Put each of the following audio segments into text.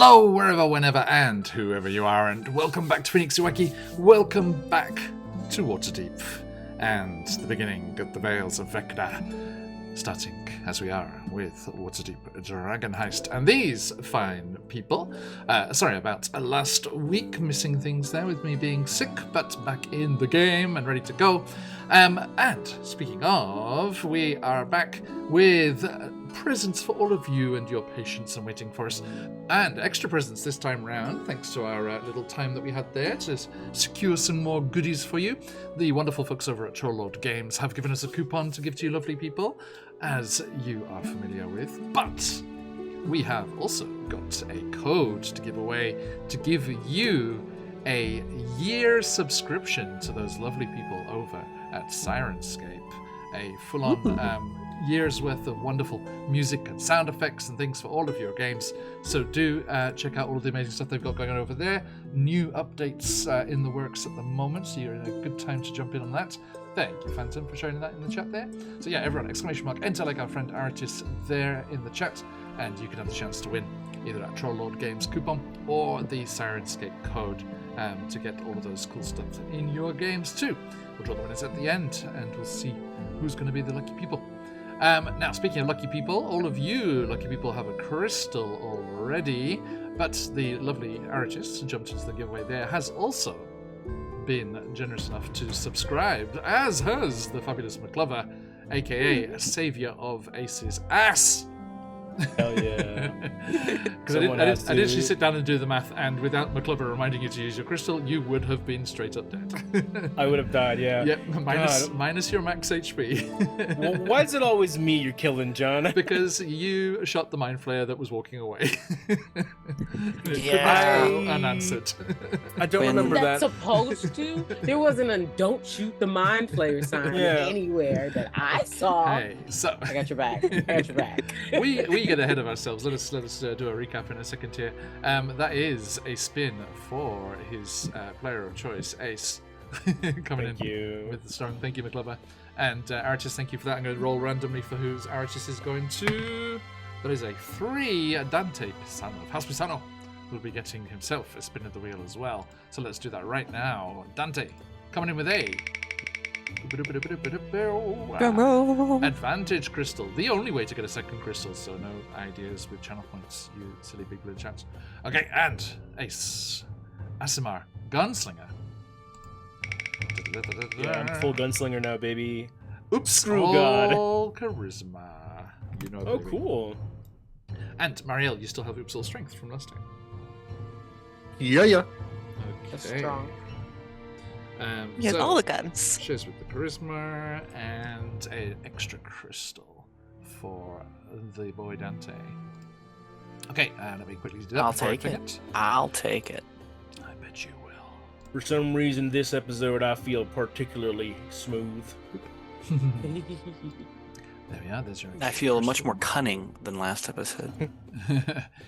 Hello, wherever, whenever, and whoever you are, and welcome back to Phoenix Uweki. Welcome back to Waterdeep, and the beginning of the Vales of Vecna, starting as we are with Waterdeep Dragon Heist. And these fine people, sorry about last week, missing things there with me being sick, but back in the game and ready to go. And speaking of, we are back with presents for all of you and your patience and waiting for us, and extra presents this time round thanks to our little time that we had there to secure some more goodies for you. The wonderful folks over at Trollord Games have given us a coupon to give to you lovely people, as you are familiar with, but we have also got a code to give away to give you a year subscription to those lovely people over at Syrinscape, a full-on year's worth of wonderful music and sound effects and things for all of your games. So do check out all of the amazing stuff they've got going on over there. New updates in the works at the moment, so you're in a good time to jump in on that. Thank you, Phantom, for sharing that in the chat there. So yeah, everyone, exclamation mark, enter like our friend Artis there in the chat, and you can have the chance to win either that Trollord Games coupon or the Syrinscape code to get all of those cool stuff in your games too. We'll draw the winners at the end, and we'll see who's going to be the lucky people. Now, speaking of lucky people, all of you lucky people have a crystal already, but the lovely Artis, who jumped into the giveaway there, has also been generous enough to subscribe, as has the fabulous McClover, aka Saviour of Ace's Ass. Hell yeah. Because I did actually sit down and do the math, and without McClover reminding you to use your crystal, you would have been straight up dead. I would have died, yeah. Yep, minus your max HP. Well, why is it always me you're killing, John? Because you shot the mind flayer that was walking away. Unanswered. I don't remember that. Supposed to? There wasn't a "don't shoot the mind flayer" sign anywhere that I saw. Hey, so I got your back. I got your back. We get ahead of ourselves. Let us do a recap in a second here. That is a spin for his player of choice, Ace, coming in with the strong. Thank you, McClover. And Artis, thank you for that. I'm going to roll randomly for whose Artis is going to. That is a 3. Dante Pisano of House Pisano will be getting himself a spin of the wheel as well. So let's do that right now. Dante, coming in with a advantage crystal. The only way to get a second crystal, so no ideas with channel points, you silly big blue chance. Okay, and Ace Asimar, gunslinger. Yeah, I'm full gunslinger now, baby. Oops, screw God. Charisma. You know. Oh, cool. And Marielle, you still have oops all strength from last time. Yeah. Okay. That's strong. He has all the guns. Shares with the charisma and an extra crystal for the boy Dante. Okay, let me quickly do that. I'll take it. I'll take it. I bet you will. For some reason, this episode I feel particularly smooth. There we are. There's your. I feel much more cunning than last episode.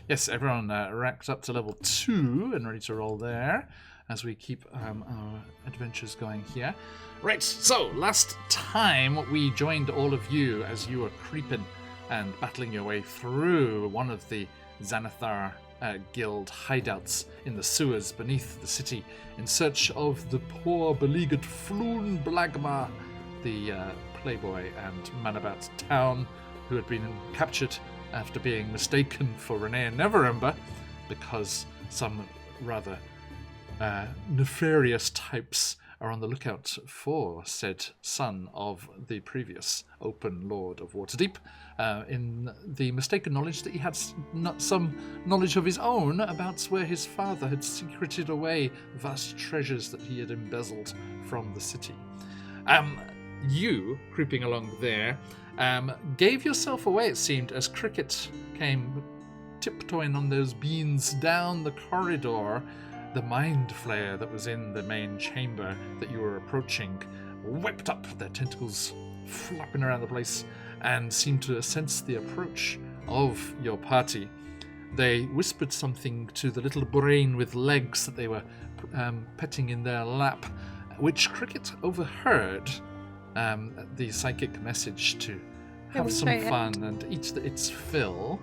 Yes, everyone racked up to level 2 and ready to roll there, as we keep our adventures going here. Right, so last time we joined all of you as you were creeping and battling your way through one of the Xanathar Guild hideouts in the sewers beneath the city in search of the poor beleaguered Floon Blagma, the playboy and man about town who had been captured after being mistaken for Renee and Neverember because some rather nefarious types are on the lookout for said son of the previous open lord of Waterdeep, in the mistaken knowledge that he had some knowledge of his own about where his father had secreted away vast treasures that he had embezzled from the city. You, creeping along there, gave yourself away, it seemed, as Cricket came tiptoeing on those beans down the corridor. The mind flayer that was in the main chamber that you were approaching whipped up, their tentacles flapping around the place, and seemed to sense the approach of your party. They whispered something to the little brain with legs that they were petting in their lap, which Cricket overheard the psychic message to have some fun and eat its fill.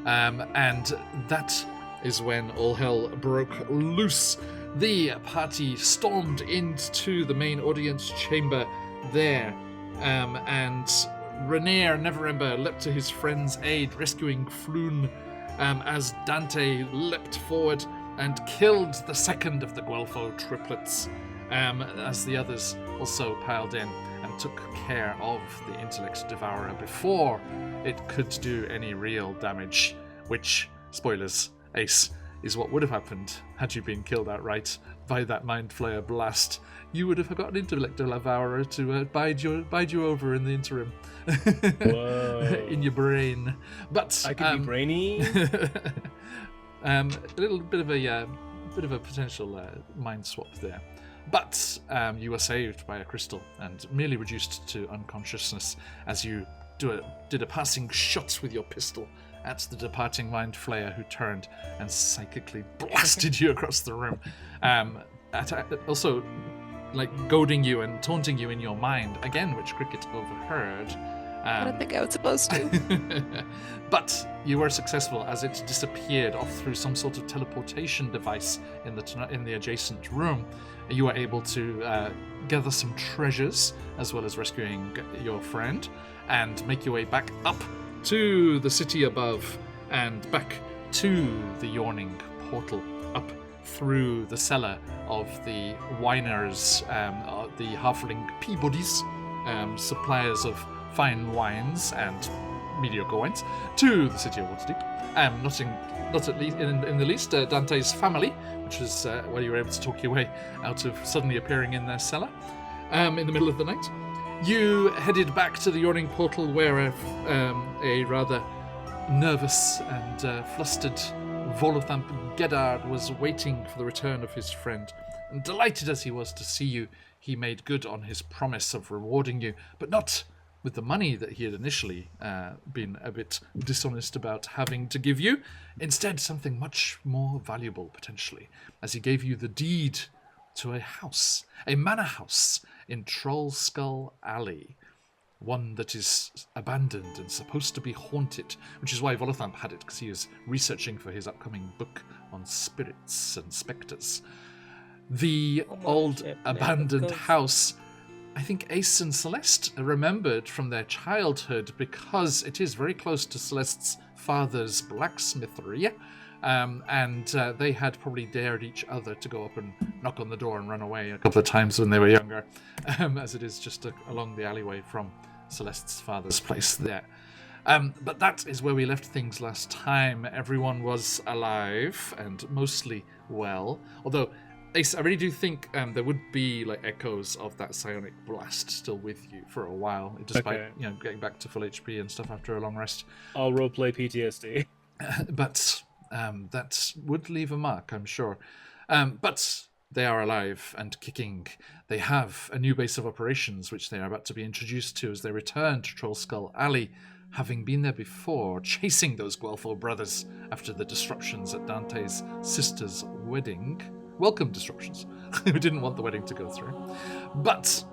And that is when all hell broke loose. The party stormed into the main audience chamber there, and Renaer Neverember leapt to his friend's aid, rescuing Floon, as Dante leapt forward and killed the second of the Guelpho triplets, as the others also piled in and took care of the Intellect Devourer before it could do any real damage, which, spoilers, Ace, is what would have happened had you been killed outright by that Mind Flayer blast. You would have got an Intellect Devourer to bide you over in the interim. Whoa. In your brain. But I could be brainy. a little bit of a potential mind swap there. But you were saved by a crystal and merely reduced to unconsciousness as you did a passing shot with your pistol at the departing Mind Flayer, who turned and psychically blasted you across the room. Also, like, goading you and taunting you in your mind, again, which Cricket overheard. I don't think I was supposed to. But you were successful as it disappeared off through some sort of teleportation device in the adjacent room. You were able to gather some treasures, as well as rescuing your friend, and make your way back up to the city above and back to the Yawning Portal, up through the cellar of the Winers, the Halfling Peabodys, suppliers of fine wines and mediocre wines, to the city of Waterdeep. Not at least in the least Dante's family, which is where you were able to talk your way out of suddenly appearing in their cellar in the middle of the night. You headed back to the Yawning Portal, where a rather nervous and flustered Volothamp Geddard was waiting for the return of his friend. And delighted as he was to see you, he made good on his promise of rewarding you, but not with the money that he had initially been a bit dishonest about having to give you. Instead, something much more valuable, potentially, as he gave you the deed to a house, a manor house in Troll Skull Alley, one that is abandoned and supposed to be haunted, which is why Volothamp had it, because he is researching for his upcoming book on spirits and spectres. The old abandoned house, I think Ace and Celeste remembered from their childhood, because it is very close to Celeste's father's blacksmithery, and they had probably dared each other to go up and knock on the door and run away a couple of times when they were younger, as it is just along the alleyway from Celeste's father's place there. But that is where we left things last time. Everyone was alive and mostly well, although Ace, I really do think there would be like echoes of that psionic blast still with you for a while, despite getting back to full HP and stuff after a long rest. I'll roleplay PTSD. But that would leave a mark, I'm sure. But they are alive and kicking. They have a new base of operations, which they are about to be introduced to as they return to Troll Skull Alley, having been there before, chasing those Guelpho brothers after the disruptions at Dante's sister's wedding. Welcome disruptions. We didn't want the wedding to go through. But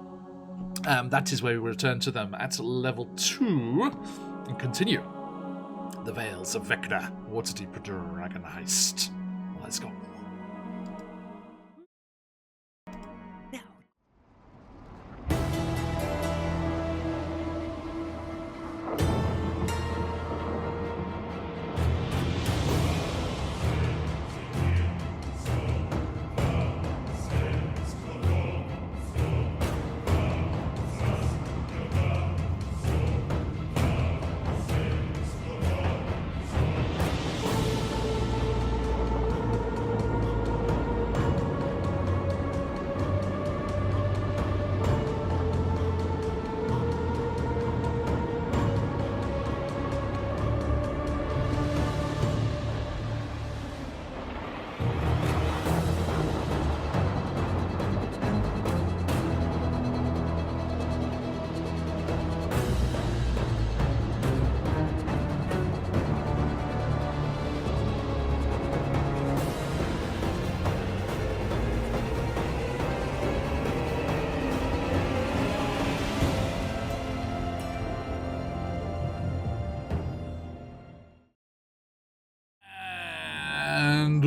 that is where we return to them at level 2 and continue the Vales of Vecna, Waterdeep Dragon Heist. Let's go.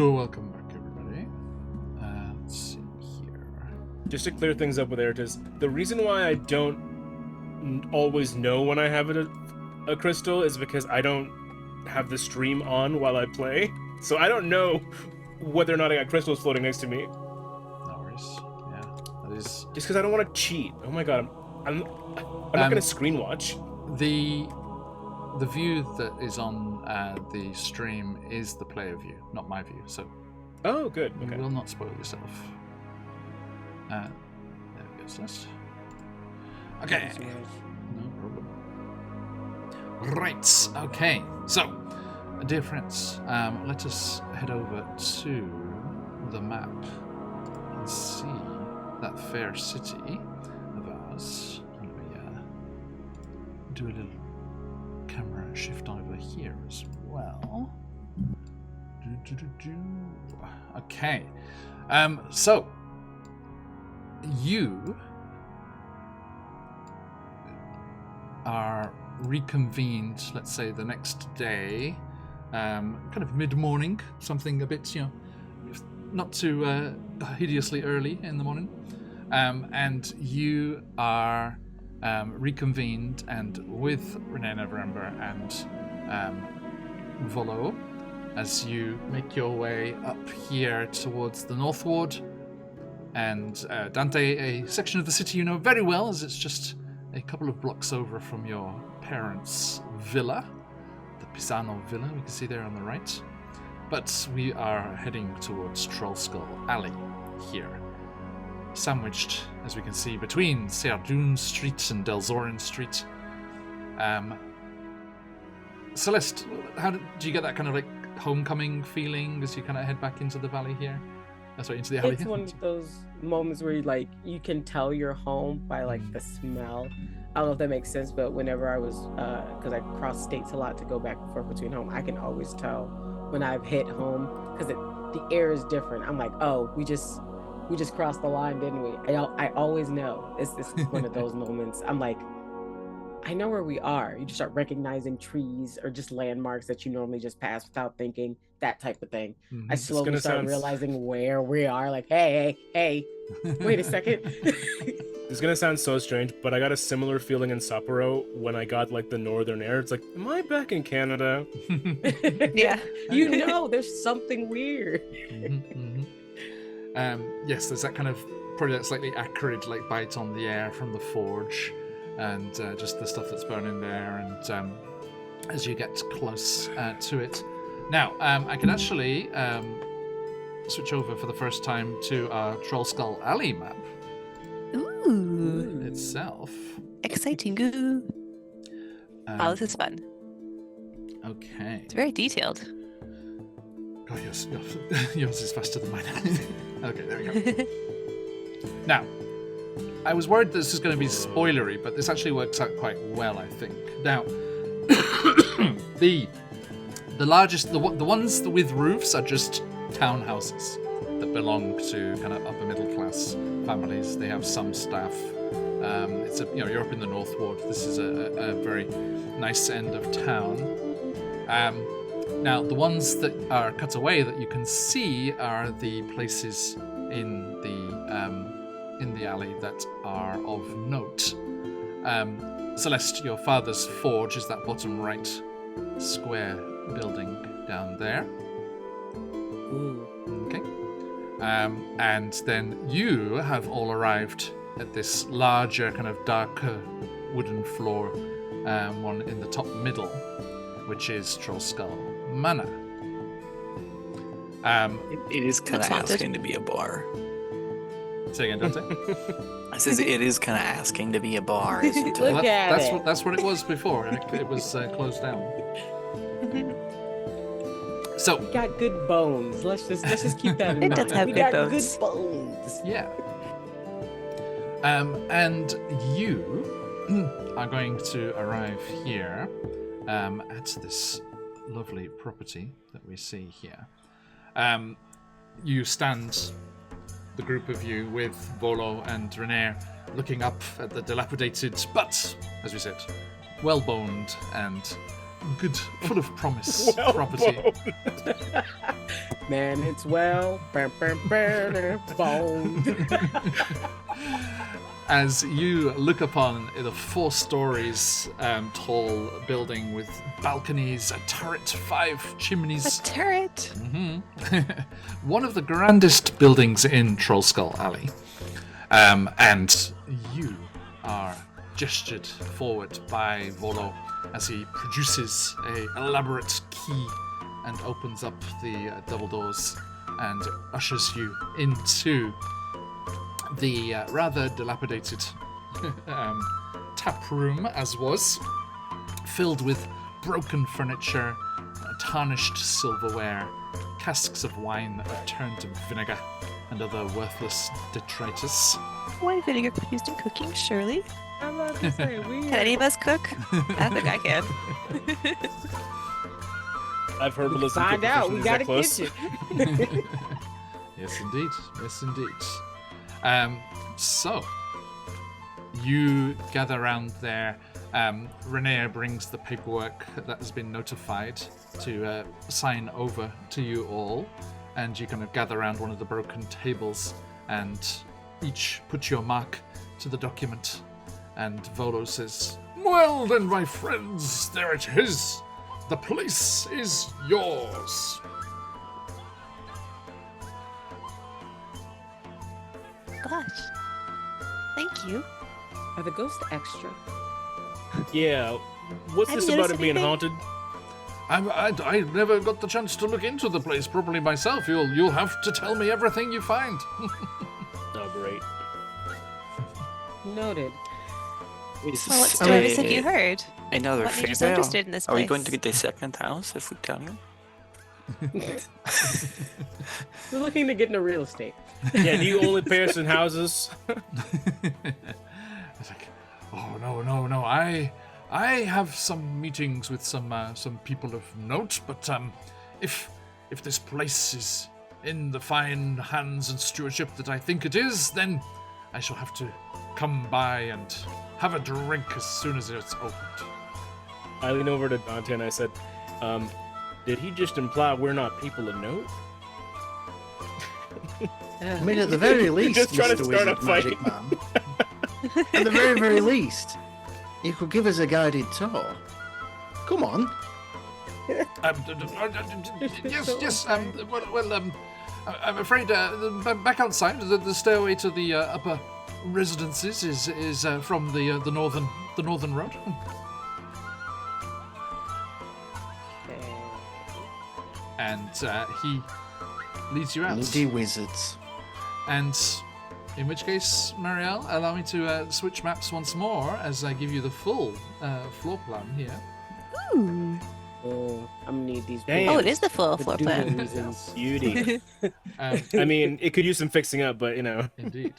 welcome back, everybody. Let's see here. Just to clear things up with Eritas, the reason why I don't always know when I have a crystal is because I don't have the stream on while I play. So I don't know whether or not I got crystals floating next to me. No worries. Yeah, that is... Just because I don't want to cheat. Oh my god, I'm not going to screen watch. The view that is on the stream is the player view, not my view. So Oh, good. Okay. you will not spoil yourself. There we go, Celeste. Okay. No problem. Right. Okay. So, dear friends, let us head over to the map and see that fair city of ours. Let me do a little camera shift over here as well. Okay. So you are reconvened, let's say, the next day, kind of mid-morning, something a bit, not too hideously early in the morning, and you are reconvened, and with Renee Neverember and Volo, as you make your way up here towards the North Ward, and Dante, a section of the city you know very well, as it's just a couple of blocks over from your parents' villa, the Pisano Villa, we can see there on the right. But we are heading towards Trollskull Alley here, sandwiched, as we can see, between Serdun Street and Delzorin Street. Celeste, do you get that kind of like homecoming feeling as you kind of head back into the valley here? Into the alley. It's one of those moments where you can tell you're home by like the smell. I don't know if that makes sense, but whenever I was, because I cross states a lot to go back and forth between home, I can always tell when I've hit home because the air is different. I'm like, oh, we just crossed the line, didn't we? I always know. It's one of those moments. I'm like, I know where we are. You just start recognizing trees or just landmarks that you normally just pass without thinking, that type of thing. I slowly start realizing where we are. Like, hey, wait a second. It's gonna sound so strange, but I got a similar feeling in Sapporo when I got like the northern air. It's like, am I back in Canada? Yeah. There's something weird. Yes, there's that kind of probably that slightly acrid like bite on the air from the forge, and just the stuff that's burning there. And as you get close to it, now I can actually switch over for the first time to our Trollskull Alley map. Ooh. Itself. Exciting. Ooh. Oh, this is fun. Okay. It's very detailed. Oh, yours is faster than mine. Okay, there we go. Now, I was worried this was going to be spoilery, but this actually works out quite well, I think. Now, the largest, the ones with roofs are just townhouses that belong to kind of upper middle class families. They have some staff. It's you're up in the North Ward. This is a very nice end of town. Now, the ones that are cut away that you can see are the places in the alley that are of note. Celeste, your father's forge is that bottom right square building down there. Ooh. Okay. And then you have all arrived at this larger, kind of darker wooden floor, one in the top middle, which is Trollskull Manor. It is kind of asking to be a bar. Say again, Dante. I says it is kind of asking to be a bar, isn't it? Look at it. That's what it was before. It was closed down. So We got good bones. Let's just keep that in It mind. does have we good got bones. good bones. yeah. And you are going to arrive here at this lovely property that we see here. You stand, the group of you, with Volo and Renee, looking up at the dilapidated, but, as we said, well-boned and good, full of promise property. Man, it's well. Boned. As you look upon the 4 stories tall building with balconies, a turret, 5 chimneys. A turret. One of the grandest buildings in Trollskull Alley. And you are gestured forward by Volo as he produces an elaborate key and opens up the double doors and ushers you into the rather dilapidated tap room, as was, filled with broken furniture, tarnished silverware, casks of wine that are turned to vinegar, and other worthless detritus. Wine vinegar used in cooking, surely. I'm about to say, Can any of us cook? I think I can. I've heard Melissa find out. We got a close. kitchen. Yes, indeed. Yes, indeed. So, you gather around there. Renee brings the paperwork that has been notified to sign over to you all, and you kind of gather around one of the broken tables and each put your mark to the document. And Volo says, "Well then, my friends, there it is. The place is yours." Gosh. Thank you. Are the ghosts extra? Yeah. What's Have this you about noticed it being anything? haunted? I never got the chance to look into the place properly myself. You'll have to tell me everything you find. Oh, great. Noted. Well, what stories have you heard? Another What made you so female? interested in this Are we place? going to get the second house if we tell you? We're looking to get into real estate. Yeah, do you only pay us in houses? It's like, oh no. I have some meetings with some people of note, but if this place is in the fine hands and stewardship that I think it is, then I shall have to come by and have a drink as soon as it's opened. I leaned over to Dante and I said, did he just imply we're not people of note? I mean, at the very least, Just trying to Mr. start a Wizard Magic fight. Man, at the very, very least, you could give us a guided tour. Come on. Yes. I'm afraid back outside, the stairway to the upper residences is from the northern road. And he leads you out. Bloody wizards. And in which case, Marielle, allow me to switch maps once more as I give you the full floor plan here. Ooh. Oh, I'm gonna need these. Damn. Oh, it is the full for floor doodle plan. reasons. Beauty. Um, I mean, it could use some fixing up, but, indeed.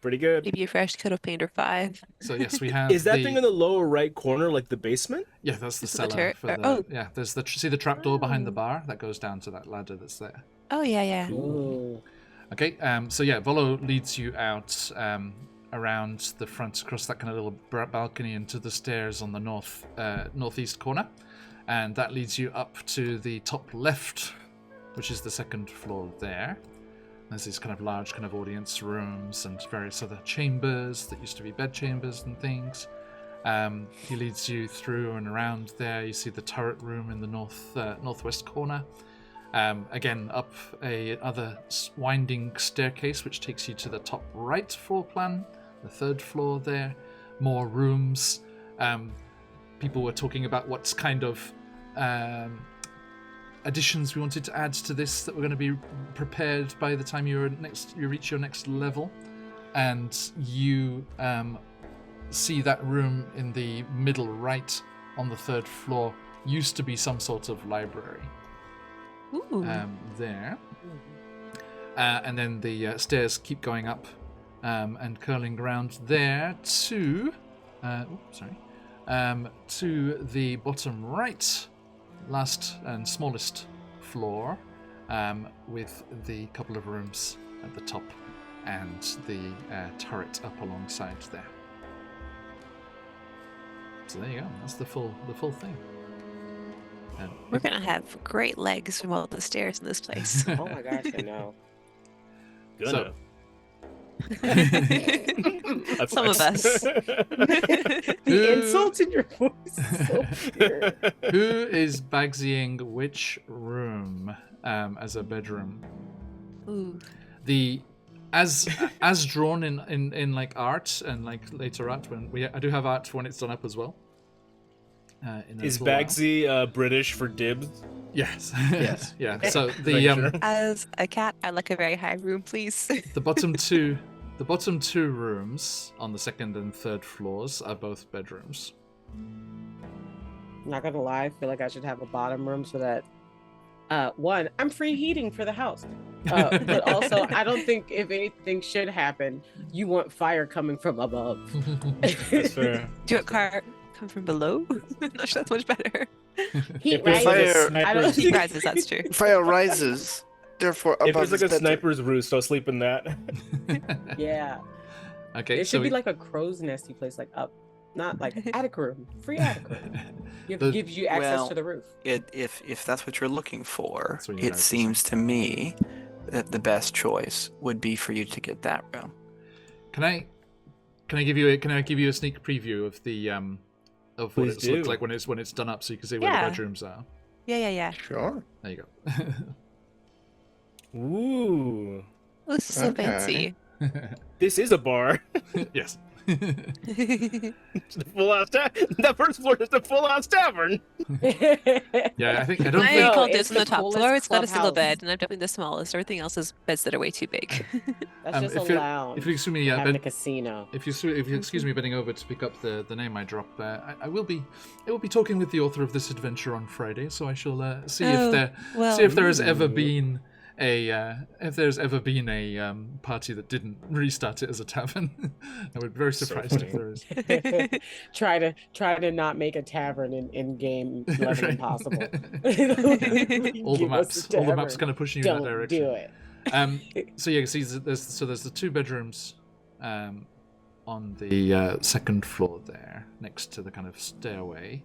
pretty good. Maybe a fresh coat of paint or 5. So yes, we have. Is that thing in the lower right corner like the basement? Yeah, that's the Is it the cellar. turret? For the, Oh. Yeah, there's the see the trapdoor behind the bar that goes down to that ladder that's there. Oh, yeah. Ooh. Okay, so yeah, Volo leads you out around the front, across that kind of little balcony into the stairs on the northeast corner, and that leads you up to the top left, which is the second floor there. There's these kind of large kind of audience rooms and various other chambers that used to be bed chambers and things. He leads you through and around there. You see the turret room in the northwest corner. Again, up other winding staircase, which takes you to the top right floor plan, the third floor there. More rooms. People were talking about what's kind of additions we wanted to add to this that were going to be prepared by the time you reach your next level. And you see that room in the middle right on the third floor used to be some sort of library. Ooh. There. And then the stairs keep going up and curling around there to to the bottom right, last and smallest floor, with the couple of rooms at the top and the turret up alongside there. So there you go. That's the full thing. We're gonna have great legs from all the stairs in this place. Oh my gosh, I know. Gonna. That's Some of us. The insult in your voice is so pure. Who is Bagsying which room as a bedroom? Ooh. The as drawn in like art and like later art when I do have art when it's done up as well. In a Is little while. Bagsy British for dibs? Yes. Yes. Yeah. So Make the sure. As a cat, I'd like a very high room, please. the bottom two rooms on the second and third floors are both bedrooms. Not gonna lie, I feel like I should have a bottom room so that one, I'm free heating for the house. But also, I don't think if anything should happen, you want fire coming from above. That's fair. Do it come from below? I'm not sure that's much better. Heat If there's like a rises. I sniper's- don't Heat rises, that's true. Fire rises, therefore If above there's like is a better. sniper's roost, I'll sleep in that. Yeah, Okay. it so should be like a crow's nesty place, like up, not like attic room, free attic room. Gives you access Well, to the roof. If that's what you're looking for, That's what you it guys are seems to me that the best choice would be for you to get that room. Can I give you a sneak preview of the of what Please it looks do. like when it's done up, so you can see where Yeah. the bedrooms are? Yeah. Sure. There you go. Ooh, Oh, this is so Okay. fancy. this is a bar. Yes. It's the full-out that first floor is the full-out tavern. Yeah, I don't I think. called it's this on the the top coolest floor. It's got a single clubhouse. bed, and I'm definitely the smallest. Everything else is beds that are way too big. That's just if a you- lounge. if you excuse me, at Ben, the casino. if you excuse me bending over to pick up the name I drop, I will be talking with the author of this adventure on Friday, so I shall see Oh, if there has ever been a party that didn't restart it as a tavern. I would be very So surprised if funny. there is. try to not make a tavern in game 11 Right. impossible. all the Give us maps a all the maps tavern. kind of pushing you in that Don't direction. do it. So yeah, see, there's the two bedrooms on the second floor there, next to the kind of stairway,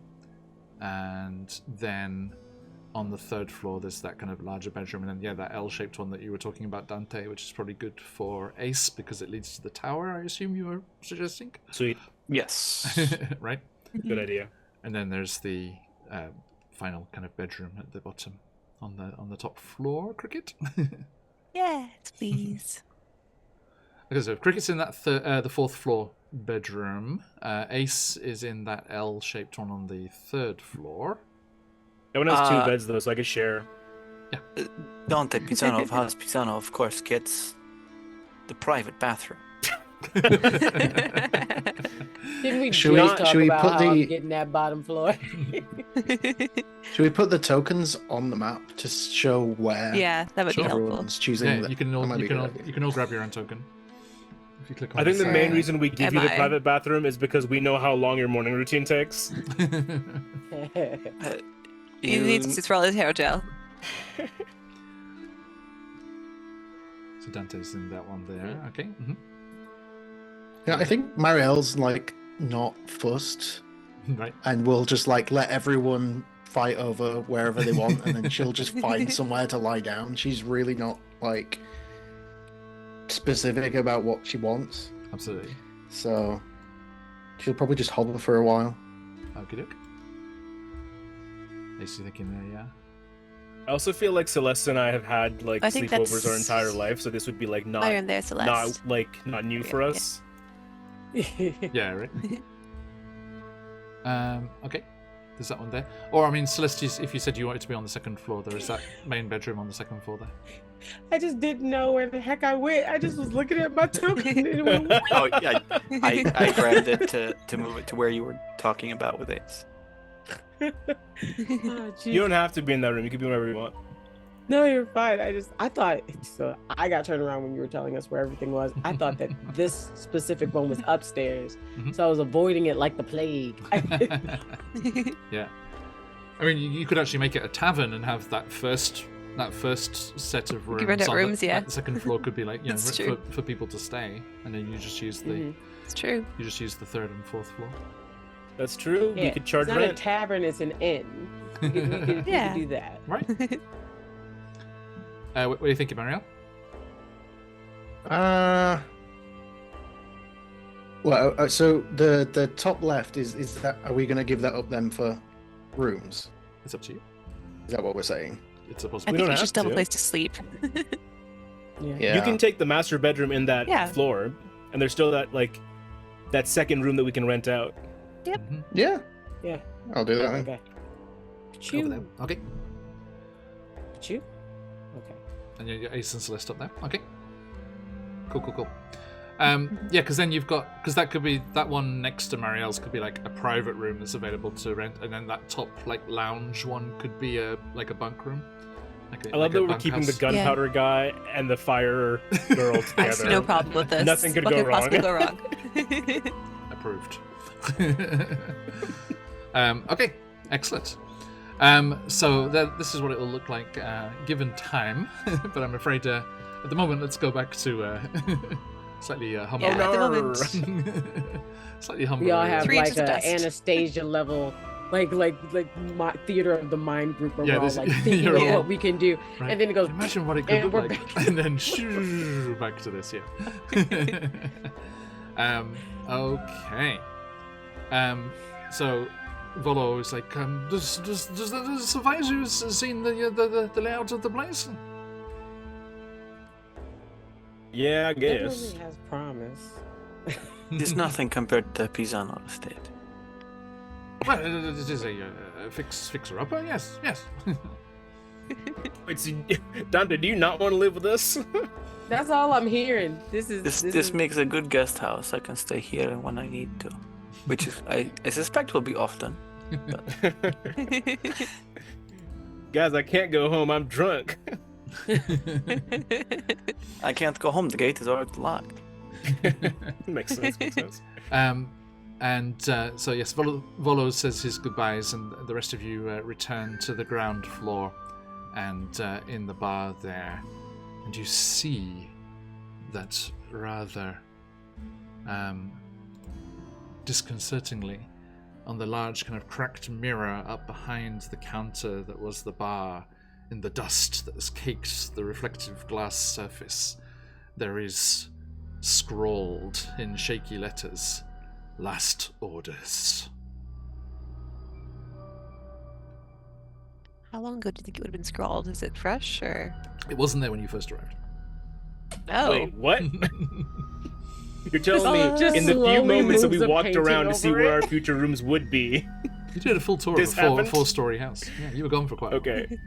and then on the third floor there's that kind of larger bedroom, and then that L-shaped one that you were talking about, Dante, which is probably good for Ace because it leads to the tower. I assume you were suggesting, Sweet, Yes. right? good idea. And then there's the final kind of bedroom at the bottom on the top floor. Cricket. Yes, please. Okay, so Cricket's in that the fourth floor bedroom. Ace is in that L-shaped one on the third floor. That one has two Uh, beds though, so I could share. Dante Pisano House Pisano, of course, gets the private bathroom. Didn't we Should just we- talk should we about put how I'm the- getting that bottom floor? Should we put the tokens on the map to show where Yeah, that would Sure. be helpful. everyone's choosing? Yeah, the- you can that all might be a good idea. you can all grab your own token. If you click on I think the this, main reason we give you the Am I? private bathroom is because we know how long your morning routine takes. He needs to swirl his hair gel. So Dante's in that one there. Okay. Mhm. Yeah, I think Marielle's like not fussed, Right. and will just like let everyone fight over wherever they want, and then she'll just find somewhere to lie down. She's really not like specific about what she wants, Absolutely. so she'll probably just hover for a while. Okay, doke. Ace, you thinking there? Yeah. I also feel like Celeste and I have had like I think sleepovers our that's- entire life, so this would be like Iron there, Celeste. not new Yeah, for yeah. us. Yeah. Right. Okay. There's that one there. Or I mean, Celeste, if you said you wanted to be on the second floor, there is that main bedroom on the second floor there. I just didn't know where the heck I went. I just was looking at my token and it went, Oh, yeah. I grabbed it to move it to where you were talking about with Ace. oh, geez. You don't have to be in that room. You can be wherever you want. No, you're fine. I thought so. I got turned around when you were telling us where everything was. I thought that this specific one was upstairs, Mhm. so I was avoiding it like the plague. Yeah. I mean, you could actually make it a tavern and have that first set of rooms. rent out on rooms, yeah. The second floor could be like That's for, true. for people to stay, and then you just use the Mhm. It's true. the third and fourth floor. That's true. Yeah, We could charge it's not a rent. tavern; it's an inn. We could Yeah. do that. Right. What are you thinking, Marielle? Well, so the top left is that? Are we going to give that up then for rooms? It's up to you. Is that what we're saying? It's a I possibility. think don't you should have still have a to. place to sleep. Yeah. Yeah. You can take the master bedroom in that Yeah. floor, and there's still that second room that we can rent out. Mhm. Yeah. Yeah. I'll do that then. Okay. Over there. Okay. Achoo. Okay. And your Ace and Celeste up there. Okay. Cool. Yeah, because then you've got, because that could be, that one next to Marielle's could be like a private room that's available to rent, and then that top like lounge one could be a bunk room. I love that we're keeping the gunpowder guy and the fire girl together. I see no problem with this. Nothing could What go could possibly go wrong? Approved. Okay, excellent. So this is what it will look like given time, but I'm afraid at the moment let's go back to slightly humble. Yeah, at the moment. Slightly humble. We all have 3 like inches of a dust. Anastasia level, like theater of the mind group where Yeah, we're all this- like thinking you're of all- what we can do, Right. and then it goes. Imagine what it could and look we're like, back. and then shoo, back to this. Yeah. Okay. So Volo is like, does the supervisors seen the layout of the place? Yeah, I guess. Everyone has promise. It's nothing compared to Pisano estate. Well, it is a fixer upper. Yes. Wait, so, Dante, do you not want to live with us? That's all I'm hearing. This This is makes a good guest house. I can stay here when I need to, which is I suspect will be often. Guys, I can't go home. I'm drunk. I can't go home. The gate is already locked. Makes sense. So yes, Volo says his goodbyes, and the rest of you return to the ground floor, and in the bar there, and you see that rather disconcertingly, on the large kind of cracked mirror up behind the counter that was the bar, in the dust that has caked the reflective glass surface, there is scrawled in shaky letters, "Last orders." How long ago do you think it would have been scrawled? Is it fresh or? It wasn't there when you first arrived. Oh, Wait, what? You're telling me Just in the few slowly moments that we moves the walked painting around to see over where it. our future rooms would be? You did a full tour This of a happened? four-story house. Yeah, you were gone for quite a while. Okay.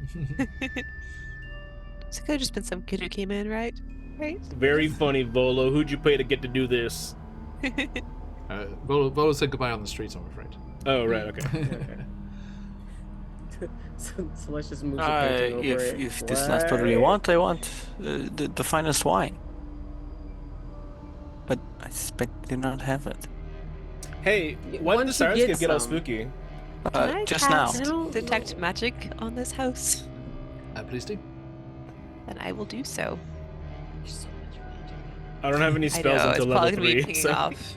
so it could have just been some kid who came in, right? Right. Very funny, Volo. Who'd you pay to get to do this? Volo said goodbye on the streets, I'm afraid. Oh, right. Okay. so let's just move the painting over it. If this is not what you want, I want the finest wine. But I suspect they do not have it. Hey, why did the Once you Syrinscape get get all some. spooky? Can I Just now. cast detect magic on this house? Please do. Then I will do so. I don't have any I spells know, it's until probably level gonna be 3. pinging So. off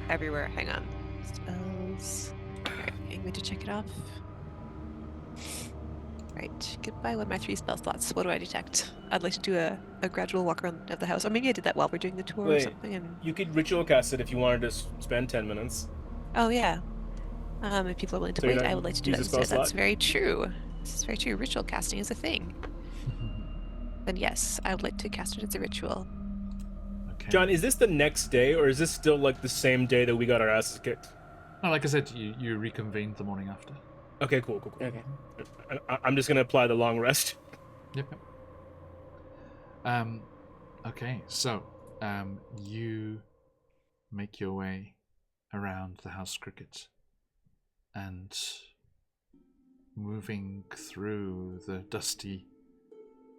everywhere. Hang on. Spells. Alright, I'm going to check it off. Right, goodbye with my 3 spell slots. What do I detect? I'd like to do a gradual walk around of the house. Or maybe I did that while we're doing the tour or Wait. something. And... You could ritual cast it if you wanted to spend 10 minutes. Oh, yeah. If people are willing to So you're wait, not I would like to do that use a spell instead. That's slot? very true. This is very true. Ritual casting is a thing. Then yes, I would like to cast it as a ritual. Okay. John, is this the next day, or is this still like the same day that we got our asses kicked? No, like I said, you reconvened the morning after. Okay, cool. Okay. I'm just gonna apply the long rest. Yep. Okay, so you make your way around the house cricket, and moving through the dusty,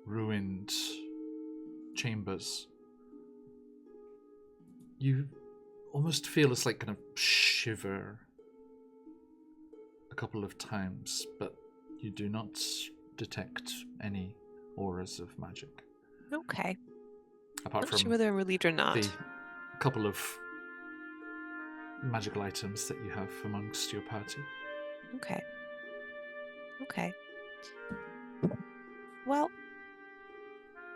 ruined chambers, you almost feel it's like kind of shiver a couple of times, but you do not detect any auras of magic. Okay. Apart Not from sure whether I'm relieved or not. the couple of magical items that you have amongst your party. Okay. Okay. Well,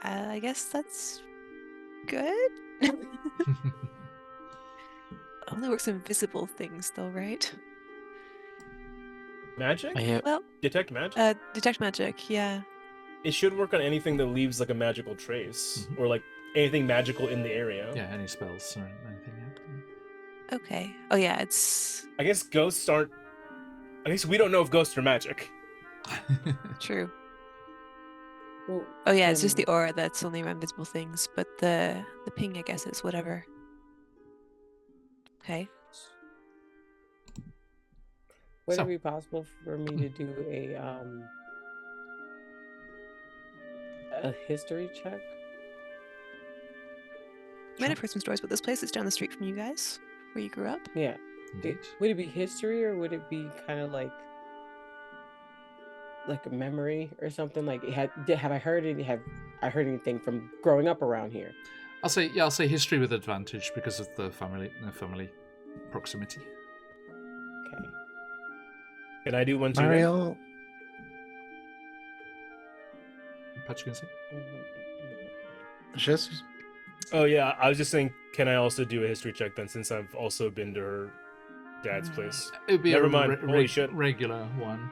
I guess that's good. Only works in visible things, though, right? Magic? Well, Detect magic? detect magic, yeah. It should work on anything that leaves like a magical trace, Mhm. or like anything magical in the area. Yeah, any spells or anything. Yeah. Okay. Oh, yeah, it's I guess ghosts aren't. I guess we don't know if ghosts are magic. true. Well, Oh, yeah, it's just the aura that's only around visible things, but the ping, I guess, is whatever. Okay. would So- it be possible for me to do a history check? Might have heard some stories about this place. It's down the street from you guys, where you grew up. Yeah. Indeed. Would it be history or would it be kind of like a memory or something? Like, have I heard any? Have I heard anything from growing up around here? I'll say history with advantage because of the family proximity. Okay. Can I do one too? then? Mario, Patch, you can say? just Oh yeah, I was just saying. Can I also do a history check then, since I've also been to her dad's place? It would be Never a mind. Holy shit. regular one.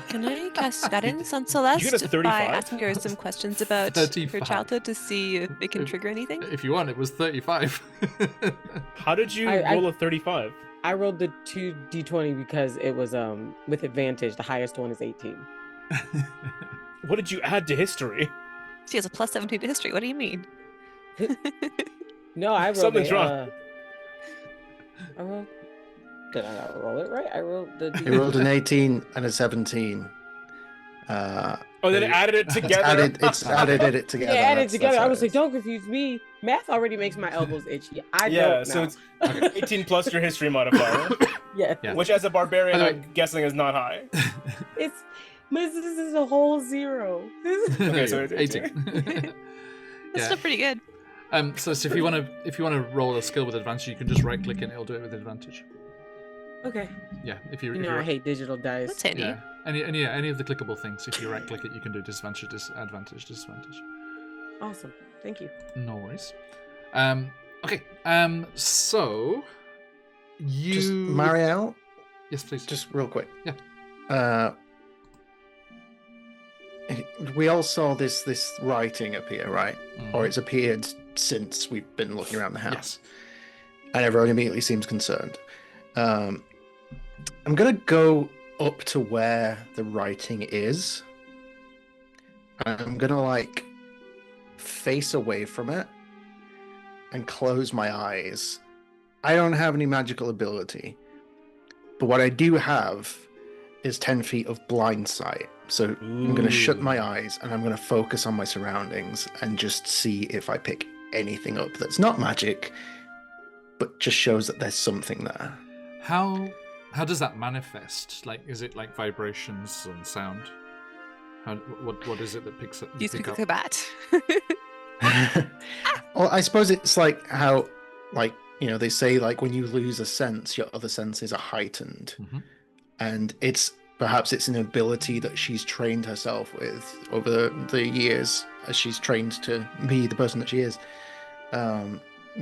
Can I cast guidance on Celeste get us to by 35? asking her some questions about her 35. childhood to see if it can trigger anything? If you want, it was 35. How did you I- roll a 35? I rolled the 2d20 because it was with advantage. The highest one is 18. What did you add to history? She has a plus 17 to history. What do you mean? No, I rolled. Something's wrong. I rolled. Did I not roll it right? I rolled the. he rolled an 18 and a 17. Oh, then it added it together. It's added it together. Yeah, added That's together. how I it was like, is. don't confuse me. Math already makes my elbows itchy. I Yeah, don't so now. it's 18 plus your history modifier, Yeah. Yeah. which as a barbarian, By the I'm guessing is not high. It's. This is a whole zero. Okay, so it's 18. That's Yeah. still pretty good. So if you want to roll a skill with advantage, you can just right click and it'll do it with advantage. Okay. Yeah, if you You know, I hate digital dice. That's handy. yeah, any of the clickable things. If you right click it, you can do disadvantage, disadvantage. Awesome. Thank you. No worries. Okay. So you Just Mario, Yes, please. just real quick. Yeah. We all saw this writing appear, right? Mhm. Or it's appeared since we've been looking around the house. Yes. And everyone immediately seems concerned. I'm gonna go up to where the writing is. I'm gonna face away from it and close my eyes. I don't have any magical ability, but what I do have is 10 feet of blind sight. So I'm gonna shut my eyes and I'm gonna focus on my surroundings and just see if I pick anything up that's not magic, but just shows that there's something there. How does that manifest? Like, is it like vibrations and sound? What is it that picks up? Use pick quick up? bat. Well, I suppose it's like how, they say when you lose a sense, your other senses are heightened, Mhm. and perhaps it's an ability that she's trained herself with over the years as she's trained to be the person that she is.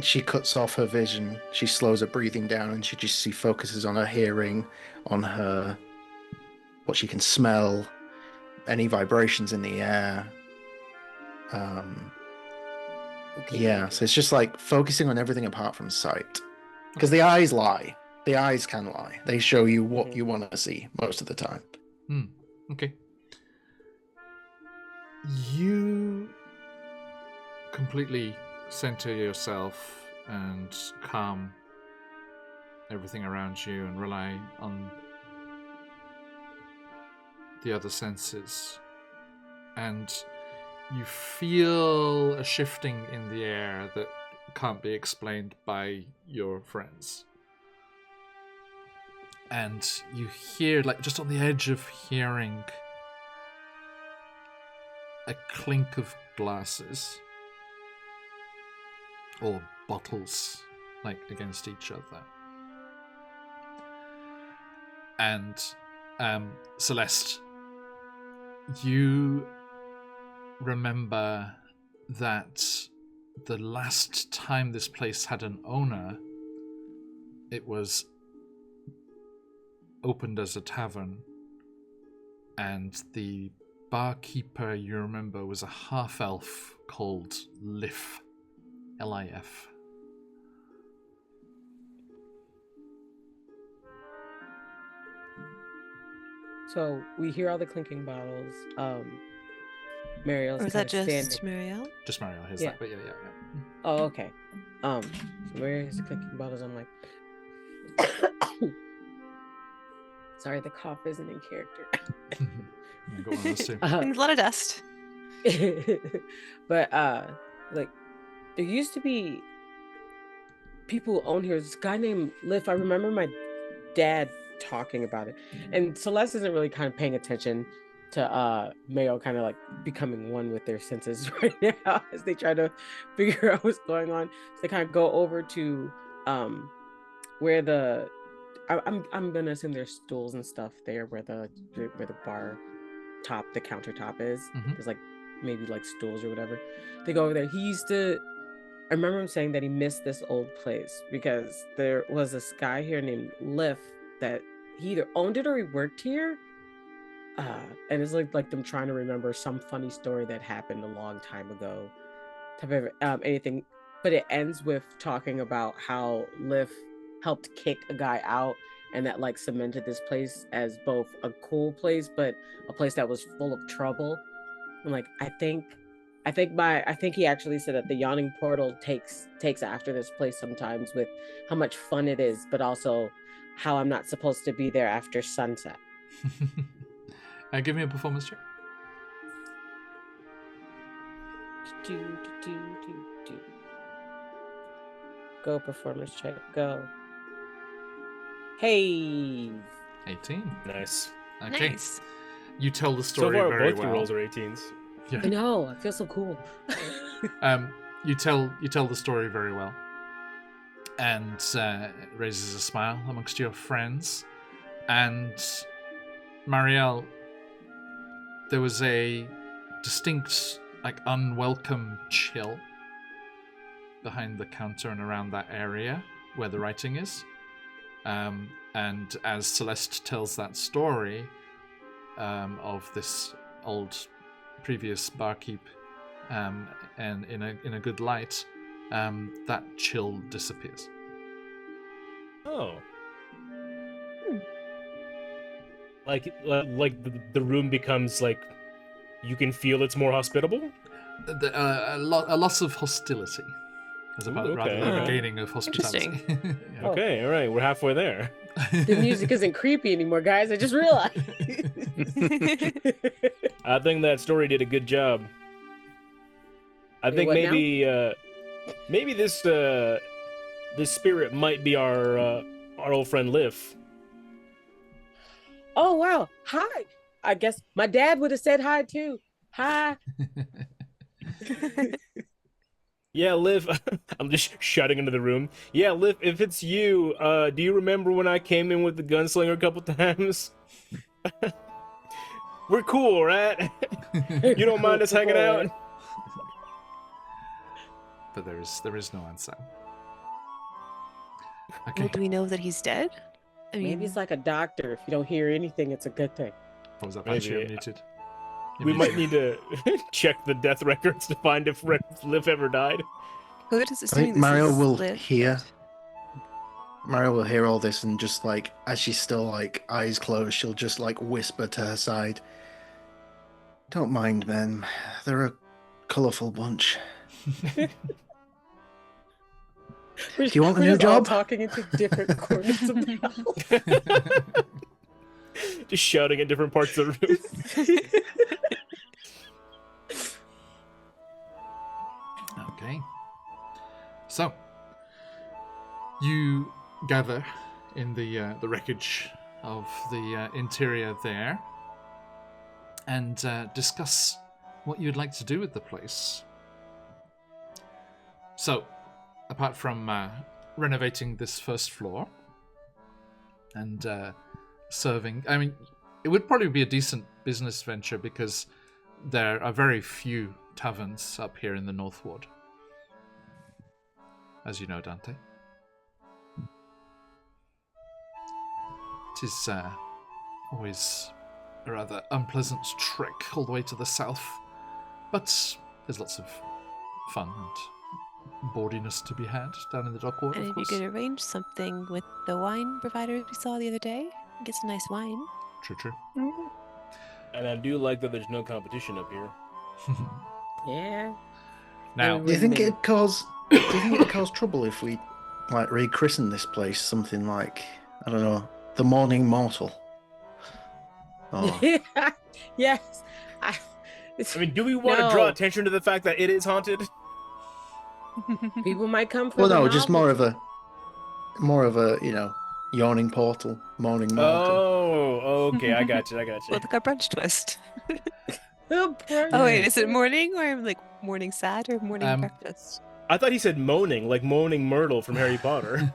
She cuts off her vision, she slows her breathing down, and she focuses on her hearing, on what she can smell, any vibrations in the air. Yeah, so it's just focusing on everything apart from sight. Because the eyes lie. The eyes can lie. They show you what you want to see most of the time. Okay. You completely center yourself and calm everything around you and rely on the other senses. And you feel a shifting in the air that can't be explained by your friends. And you hear, just on the edge of hearing, a clink of glasses or bottles, against each other. And Celeste, You remember that the last time this place had an owner, it was opened as a tavern, and the barkeeper you remember was a half-elf called Lif. Lif. So we hear all the clinking bottles. Mariel's Or is kind that of just standing. Marielle? Just Mario hears Yeah. that, but yeah. Oh, okay. So Mariel hears the clinking bottles. I'm like, sorry, the cough isn't in character. Yeah, got one of those too. And a lot of dust. But like, there used to be people who own here. This guy named Liff. I remember my dad talking about it, and Celeste isn't really kind of paying attention to Mayo kind of like becoming one with their senses right now as they try to figure out what's going on. So they kind of go over to where the I'm gonna assume there's stools and stuff there where the bar top, the countertop is. Mhm. There's like maybe like stools or whatever. They go over there. I remember him saying that he missed this old place because there was this guy here named Liff that he either owned it or he worked here. And it's like them trying to remember some funny story that happened a long time ago, type of anything. But it ends with talking about how Liff helped kick a guy out, and that like cemented this place as both a cool place, but a place that was full of trouble. I'm like, I think he actually said that the yawning portal takes after this place sometimes with how much fun it is, but also how I'm not supposed to be there after sunset. Give me a performance check. Go performance check. Go. Hey. 18. Nice. Okay. Nice. You tell the So story far, very both well. your rolls are 18s. Yeah. I know. I feel so cool. You tell the story very well, and it raises a smile amongst your friends. And Marielle, there was a distinct, like, unwelcome chill behind the counter and around that area where the writing is. And as Celeste tells that story of this old previous barkeep, and in a good light, that chill disappears. Oh. Like the room becomes like you can feel it's more hospitable. A loss of hostility, as Ooh, rather than a alright. gaining of hospitality. Yeah. Okay, all right, we're halfway there. The music isn't creepy anymore, guys. I just realized. I think that story did a good job. I think what maybe this spirit might be our old friend Liv. Oh wow! Hi. I guess my dad would have said hi too. Hi. Yeah, Liv. I'm just shouting into the room. Yeah, Liv. If it's you, do you remember when I came in with the gunslinger a couple times? We're cool, right? You don't mind us hanging out? But there is no answer. Okay. Well, do we know that he's dead? I mean, Maybe it's like a doctor. If you don't hear anything, it's a good thing. What was that? Maybe. Patch, you're muted. We might need to check the death records to find if Liv ever died. who is I assuming think this Mario is will Liv? hear. Mario will hear all this and just like, as she's still like eyes closed, she'll just like whisper to her side. Don't mind them. They're a colourful bunch. Do you want a we're new just all job? talking into different corners of the house. Just shouting at different parts of the room. Okay. So, you gather in the wreckage of the interior there, and discuss what you'd like to do with the place. So, apart from renovating this first floor and serving, I mean, it would probably be a decent business venture because there are very few taverns up here in the North Ward. As you know, Dante. It is always a rather unpleasant trek all the way to the south, but there's lots of fun and bawdiness to be had down in the dock ward, And of if you course. could arrange something with the wine provider we saw the other day, get some nice wine. True. And I do like that there's no competition up here. Yeah. Now, Do you think it'd cause trouble if we like rechristen this place something like, I don't know, the Morning Mortal? Oh. Yes. I mean, do we want to draw attention to the fact that it is haunted? People might come for Well, the no, just novelty. more of a, yawning portal, Morning Mortal. Oh, okay, I got you. Well, like a brunch twist. The Oh wait, is it morning or like morning sad or morning breakfast? I thought he said moaning, like moaning Myrtle from Harry Potter.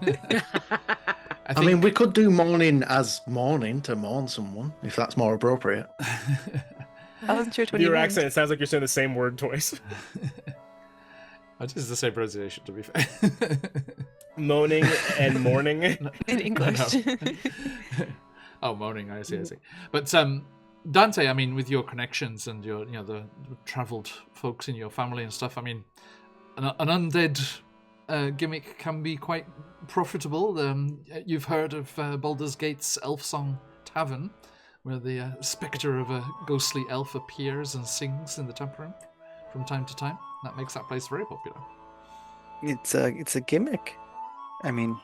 I I mean, we could do morning as morning to mourn someone, if that's more appropriate. I wasn't sure which one Your you meant. accent, it sounds like you're saying the same word twice. It is the same pronunciation, to be fair. Moaning and mourning. In English. Oh, moaning, I see. But Dante, I mean, with your connections and your, the travelled folks in your family and stuff, I mean, an undead gimmick can be quite profitable. You've heard of Baldur's Gate's Elf Song Tavern, where the spectre of a ghostly elf appears and sings in the tap room from time to time. That makes that place very popular. It's a gimmick. I mean,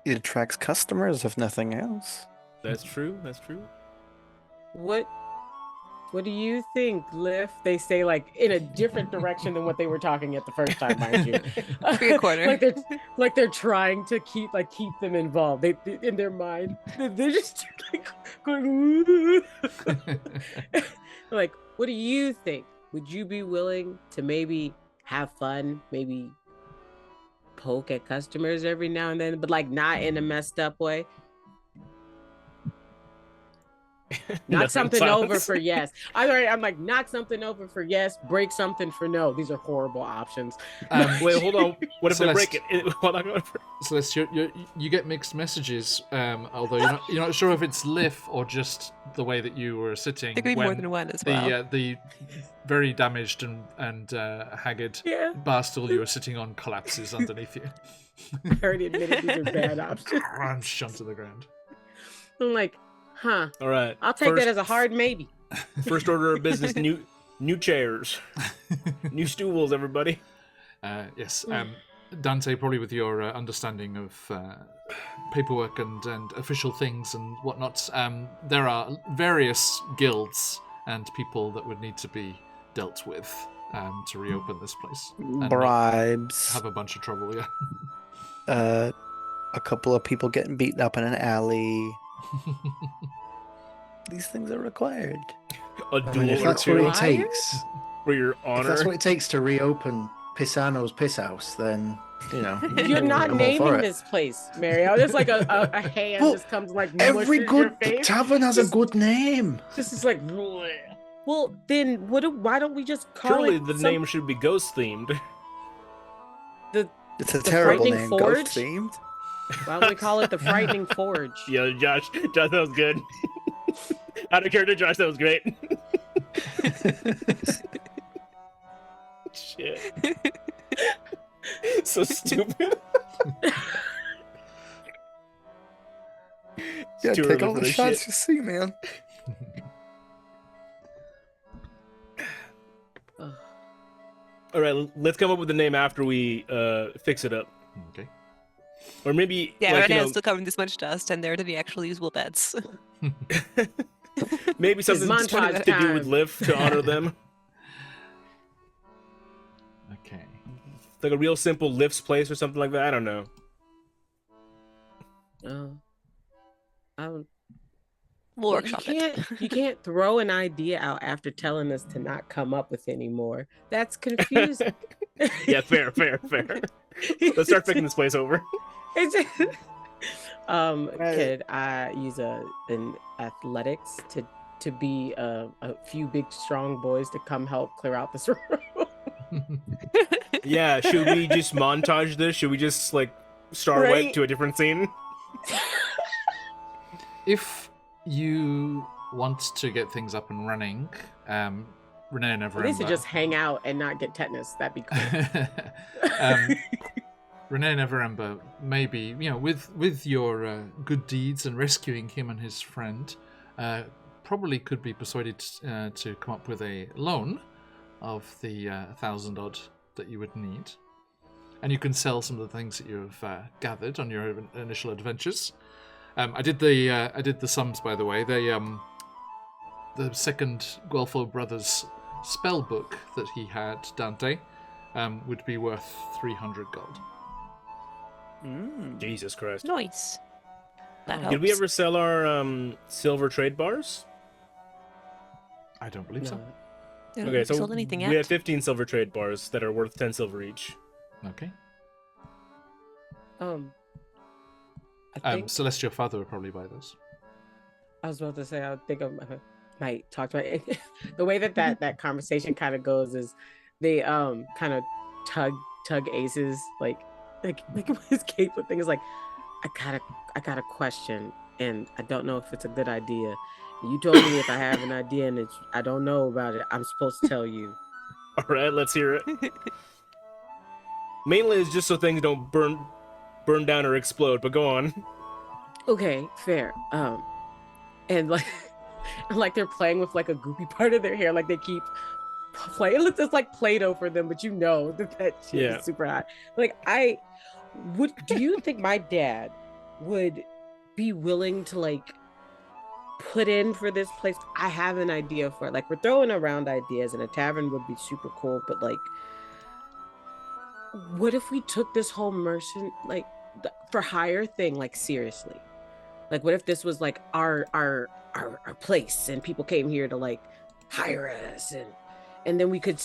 it attracts customers if nothing else. That's true. What do you think, Liv? They say like in a different direction than what they were talking at the first time, mind you. Free a corner. like they're trying to keep them involved. They in their mind. They're just like going like, what do you think? Would you be willing to maybe have fun, maybe poke at customers every now and then, but like not in a messed up way? Knock something over for yes. I'm like, knock something over for yes, break something for no. These are horrible options. Wait, hold on. What if they break it? Celeste, you get mixed messages, although you're not sure if it's Liv or just the way that you were sitting. There could be more than one as well. The very damaged and haggard barstool you were sitting on collapses underneath you. I already admitted these are bad options. Crunch onto the ground. I'm like, huh. All right. I'll take that as a hard maybe. First order of business, new chairs. New stools, everybody. Yes. Dante, probably with your understanding of paperwork and official things and whatnot, there are various guilds and people that would need to be dealt with to reopen this place. And Bribes. have a bunch of trouble, yeah. A couple of people getting beaten up in an alley. These things are required. A I mean, if duel or that's what two it takes, for your if honor. that's what it takes to reopen Pisano's Piss House, then You're not I'm all for naming it. this place, Mario. There's like a hand Well, just comes like Every mushes good your face. tavern has a good name. This is like, bleh. Well, then why don't we just call Surely it the name should be ghost themed. It's a The terrible Frightening name, Forge? ghost themed. Why don't we call it the Frightening Forge? Yo, Josh, that was good. Out of character, Josh, that was great. Shit. So stupid. Yeah, Too take early all for the this shots shit. you see, man. All right, let's come up with the name after we fix it up. Okay. Or maybe, Yeah, like, right you now know, it's still covering this much dust, and there aren't any actual usable beds. maybe something It's montage to do with time. Liv to honor them. Okay. Like a real simple Liv's place or something like that. I don't know. We'll workshop it. You can't throw an idea out after telling us to not come up with any more. That's confusing. Yeah, fair. Let's start picking this place over. It's Could I use an athletics to be a few big strong boys to come help clear out this room? Yeah, should we just montage this? Should we just like star wipe Right. to a different scene? If you want to get things up and running, Renee and At least to Everember. just hang out and not get tetanus. That'd be cool. Renee and Everember, maybe with your good deeds and rescuing him and his friend, probably could be persuaded to come up with a loan of the 1,000 odd that you would need, and you can sell some of the things that you've gathered on your initial adventures. I did the sums, by the way. The second Guelpho brothers spell book that he had, Dante, would be worth 300 gold. Jesus Christ. Nice. That helps. Did we ever sell our silver trade bars? I don't believe so. They don't Okay, so sold anything we yet. have 15 silver trade bars that are worth 10 silver each. Okay. I think Celestial Father would probably buy those. I was about to say I think I might talk to my the way that conversation kind of goes is they kind of tug Aces like his cape with things like I got a question and I don't know if it's a good idea. You told me if I have an idea and I don't know about it, I'm supposed to tell you. All right, let's hear it. Mainly it's just so things don't burn down or explode, but go on. Okay, fair. And like they're playing with like a goopy part of their hair, like they keep playing. It looks just like Play-Doh for them, but you know that shit Yeah. is super hot. Like do you think my dad would be willing to like put in for this place? I have an idea for it. Like we're throwing around ideas and a tavern would be super cool, but like what if we took this whole merchant like for hire thing like seriously? Like what if this was like our place and people came here to like hire us and then we could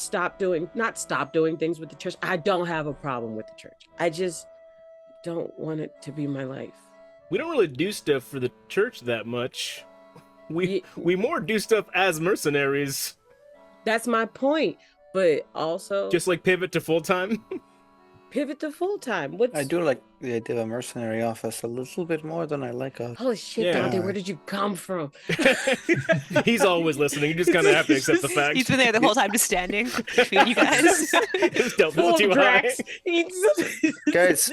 not stop doing things with the church. I don't have a problem with the church. I just don't want it to be my life. We don't really do stuff for the church that much. We more do stuff as mercenaries. That's my point. But also Just like pivot to full time. pivot to full time. I do like the idea of a mercenary office a little bit more than I like a. Holy shit, Yeah. Dante, where did you come from? He's always listening. You just kind of have to accept the fact. He's been there the whole time, just standing between you guys. His delta Full was of too high. Drax. Guys,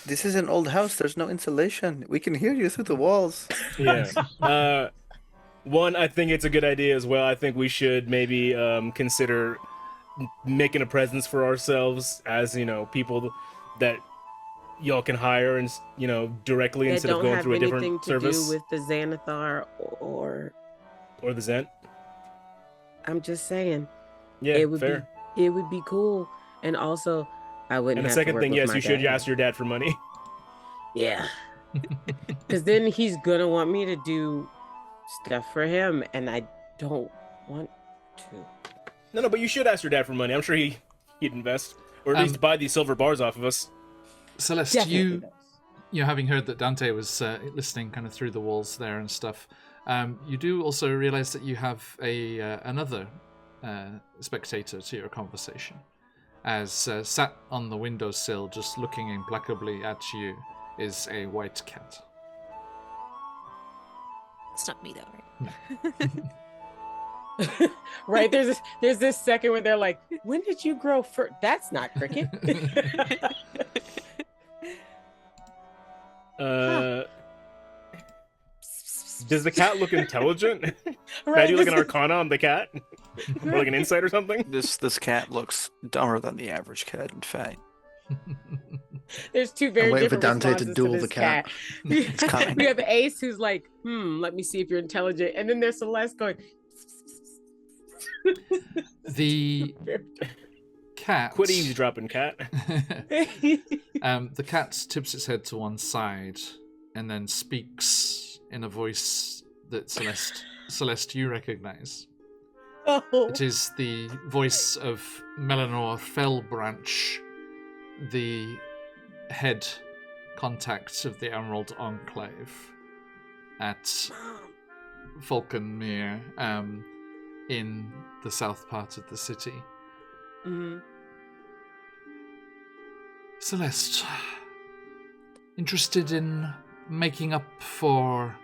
this is an old house. There's no insulation. We can hear you through the walls. Yeah. One, I think it's a good idea as well. I think we should maybe consider making a presence for ourselves as, people that y'all can hire and, directly That instead of don't going have through a anything different to service. do with the Xanathar or Or the Zent. I'm just saying. Yeah, it would fair. it would be cool. And also I wouldn't And the have to second work thing, with yes, my you should dad. ask your dad for money. Yeah. Because then he's gonna want me to do stuff for him and I don't want to. No, but you should ask your dad for money. I'm sure he'd invest. Or at least buy these silver bars off of us. Celeste, Definitely does. having heard that Dante was listening kind of through the walls there and stuff, you do also realize that you have another spectator to your conversation. As sat on the windowsill, just looking implacably at you, is a white cat. It's not me though, right? Right, there's this second where they're like, when did you grow fur? That's not cricket. Does the cat look intelligent? Can I Right, do like an this- arcana on the cat? Or like an insight or something? This cat looks dumber than the average cat, in fact. There's two very I'm waiting for different Dante to responses duel this the cat. coming. We have Ace who's like, let me see if you're intelligent. And then there's Celeste going, The cat. Quit eavesdropping, cat. The cat tips its head to one side and then speaks in a voice that Celeste, you recognize. oh. It is the voice of Melanor Fellbranch, the head contact of the Emerald Enclave at Falconmere, in the south part of the city. Mm-hmm. Celeste, interested in making up for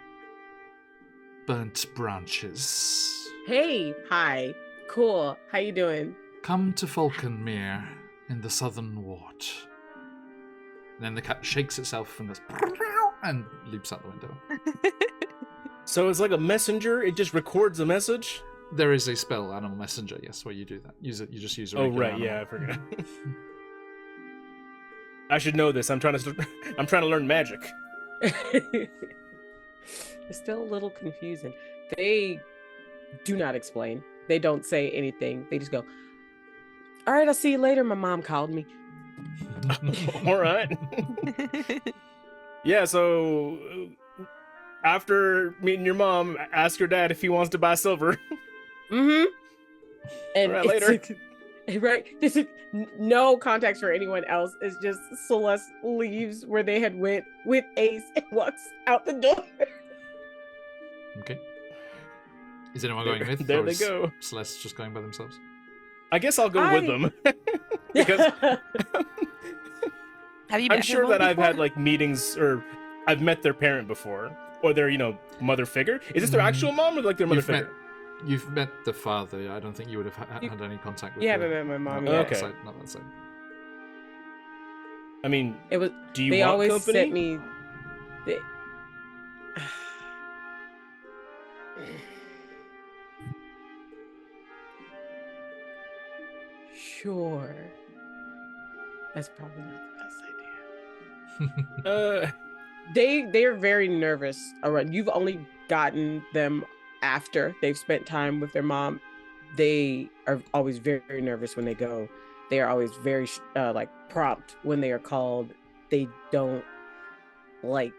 burnt branches? Hey, hi, cool. How you doing? Come to Falconmere in the southern ward. And then the cat shakes itself and goes and leaps out the window. So it's like a messenger. It just records a message. There is a spell, Animal Messenger, yes, where you do that. Use it. You just use a Oh regular right, animal. yeah, I forgot. I should know this. I'm trying to learn magic. It's still a little confusing. They do not explain. They don't say anything. They just go, all right, I'll see you later. My mom called me. All right. Yeah, so after meeting your mom, ask your dad if he wants to buy silver. Mm-hmm. And All right, later. Right. This is no context for anyone else. It's just Celeste leaves where they had went with Ace and walks out the door. Okay. Is anyone going with? There or they is go. Celeste just going by themselves? I guess I'll go with them. Because Have you I'm met sure your that mom I've before? had like meetings, or I've met their parent before, or their mother figure. Is this their actual mom or like their mother figure? You've met the father. I don't think you would have had any contact with. You haven't met my mom not yet. that Okay. side, not that side. I mean, It was. do you They want always company? sent me. They... Sure. That's probably not the best idea. They're very nervous around. You've only gotten them after they've spent time with their mom. They are always very, very nervous when they go. They are always very like prompt when they are called. They don't like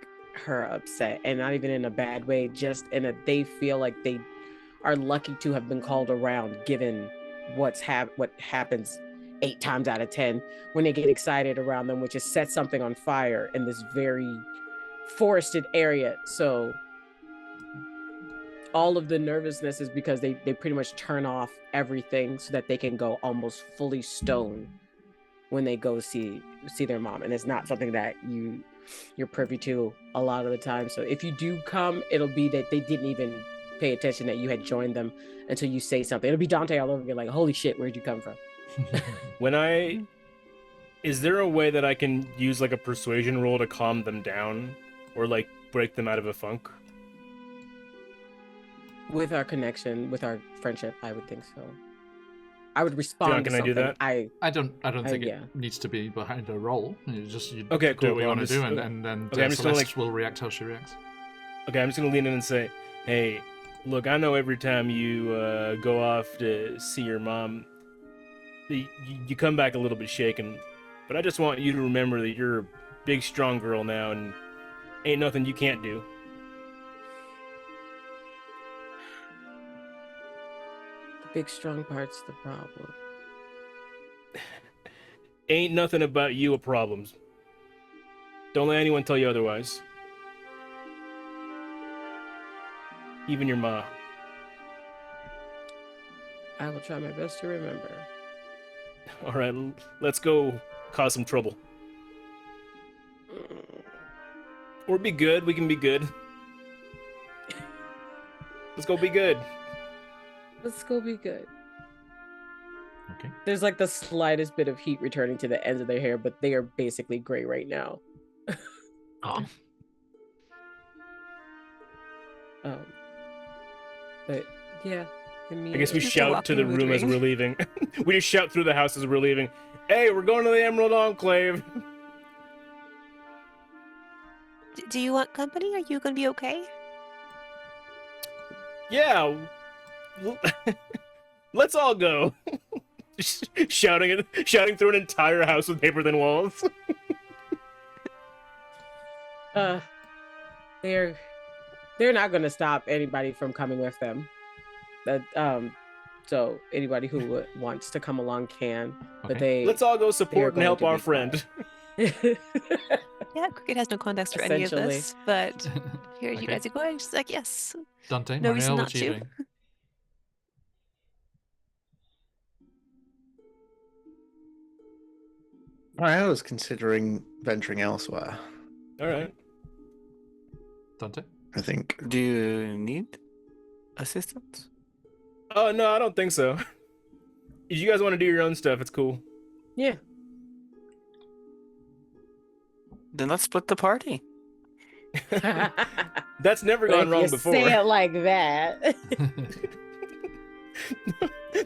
her upset, and not even in a bad way, just in a they feel like they are lucky to have been called around, given what happens 8 times out of 10 when they get excited around them, which just sets something on fire in this very forested area. So all of the nervousness is because they pretty much turn off everything so that they can go almost fully stone when they go see their mom. And it's not something that you're privy to a lot of the time. So if you do come, it'll be that they didn't even pay attention that you had joined them until you say something. It'll be Dante all over again, like, holy shit, where'd you come from? Is there a way that I can use like a persuasion roll to calm them down or like break them out of a funk? With our connection, with our friendship, I would think so. I would respond. Can I do that? I don't think yeah. it needs to be behind a roll. You Okay, do cool. what you Well, want to do, and I'm Celeste just gonna, will react how she reacts. Okay, I'm just gonna lean in and say, hey, look, I know every time you go off to see your mom, you come back a little bit shaken, but I just want you to remember that you're a big, strong girl now, and ain't nothing you can't do. The big strong part's the problem. Ain't nothing about you a problem. Don't let anyone tell you otherwise. Even your ma. I will try my best to remember. All right, let's go cause some trouble. Or be good. We can be good. Let's go be good. Let's go be good. Okay. There's like the slightest bit of heat returning to the ends of their hair, but they are basically gray right now. Oh. But yeah, I mean, I guess we Just a shout to the walking room as mood we're leaving. We just shout through the house as we're leaving. Hey, we're going to the Emerald Enclave. Do you want company? Are you gonna be okay? Yeah. Let's all go. shouting through an entire house with paper thin walls. they're not going to stop anybody from coming with them. So anybody who wants to come along can, but Okay. Let's all go they are support and going help to our be friend. quiet. Yeah, Cricket has no context for any of Essentially. this, but here you Okay. guys are going. She's like, yes. Dante, No Marielle, reason what not are you to. doing? I was considering venturing elsewhere. All right. Dante? I think. Do you need assistance? Oh no, I don't think so. If you guys want to do your own stuff, it's cool. Yeah. Then let's split the party. That's never gone wrong before. Say it like that.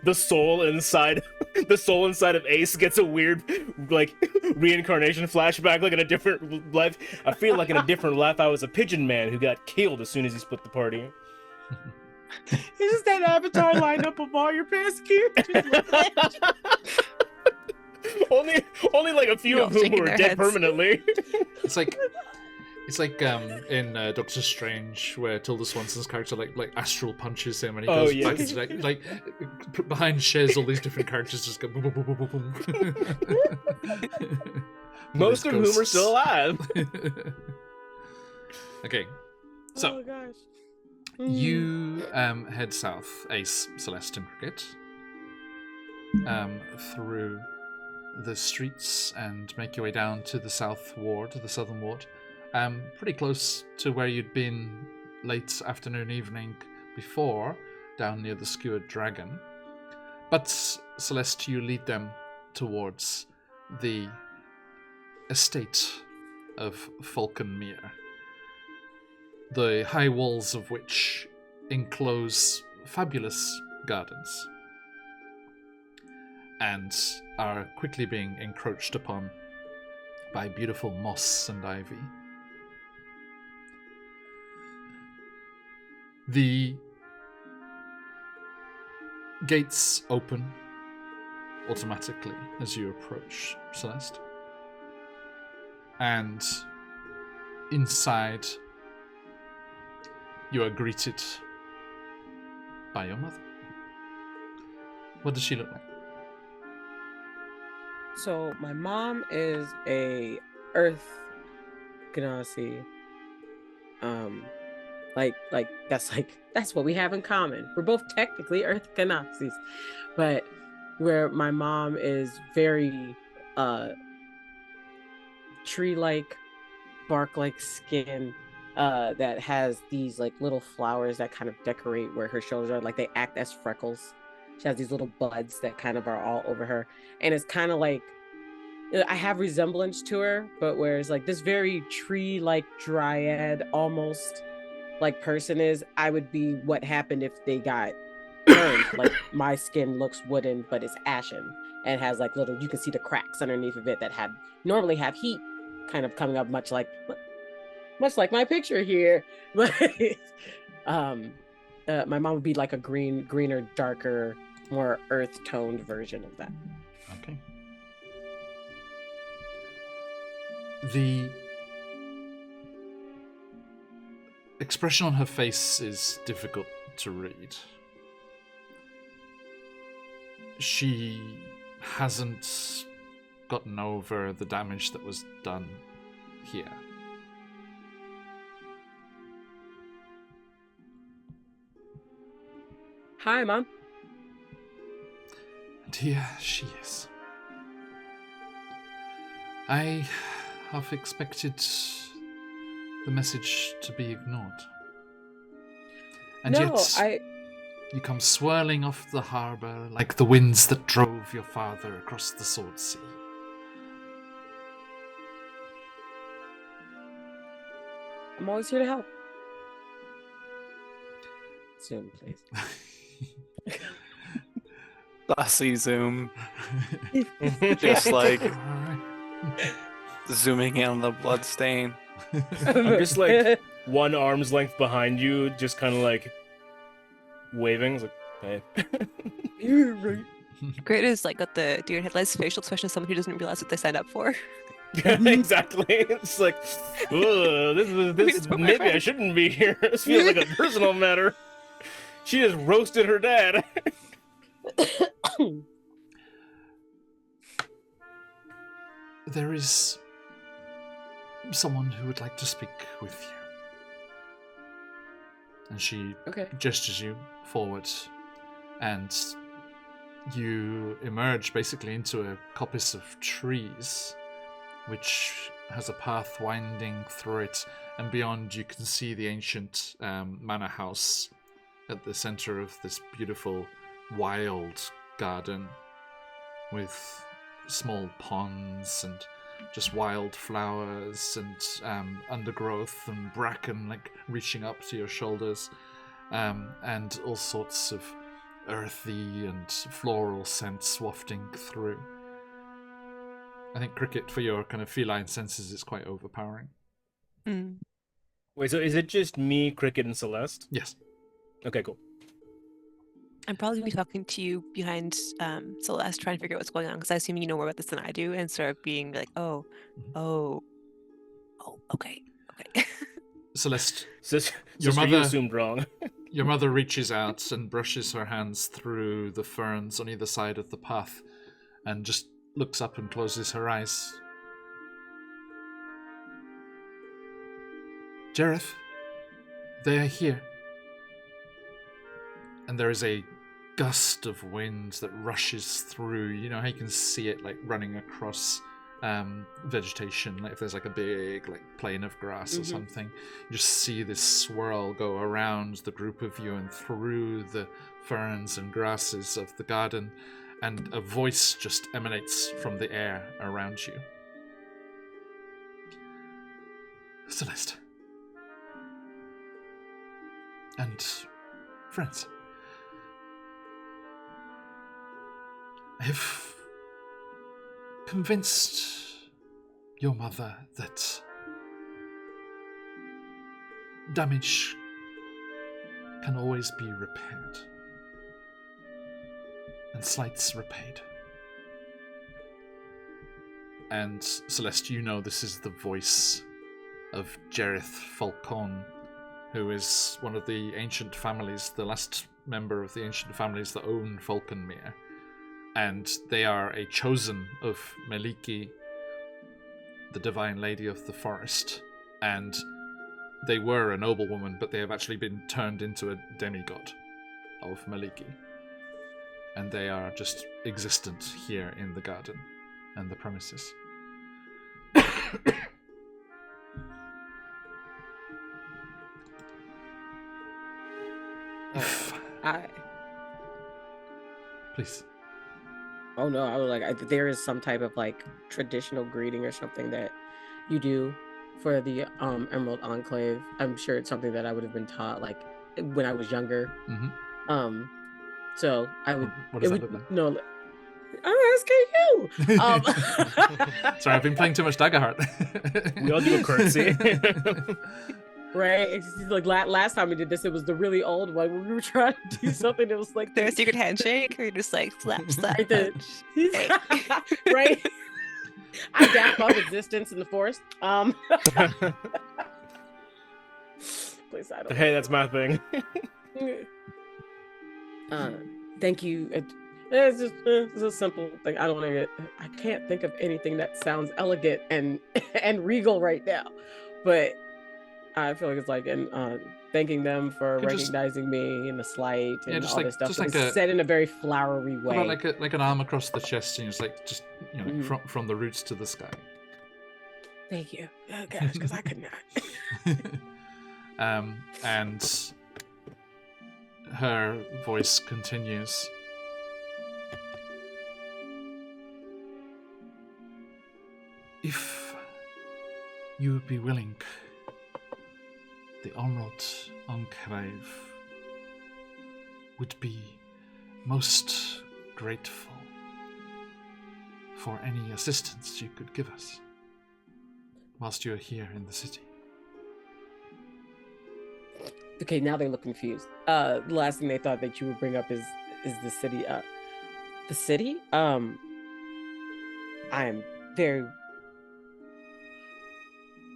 The soul inside of Ace gets a weird like reincarnation flashback, like in a different life. I feel like in a different life I was a pigeon man who got killed as soon as he split the party. It's just that avatar lineup of all your past characters. only like a few They're of all whom shaking were their dead heads. permanently. It's like in Doctor Strange where Tilda Swanson's character like astral punches him and he Oh, goes yeah. back into like behind Shez, all these different characters just go boom boom boom boom boom. Most of whom are still alive. Okay, so Oh gosh. you head south, Ace, Celeste, and Cricket, through the streets and make your way down to the south ward, the southern ward. Pretty close to where you'd been late afternoon, evening before, down near the Skewered Dragon. But Celeste, you lead them towards the estate of Falconmere, the high walls of which enclose fabulous gardens and are quickly being encroached upon by beautiful moss and ivy. The gates open automatically as you approach, Celeste. And inside, you are greeted by your mother. What does she look like? So my mom is a Earth Ganassi. That's what we have in common. We're both technically Earth Ganassis, but where my mom is very tree-like, bark-like skin that has these like little flowers that kind of decorate where her shoulders are. Like they act as freckles. She has these little buds that kind of are all over her, and it's kind of like I have resemblance to her, but whereas like this very tree-like dryad almost like person is, I would be what happened if they got burned. Like my skin looks wooden, but it's ashen and has like little, you can see the cracks underneath of it that normally have heat kind of coming up, much like my picture here. But my mom would be like a greener, darker, more earth toned version of that. Okay. The expression on her face is difficult to read. She hasn't gotten over the damage that was done here. Hi, Mom. And here she is. I half expected the message to be ignored. And yet, you come swirling off the harbour like the winds that drove your father across the Sword Sea. I'm always here to help. Zoom, please. Classy zoom. Just like Alright. zooming in on the blood stain. I'm just like one arm's length behind you, just kind of like waving. It's like, hey. You're right. Great is like got the deer in headlights facial expression of someone who doesn't realize what they signed up for. Exactly. It's like, ugh, this maybe I shouldn't be here. This feels like a personal matter. She just roasted her dad. There is someone who would like to speak with you. And she Okay. gestures you forward, and you emerge basically into a coppice of trees, which has a path winding through it, and beyond you can see the ancient manor house at the center of this beautiful wild garden with small ponds and just wild flowers and undergrowth and bracken like reaching up to your shoulders, and all sorts of earthy and floral scents wafting through. I think Cricket, for your kind of feline senses, is quite overpowering. Mm. Wait, so is it just me, Cricket, and Celeste? Yes. Okay, cool. I'm probably be talking to you behind Celeste, trying to figure out what's going on, because I assume you know more about this than I do, and sort of being like, oh, okay. Celeste, Sister, Your you mother- assumed wrong. your mother reaches out and brushes her hands through the ferns on either side of the path and just looks up and closes her eyes. Jareth, they are here. And there is a gust of wind that rushes through. You know how you can see it like running across vegetation, like if there's like a big like plain of grass or something. You just see this swirl go around the group of you and through the ferns and grasses of the garden, and a voice just emanates from the air around you. Celeste. And friends. I've convinced your mother that damage can always be repaired and slights repaid. And Celeste, you know this is the voice of Jareth Falcon, who is one of the ancient families, the last member of the ancient families that own Falconmere. And they are a chosen of Maliki, the divine lady of the forest. And they were a noblewoman, but they have actually been turned into a demigod of Maliki. And they are just existent here in the garden and the premises. Please. Oh no, I would like. There is some type of like traditional greeting or something that you do for the Emerald Enclave. I'm sure it's something that I would have been taught like when I was younger. Mm-hmm. So I would. What does it that would look like? no. I'm asking you. Sorry, I've been playing too much Daggerheart. We all do a curtsy. Right? It's just like last time we did this, it was the really old one when we were trying to do something that was like There a secret handshake, or you're just like slap. Right there. punch? Right? I dapped up existence in the forest. Please, I don't. Hey, that's my thing. Thank you. It's just it's a simple thing. I can't think of anything that sounds elegant and regal right now, but I feel like it's like thanking them for You just- recognizing me in the slight and just all like- this stuff. just But like it's said in a very flowery How way. about like an arm across the chest, and it's like just from the roots to the sky. Thank you. Oh gosh, because I could not. And her voice continues. If you would be willing, the Emerald Enclave would be most grateful for any assistance you could give us whilst you're here in the city. Okay, now they look confused. The last thing they thought that you would bring up is the city. The city? I am very.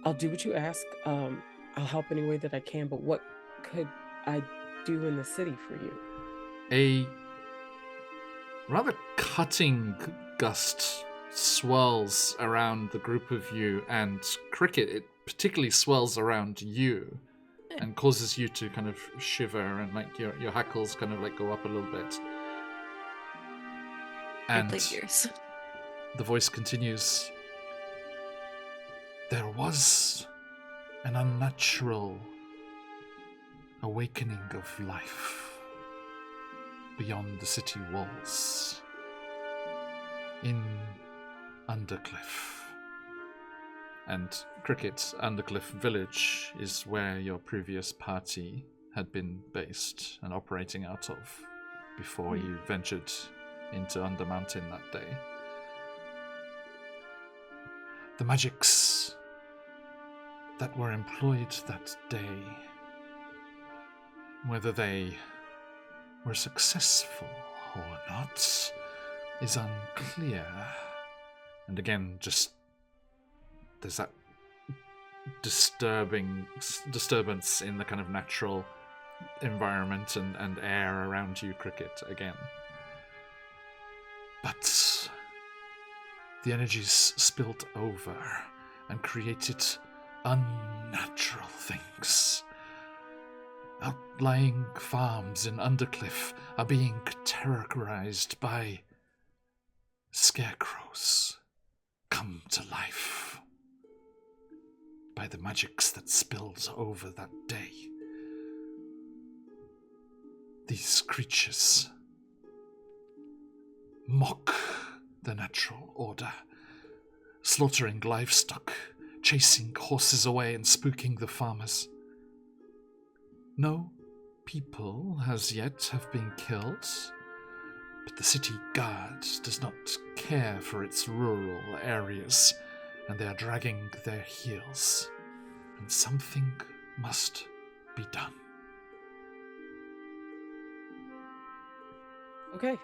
I'll do what you ask. I'll help any way that I can. But what could I do in the city for you? A rather cutting gust swirls around the group of you, and Cricket, it particularly swirls around you and causes you to kind of shiver, and like your hackles kind of like go up a little bit. And Years. the voice continues. There was an unnatural awakening of life beyond the city walls in Undercliff. And Cricket, Undercliff Village is where your previous party had been based and operating out of before you ventured into Undermountain that day. The magics that were employed that day, whether they were successful or not, is unclear. And again, just there's that disturbance in the kind of natural environment and air around you, Cricket, again. But the energies spilled over and created unnatural things. Outlying farms in Undercliff are being terrorized by scarecrows come to life by the magics that spilled over that day. These creatures mock the natural order, slaughtering livestock, chasing horses away and spooking the farmers. No people as yet have been killed, but the city guard does not care for its rural areas, and they are dragging their heels, and something must be done. Okay.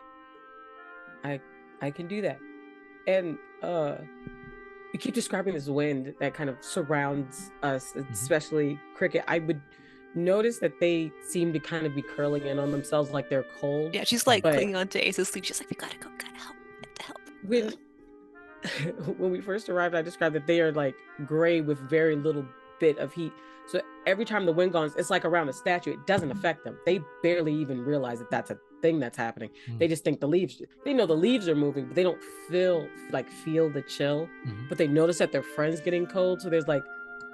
I can do that. And you keep describing this wind that kind of surrounds us, especially Cricket. I would notice that they seem to kind of be curling in on themselves like they're cold. Yeah, she's like clinging onto Ace's sleeve. She's like, we gotta go, gotta help, When we first arrived, I described that they are like gray with very little bit of heat. So every time the wind goes, it's like around a statue. It doesn't affect them. They barely even realize that that's a thing that's happening. They just think they know the leaves are moving, but they don't feel the chill. But they notice that their friend's getting cold. So there's like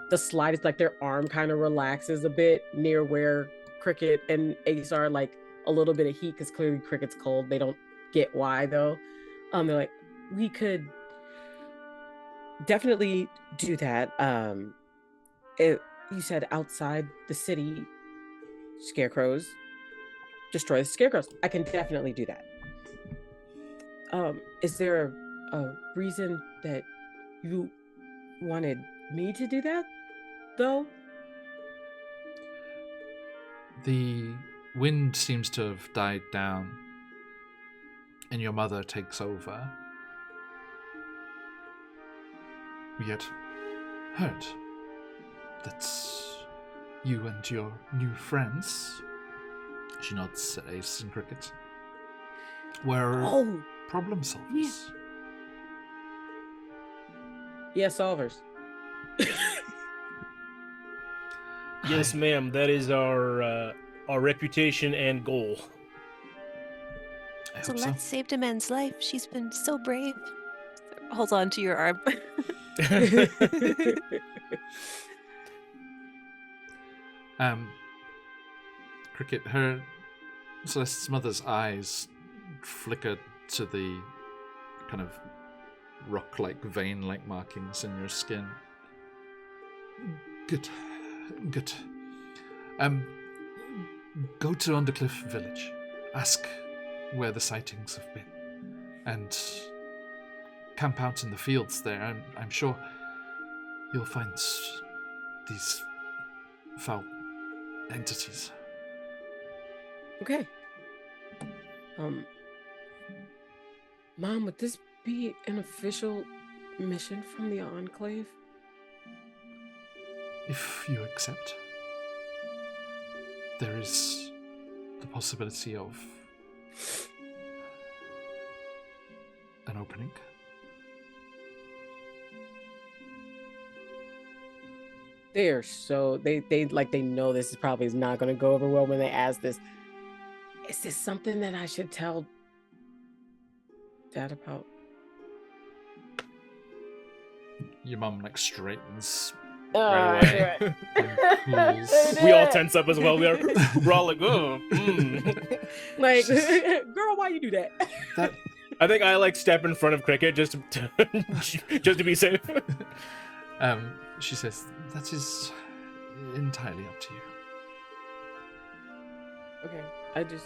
the slightest, like their arm kind of relaxes a bit near where Cricket and Ace are, like a little bit of heat, because clearly Cricket's cold. They don't get why though. They're like, we could definitely do that. You said outside the city, scarecrows, destroy the scarecrows. I can definitely do that. Is there a reason that you wanted me to do that, though? The wind seems to have died down, and your mother takes over. We had heard that you and your new friends, she nods at Ace and Cricket, were problem solvers. Yeah, solvers. Yes, ma'am. That is our reputation and goal. I So hope so. let's save a man's life. She's been so brave. Holds on to your arm. Cricket, her Celeste's mother's eyes flicker to the kind of rock-like, vein-like markings in your skin. Good. Go to Undercliff Village. Ask where the sightings have been, and camp out in the fields there. I'm sure you'll find these foul entities. Okay. Mom, would this be an official mission from the Enclave? If you accept, there is the possibility of an opening. They are so they like they know this is probably not going to go over well when they ask this. Is this something that I should tell Dad about? Your mum like straightens Oh, right away. right. And pulls. We all tense up as well. We're all like, oh. Like, girl, why you do that? That I think I like step in front of Cricket just to be safe. She says, that is entirely up to you. Okay, I just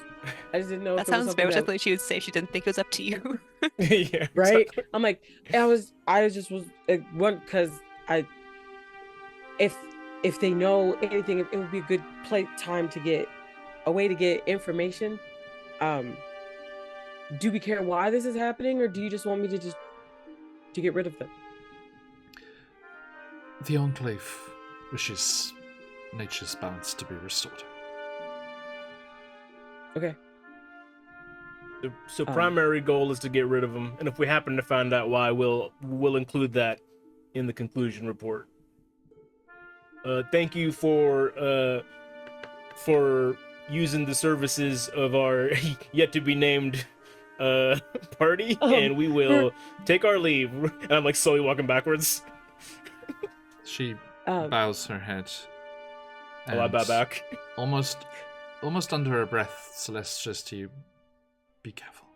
didn't know. That if it was sounds something very much that- like what she would say if she didn't think it was up to you. Yeah. right. exactly. I'm like, I just was one because if they know anything, it would be a good time to get a way to get information. Do we care why this is happening, or do you just want me to get rid of them? The Enclave wishes nature's balance to be restored. Okay. So primary goal is to get rid of them, and if we happen to find out why, we'll include that in the conclusion report. Thank you for using the services of our yet to be named party, and we will take our leave. And I'm like slowly walking backwards. She bows her head. I bow back. Almost under her breath, Celeste says to you, be careful.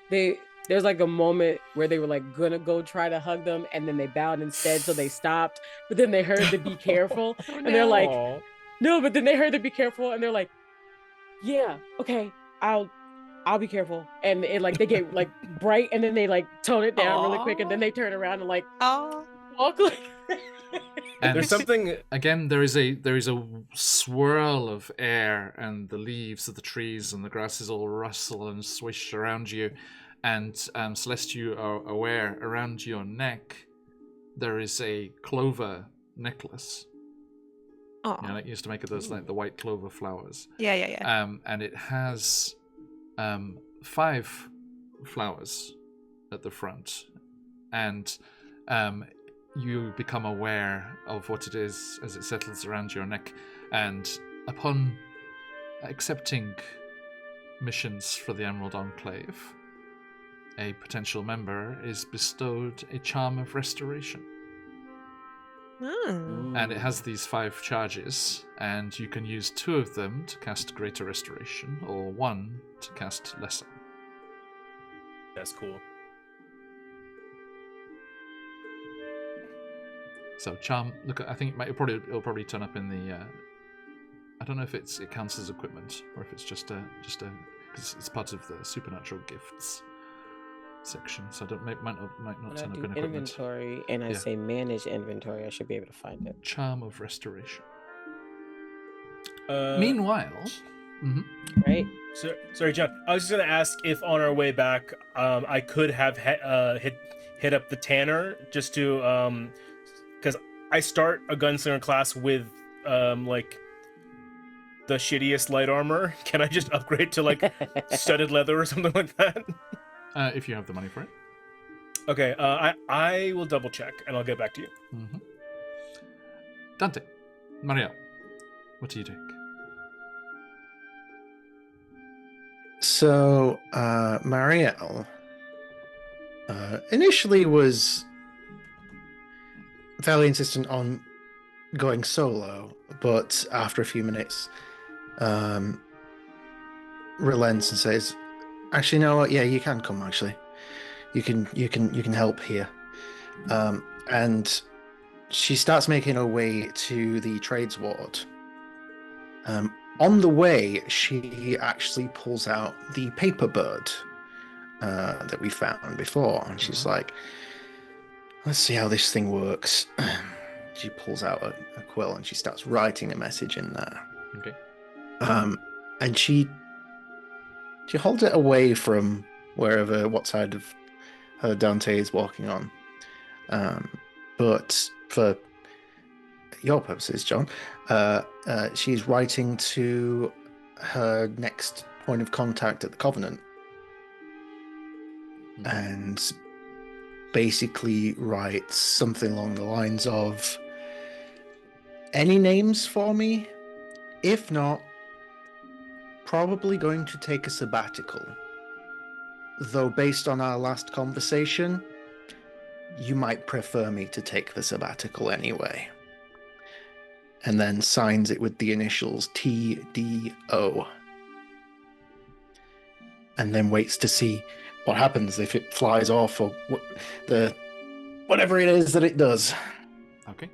There's like a moment where they were like gonna go try to hug them, and then they bowed instead, so they stopped. But then they heard the be careful, and they're like, Aw. no. But then they heard the be careful, and they're like, yeah, okay, I'll be careful. And it like they get like bright, and then they like tone it down really quick, and then they turn around and like Oh, walk like. And There's something. again, there is a swirl of air, and the leaves of the trees and the grasses all rustle and swish around you. And Celeste, you are aware around your neck there is a clover necklace. oh, You know, like used to make it those like the white clover flowers. yeah. And it has 5 flowers at the front, and you become aware of what it is as it settles around your neck. And upon accepting missions for the Emerald Enclave, a potential member is bestowed a charm of restoration. Oh. And it has these 5 charges, and you can use 2 of them to cast Greater Restoration, or 1 to cast Lesser. That's cool. So charm. Look, I think it'll probably turn up in the. I don't know if it counts as equipment or if it's just a because it's part of the supernatural gifts section. So might not When I turn up do in equipment. inventory and I Yeah. say manage inventory, I should be able to find it. Charm of Restoration. Uh, Meanwhile, Right? Sorry, John. I was just gonna ask if on our way back, I could have hit up the Tanner just to because I start a gunslinger class with like the shittiest light armor. Can I just upgrade to like studded leather or something like that? if you have the money for it. Okay, I will double check and I'll get back to you. Mm-hmm. Dante, Marielle, what do you think? So, Marielle initially was fairly insistent on going solo, but after a few minutes, relents and says, "Actually, no, yeah, you can come. Actually, you can help here." And she starts making her way to the trades ward. On the way, she actually pulls out the paper bird that we found before, and she's like, "Let's see how this thing works." She pulls out a quill and she starts writing a message in there. Okay. And she holds it away from what side of her Dante is walking on. But for your purposes, John, she's writing to her next point of contact at the Covenant. And basically writes something along the lines of, any names for me? If not, probably going to take a sabbatical. Though based on our last conversation, you might prefer me to take the sabbatical anyway. And then signs it with the initials TDO. And then waits to see what happens if it flies off or whatever it is that it does. Okay.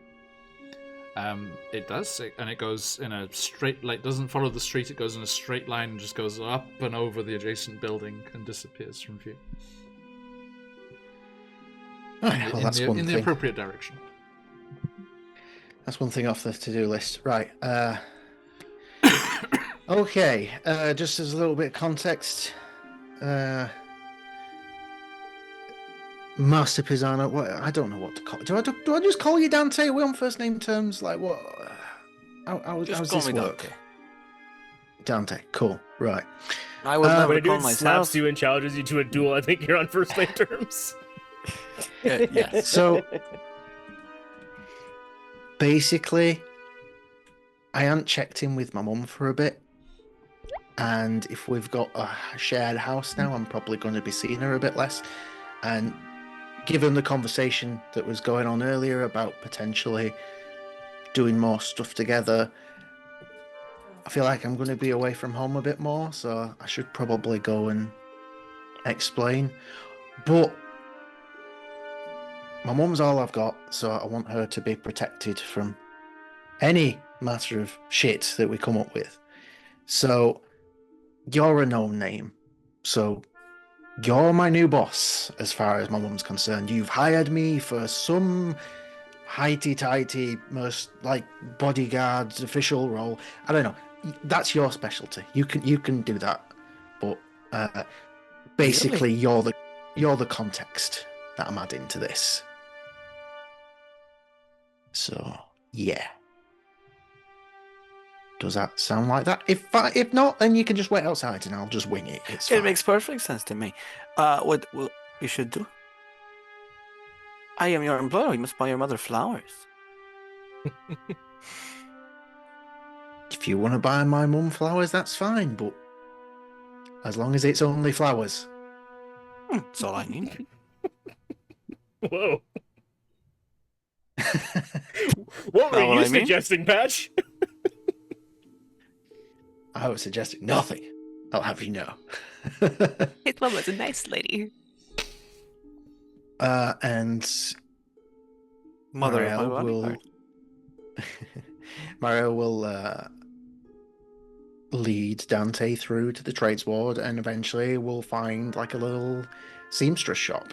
It does, and it goes in a straight, like, doesn't follow the street, it goes in a straight line and just goes up and over the adjacent building and disappears from view. Right, well, that's one in the thing. appropriate direction. That's one thing off the to-do list. Right. Okay, just as a little bit of context, Master Pisano, I don't know what to call. Do I just call you Dante? Are we on first name terms? Like what? How's Just call this me work? Dante. Dante, cool. Right. I would never When a call dude myself. slaps you and challenges you to a duel, I think you're on first name terms. Yes. So basically, I hadn't checked in with my mum for a bit. And if we've got a shared house now, I'm probably going to be seeing her a bit less. And given the conversation that was going on earlier about potentially doing more stuff together, I feel like I'm going to be away from home a bit more, so I should probably go and explain. But my mum's all I've got, so I want her to be protected from any matter of shit that we come up with. So you're a known name, so you're my new boss as far as my mum's concerned. You've hired me for some highty-tighty, most like bodyguard official role. I don't know. That's your specialty. You can do that. But basically, you're the context that I'm adding to this. So yeah. Does that sound like that? If not, then you can just wait outside and I'll just wing it. It's It fine. makes perfect sense to me. What you should do? I am your employer. You must buy your mother flowers. If you want to buy my mum flowers, that's fine, but as long as it's only flowers. That's all I need. Whoa. What were Know what you I mean? suggesting, Patch? I was suggesting nothing. I'll have you know. His mom was a nice lady. And Mother of my Marielle bodyguard. Marielle will lead Dante through to the trades ward, and eventually we'll find like a little seamstress shop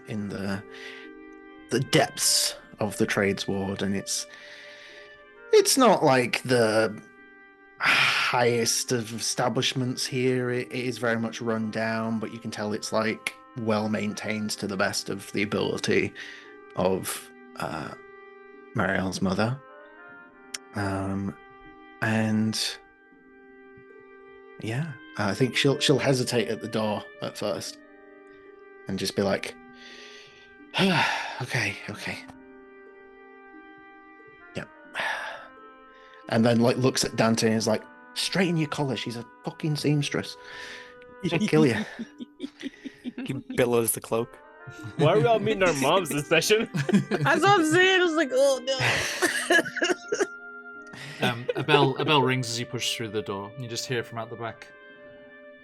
in the depths of the trades ward, and it's not like the highest of establishments here. It is very much run down, but you can tell it's like well maintained to the best of the ability of Marielle's mother. And yeah, I think she'll hesitate at the door at first and just be like, okay. Yep. And then like looks at Dante and is like, straighten your collar, she's a fucking seamstress. She'll kill you. He billows the cloak. Why are we all meeting our moms this session? That's what I'm saying. I was like, oh no. A bell rings as you push through the door. You just hear from out the back.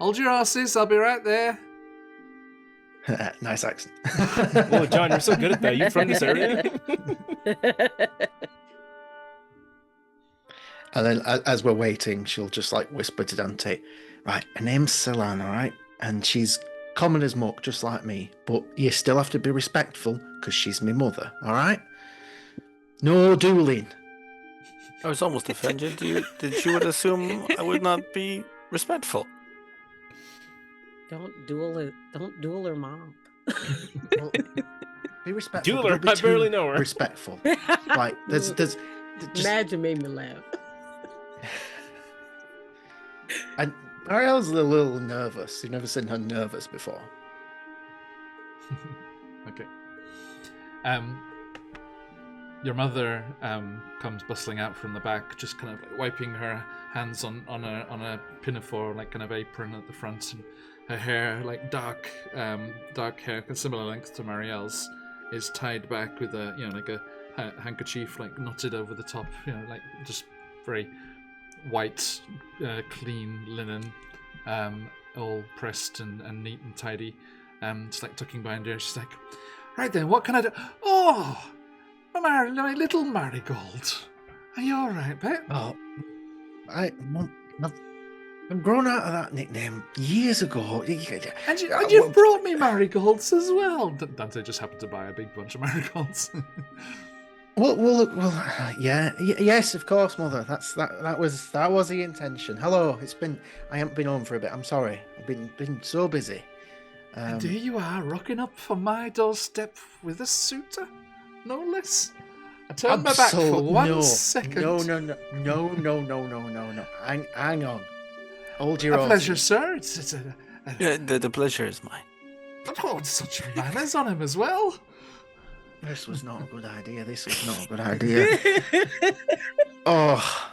Hold your horses, I'll be right there. Nice accent. Oh, John, you're so good at that. You from this area? And then as we're waiting, she'll just like whisper to Dante, right, her name's Selana, right? And she's common as muck, just like me, but you still have to be respectful because she's my mother, all right? No dueling. I was almost offended. You would assume I would not be respectful. Don't duel her mom. Well, be respectful. Duel but her, don't be I too barely know her. Respectful. Like, there's just... Imagine made me laugh. And Ariel's a little nervous. You've never seen her nervous before. Okay. Your mother comes bustling out from the back, just kind of like wiping her hands on a pinafore, like kind of apron at the front, and her hair, like dark hair, similar length to Marielle's, is tied back with a like a handkerchief, like knotted over the top, like just very white, clean linen, all pressed and neat and tidy. Just like tucking behind her. She's like, "Right then, what can I do?" "Oh, my little Marigold. Are you all right, pet?" Oh, I've grown out of that nickname years ago. And you've brought me marigolds as well. Dante just happened to buy a big bunch of marigolds. Yes, of course, Mother. That was the intention. Hello, I haven't been home for a bit. I'm sorry. I've been so busy. And here you are, rocking up on my doorstep with a suitor, no less. I turned my back for 1 second. No. Hang on. Hold your A horses. pleasure, sir. The pleasure is mine. Oh, such manners on him as well. This was not a good idea. Oh.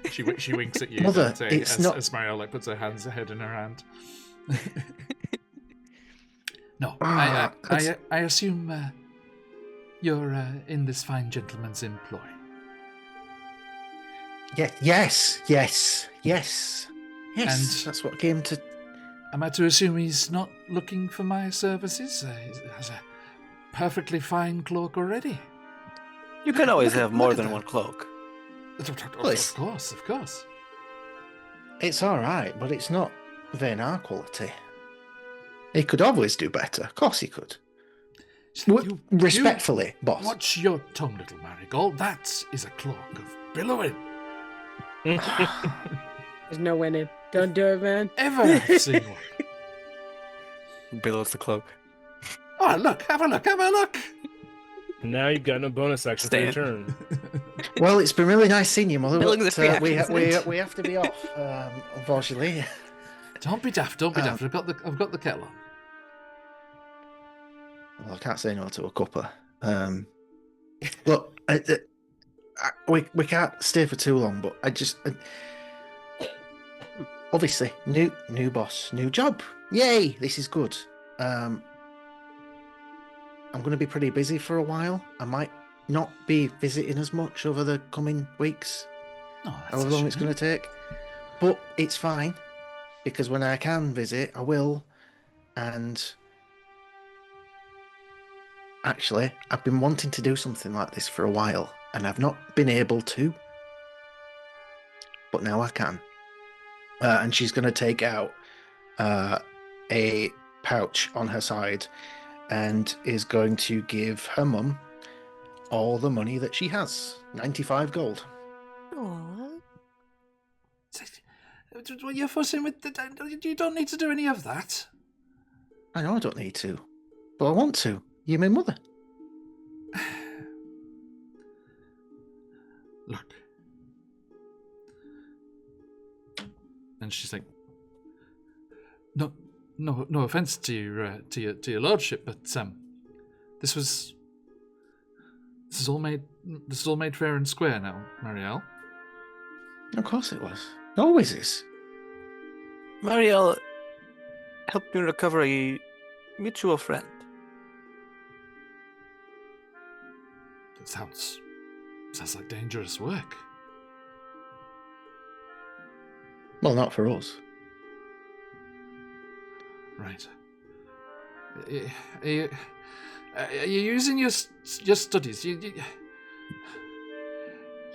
She winks at you, Mother, Dante, it's as, not... as Marielle puts her head in her hand. No, Ah, I assume you're in this fine gentleman's employ. Yes. And That's what came to... am I to assume he's not looking for my services? He has a perfectly fine cloak already. You can always have more look at than that. one cloak. Of course. It's all right, but it's not Vecna quality. He could always do better. Of course he could. Respectfully, boss. Watch your tongue, little Marigold. That is a cloak of billowing. There's no winning. Don't do it, man. Ever have seen one. Billows the cloak. Oh, look, have a look. Now you've got no bonus action for your turn. Well, it's been really nice seeing you, Mother. Billing is But, a free action, we isn't it? have to be off, unfortunately. Don't be daft. I've got the kettle on. Well, I can't say no to a cuppa. Look, we can't stay for too long, but obviously, new boss, new job. Yay! This is good. I'm going to be pretty busy for a while. I might not be visiting as much over the coming weeks, Oh, that's however long it's going to take. But it's fine, because when I can visit, I will. And actually, I've been wanting to do something like this for a while, and I've not been able to. But now I can. And she's going to take out a pouch on her side and is going to give her mum all the money that she has. 95 gold. Aww. What you're fussing with? You don't need to do any of that. I know I don't need to, but I want to. You're my mother. Look. And she's like, no offense to your lordship, but this is all made fair and square now, Marielle. Of course it was. It always is. Marielle helped me recover a mutual friend. That sounds like dangerous work. Well, not for us. Right. Are you using your studies? Your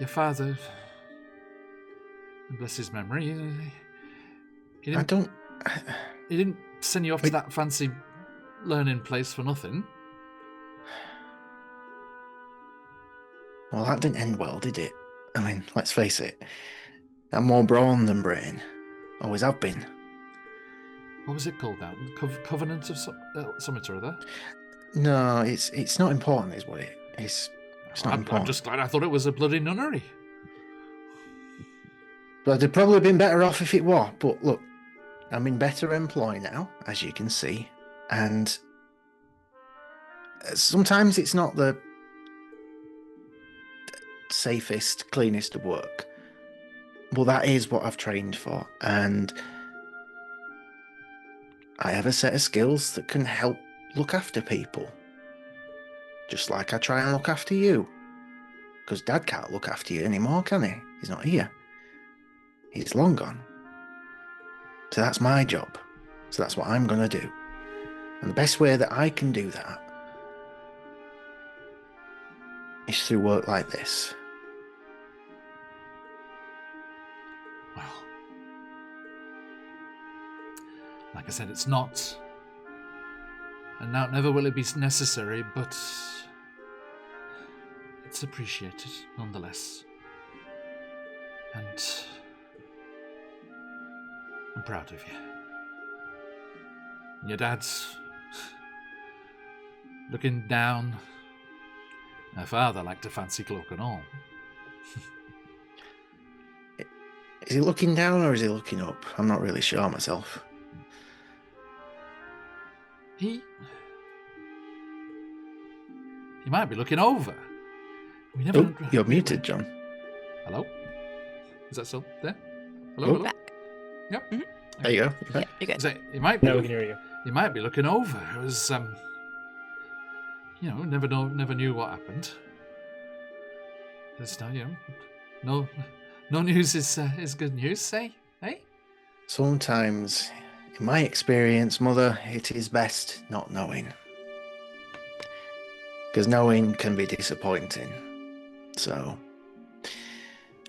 father, bless his memory, he didn't send you off to that fancy learning place for nothing. Well, that didn't end well, did it? I mean, let's face it. I'm more brawn than brain. Always have been. What was it called now? Covenant of Summit or other? No, it's not important, is what it is. It's not I'm important. just glad. I thought it was a bloody nunnery. But I'd probably been better off if it were. But look, I'm in better employ now, as you can see. And sometimes it's not the safest, cleanest of work. Well, that is what I've trained for. And I have a set of skills that can help look after people. Just like I try and look after you. Because Dad can't look after you anymore, can he? He's not here. He's long gone. So that's my job. So that's what I'm going to do. And the best way that I can do that is through work like this. Well, like I said, it's not, and now never will it be necessary, but it's appreciated nonetheless. And I'm proud of you. And your dad's looking down. My father liked a fancy cloak and all. Is he looking down or is he looking up? I'm not really sure myself. He might be looking over. We never. Oh, you're muted, John. Hello? Is that still there? Hello? Oh. Hello? Back. Yep. Mhm. There you go. Yeah, you're good. So he might be. Now we can hear you. He might be looking over. It was, never knew what happened. There's no news is good news. Say, hey. Sometimes, in my experience, Mother, it is best not knowing. Because knowing can be disappointing. So,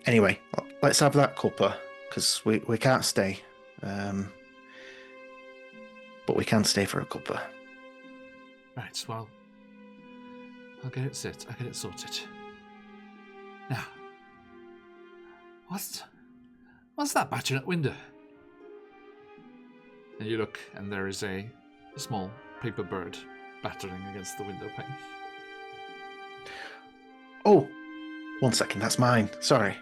anyway, let's have that cuppa, because we can't stay. But we can stay for a cuppa. Right. Well, I'll get it set. I'll get it sorted. Now, what's that batching at window? And you look, and there is a small paper bird battering against the window pane. Oh, 1 second, that's mine. Sorry.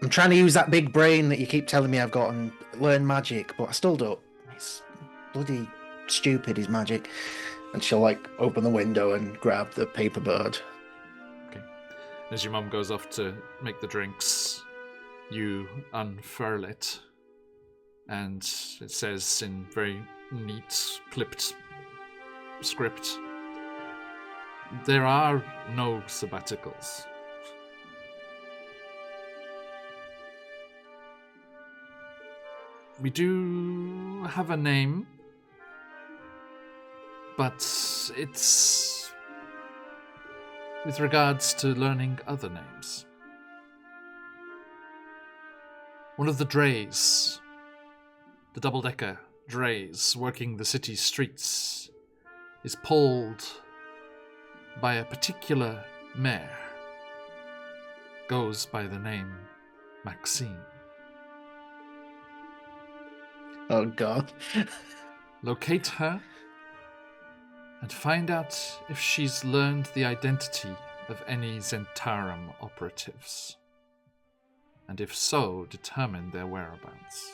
I'm trying to use that big brain that you keep telling me I've got and learn magic, but I still don't. It's bloody stupid, is magic. And she'll, open the window and grab the paper bird. Okay. As your mum goes off to make the drinks, you unfurl it, and it says in very neat, clipped script, "There are no sabbaticals." We do have a name, but it's with regards to learning other names. One of the drays, the double-decker drays working the city streets, is pulled by a particular mare. Goes by the name Maxine. Oh, God. Locate her and find out if she's learned the identity of any Zentarum operatives. And if so, determine their whereabouts.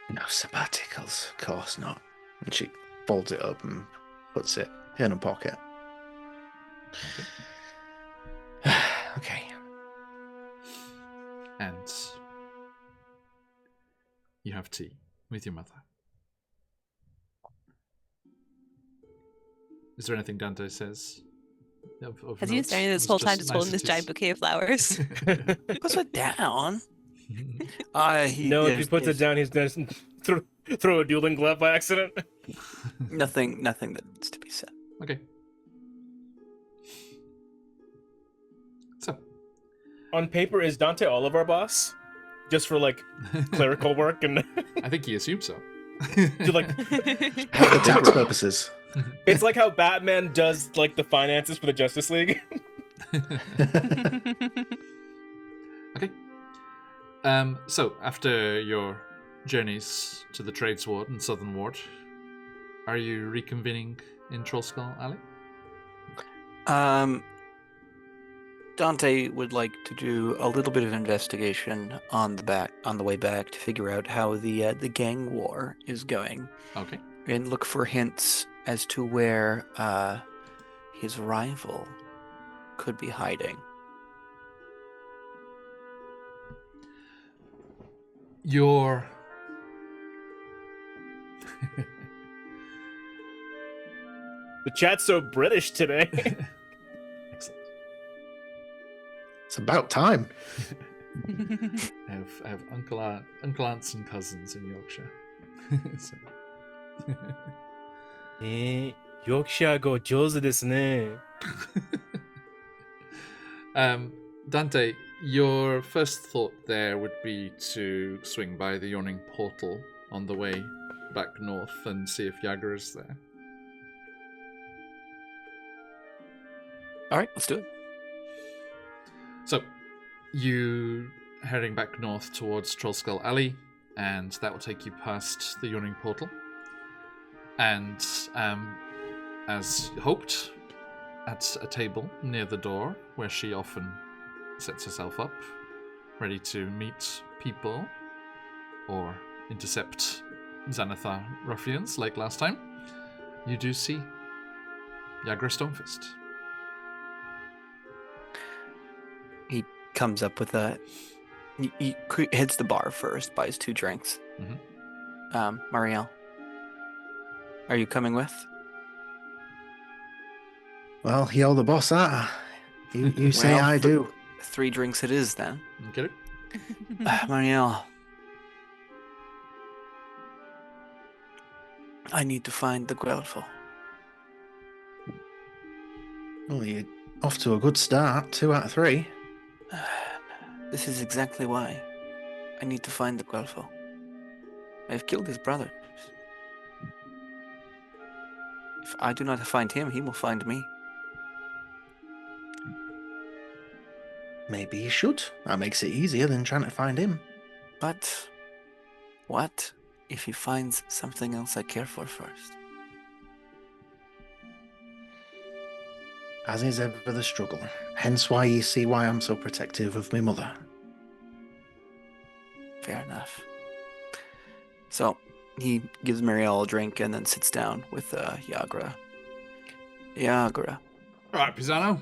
No sabbaticals, of course not. And she folds it up and puts it in her pocket. Okay. And you have tea with your mother. Is there anything Dante says? Of Has he been note? standing this It's whole time just just holding this giant niceties. bouquet of flowers? Puts it down. No, if he puts it down, he's gonna throw a dueling glove by accident. Nothing that needs to be said. Okay. So, On paper, is Dante all of our boss? Just for clerical work and I think he assumed so. to For tax purposes. it's like how Batman does the finances for the Justice League. Okay. So, after your journeys to the Trades Ward and Southern Ward, are you reconvening in Trollskull Alley? Dante would like to do a little bit of investigation on the way back to figure out how the gang war is going, Okay. and look for hints as to where his rival could be hiding. Your The chat's so British today. Excellent. It's about time. I have uncle aunts and cousins in Yorkshire. So. ヨークシャー語上手ですね。Dante, your first thought there would be to swing by the yawning portal on the way back north and see if Yager is there. All right, let's do it. So, you heading back north towards Trollskull Alley, and that will take you past the yawning portal. And as hoped, at a table near the door where she often sets herself up, ready to meet people or intercept Xanathar ruffians like last time, you do see Yagra Stonefist. He comes up with he hits the bar first, buys 2 drinks. Mm-hmm. Marielle, are you coming with? Well, you're the boss, aren't you? You say Well, I do. 3 drinks it is then. Get it? Marielle, I need to find the Guelpho. Well, you're off to a good start. 2 out of 3. This is exactly why. I need to find the Guelpho. I have killed his brother. If I do not find him, he will find me. Maybe you should. That makes it easier than trying to find him. But what if he finds something else I care for first? As is ever the struggle. Hence why you see why I'm so protective of my mother. Fair enough. So he gives Marielle a drink and then sits down with Yagra. Yagra, Right, Pisano.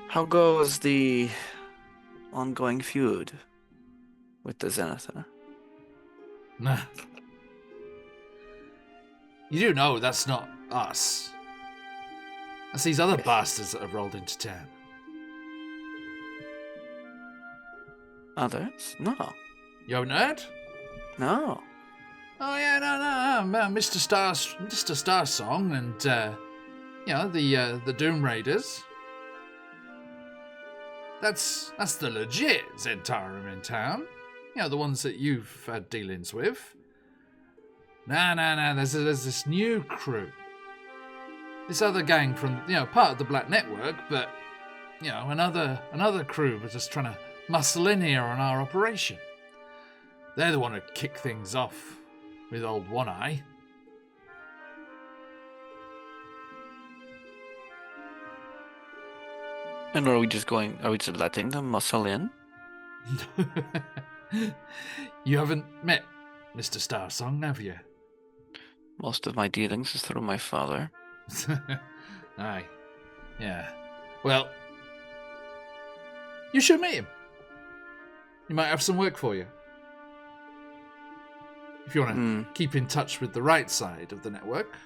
how goes the ongoing feud with the Xanathar? Nah. You do know that's not us. That's these other bastards that have rolled into town. Others? No. You haven't heard? No. Oh yeah, no, Mr. Star Song and the Doom Raiders. That's the legit Zentarum in town. You know, the ones that you've had dealings with. Nah, there's this new crew. This other gang from, part of the Black Network, but, another crew was just trying to muscle in here on our operation. They're the one who kick things off with old One Eye. And are we just letting them muscle in? You haven't met Mr. Starsong, have you? Most of my dealings is through my father. Aye. Yeah. Well, you should meet him. He might have some work for you. If you want to keep in touch with the right side of the network.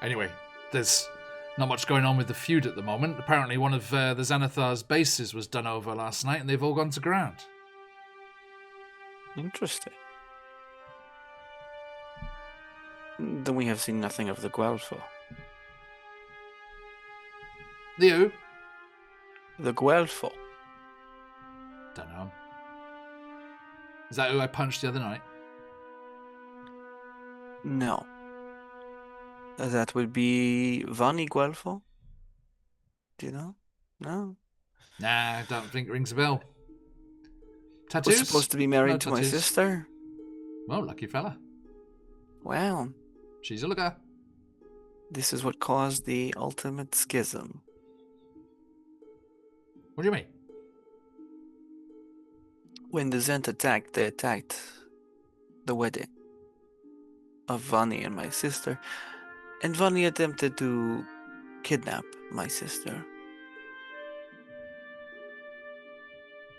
Anyway, there's not much going on with the feud at the moment. Apparently one of the Xanathar's bases was done over last night and they've all gone to ground. Interesting. Then we have seen nothing of the Guelpho. The who? The Guelpho. Don't know. Is that who I punched the other night? No. That would be Vani Guelpho. Do you know? No. Nah, I don't think it rings a bell. Tattoos? Was supposed to be married No to my tattoos. sister. Well, lucky fella. Wow. She's a looker. This is what caused the ultimate schism. What do you mean? When the Zent attacked, they attacked the wedding of Vani and my sister, and Vani attempted to kidnap my sister.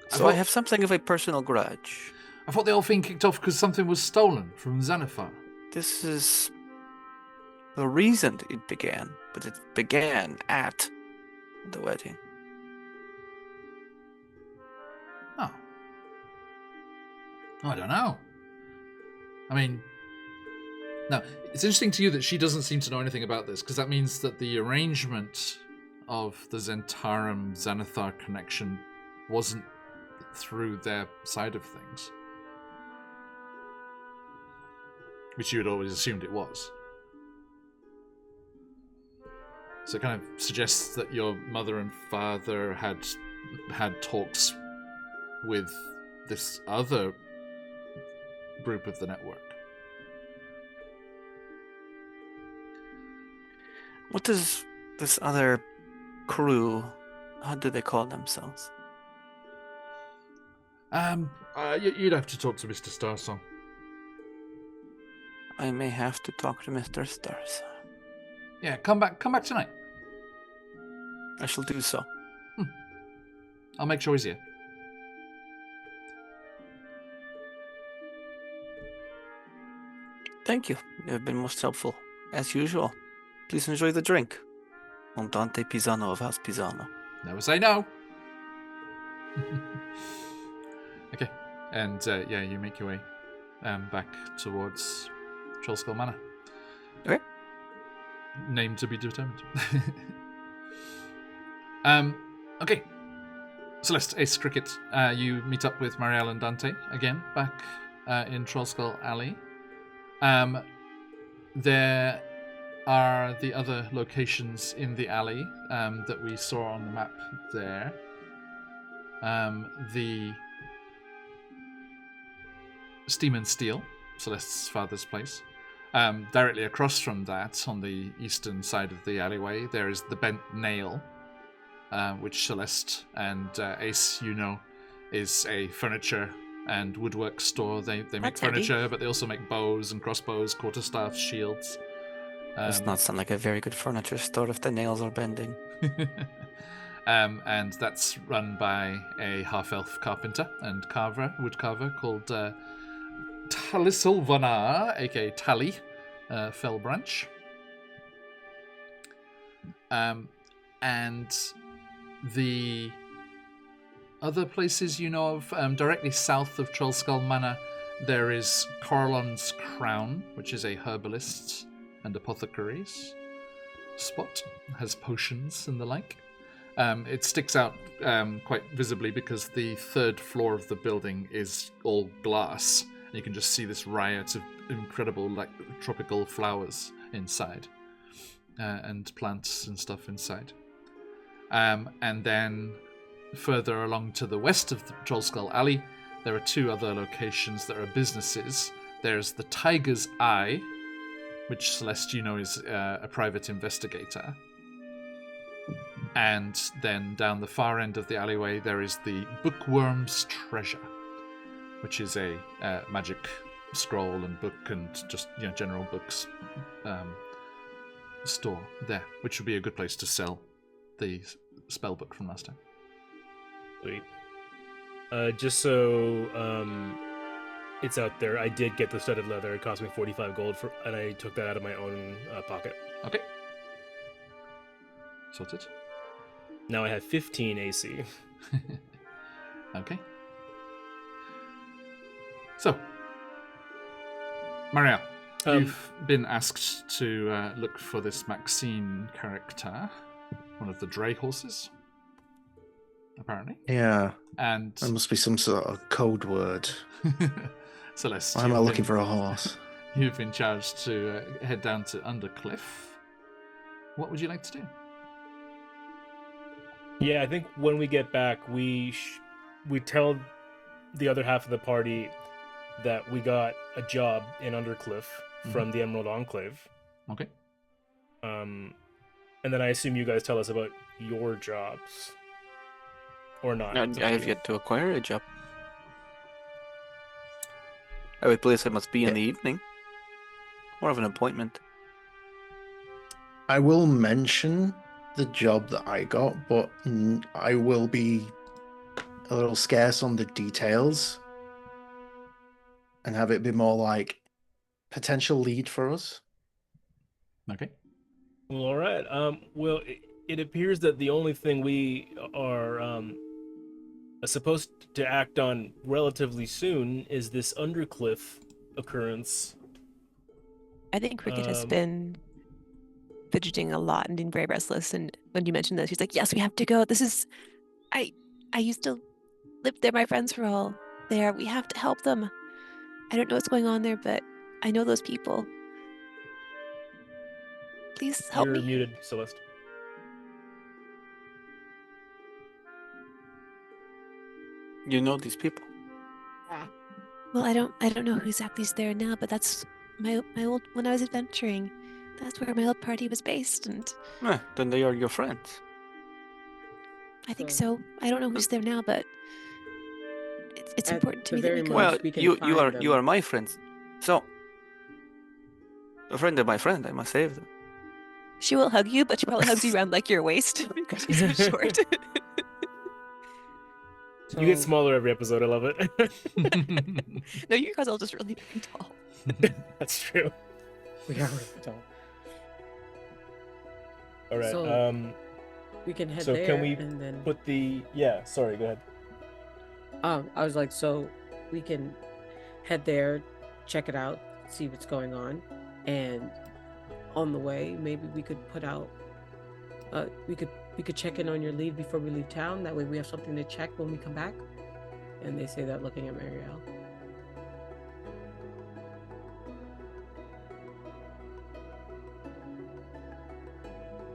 So I have something of a personal grudge. I thought the whole thing kicked off because something was stolen from Xanathar. This is the reason it began, but it began at the wedding. Oh. I don't know. I mean, now, it's interesting to you that she doesn't seem to know anything about this, because that means that the arrangement of the Zentarum Xanathar connection wasn't through their side of things. Which you had always assumed it was. So it kind of suggests that your mother and father had talks with this other group of the network. What does this other crew, how do they call themselves? You'd have to talk to Mr. Starsong. I may have to talk to Mr. Stars. Yeah, come back tonight. I shall do so. I'll make sure he's here. Thank you. You have been most helpful, as usual. Please enjoy the drink. Un Dante Pisano of House Pisano. Never say no. Okay, and yeah, you make your way back towards Trollskull Manor. Okay. Name to be determined. Okay. Celeste, Ace Cricket, you meet up with Marielle and Dante again back in Trollskull Alley. There are the other locations in the alley that we saw on the map there. The Steam and Steel, Celeste's father's place. Directly across from that, on the eastern side of the alleyway, there is the Bent Nail, which Celeste and Ace, you know, is a furniture and woodwork store. They make That's furniture, handy. but they also make bows and crossbows, quarterstaffs, shields. Does not sound like a very good furniture store if the nails are bending. And that's run by a half-elf carpenter and woodcarver called Talisilvanar, aka Tally Fellbranch. And the other places you know of, directly south of Trollskull Manor, there is Corlon's Crown, which is a herbalist's and apothecary's spot. Has potions and the like. It sticks out quite visibly because the third floor of the building is all glass. And you can just see this riot of incredible, like, tropical flowers inside. And plants and stuff inside. And then further along to the west of the Trollskull Alley, there are two other locations that are businesses. There's the Tiger's Eye, which Celeste, you know, is a private investigator. And then down the far end of the alleyway, there is the Bookworm's Treasure, which is a magic scroll and book and just, you know, general books store there, which would be a good place to sell the spell book from last time. Sweet. Just so it's out there, I did get the studded leather. It cost me 45 gold, and I took that out of my own pocket. Okay. Sorted. Now I have 15 AC. Okay. So, Marielle, you've been asked to look for this Maxine character, one of the dray horses, apparently. Yeah, And there must be some sort of code word. Celeste, Why am I looking for a horse? You've been charged to head down to Undercliff. What would you like to do? Yeah, I think when we get back, we tell the other half of the party that we got a job in Undercliff from the Emerald Enclave. Okay. And then I assume you guys tell us about your jobs. Or not. I It's up I to have you. yet to acquire a job. I would place I must be in Yeah. the evening. More of an appointment. I will mention the job that I got, but I will be a little scarce on the details and have it be more like potential lead for us. Okay. Well, all right. Well, it appears that the only thing we are supposed to act on relatively soon is this Undercliff occurrence. I think Cricket has Um, been fidgeting a lot and being very restless. And when you mentioned this, he's like, "Yes, we have to go. This is, I used to live there. My friends were all there. We have to help them. I don't know what's going on there, but I know those people. Please help You're me." muted, Celeste. You know these people. Well, I don't know who exactly is there now, but that's my old when I was adventuring. That's where my old party was based, and Then they are your friends. I think So- so. I don't know who's there now, but it's At important to the me that we very go. most- Well, we can you find are them. my friends. So, a friend of my friend, I must save them. She will hug you, but she probably hugs you around like your waist because she's so short. You get So- smaller every episode. I love it. No, you guys are all just really very tall. That's true. We are really tall. All right. So- We can head So there can we and then put the Sorry. Go ahead. I was like, so we can head there, check it out, see what's going on, and on the way, maybe we could put out. We could check in on your lead before we leave town. That way, we have something to check when we come back. And they say that looking at Marielle.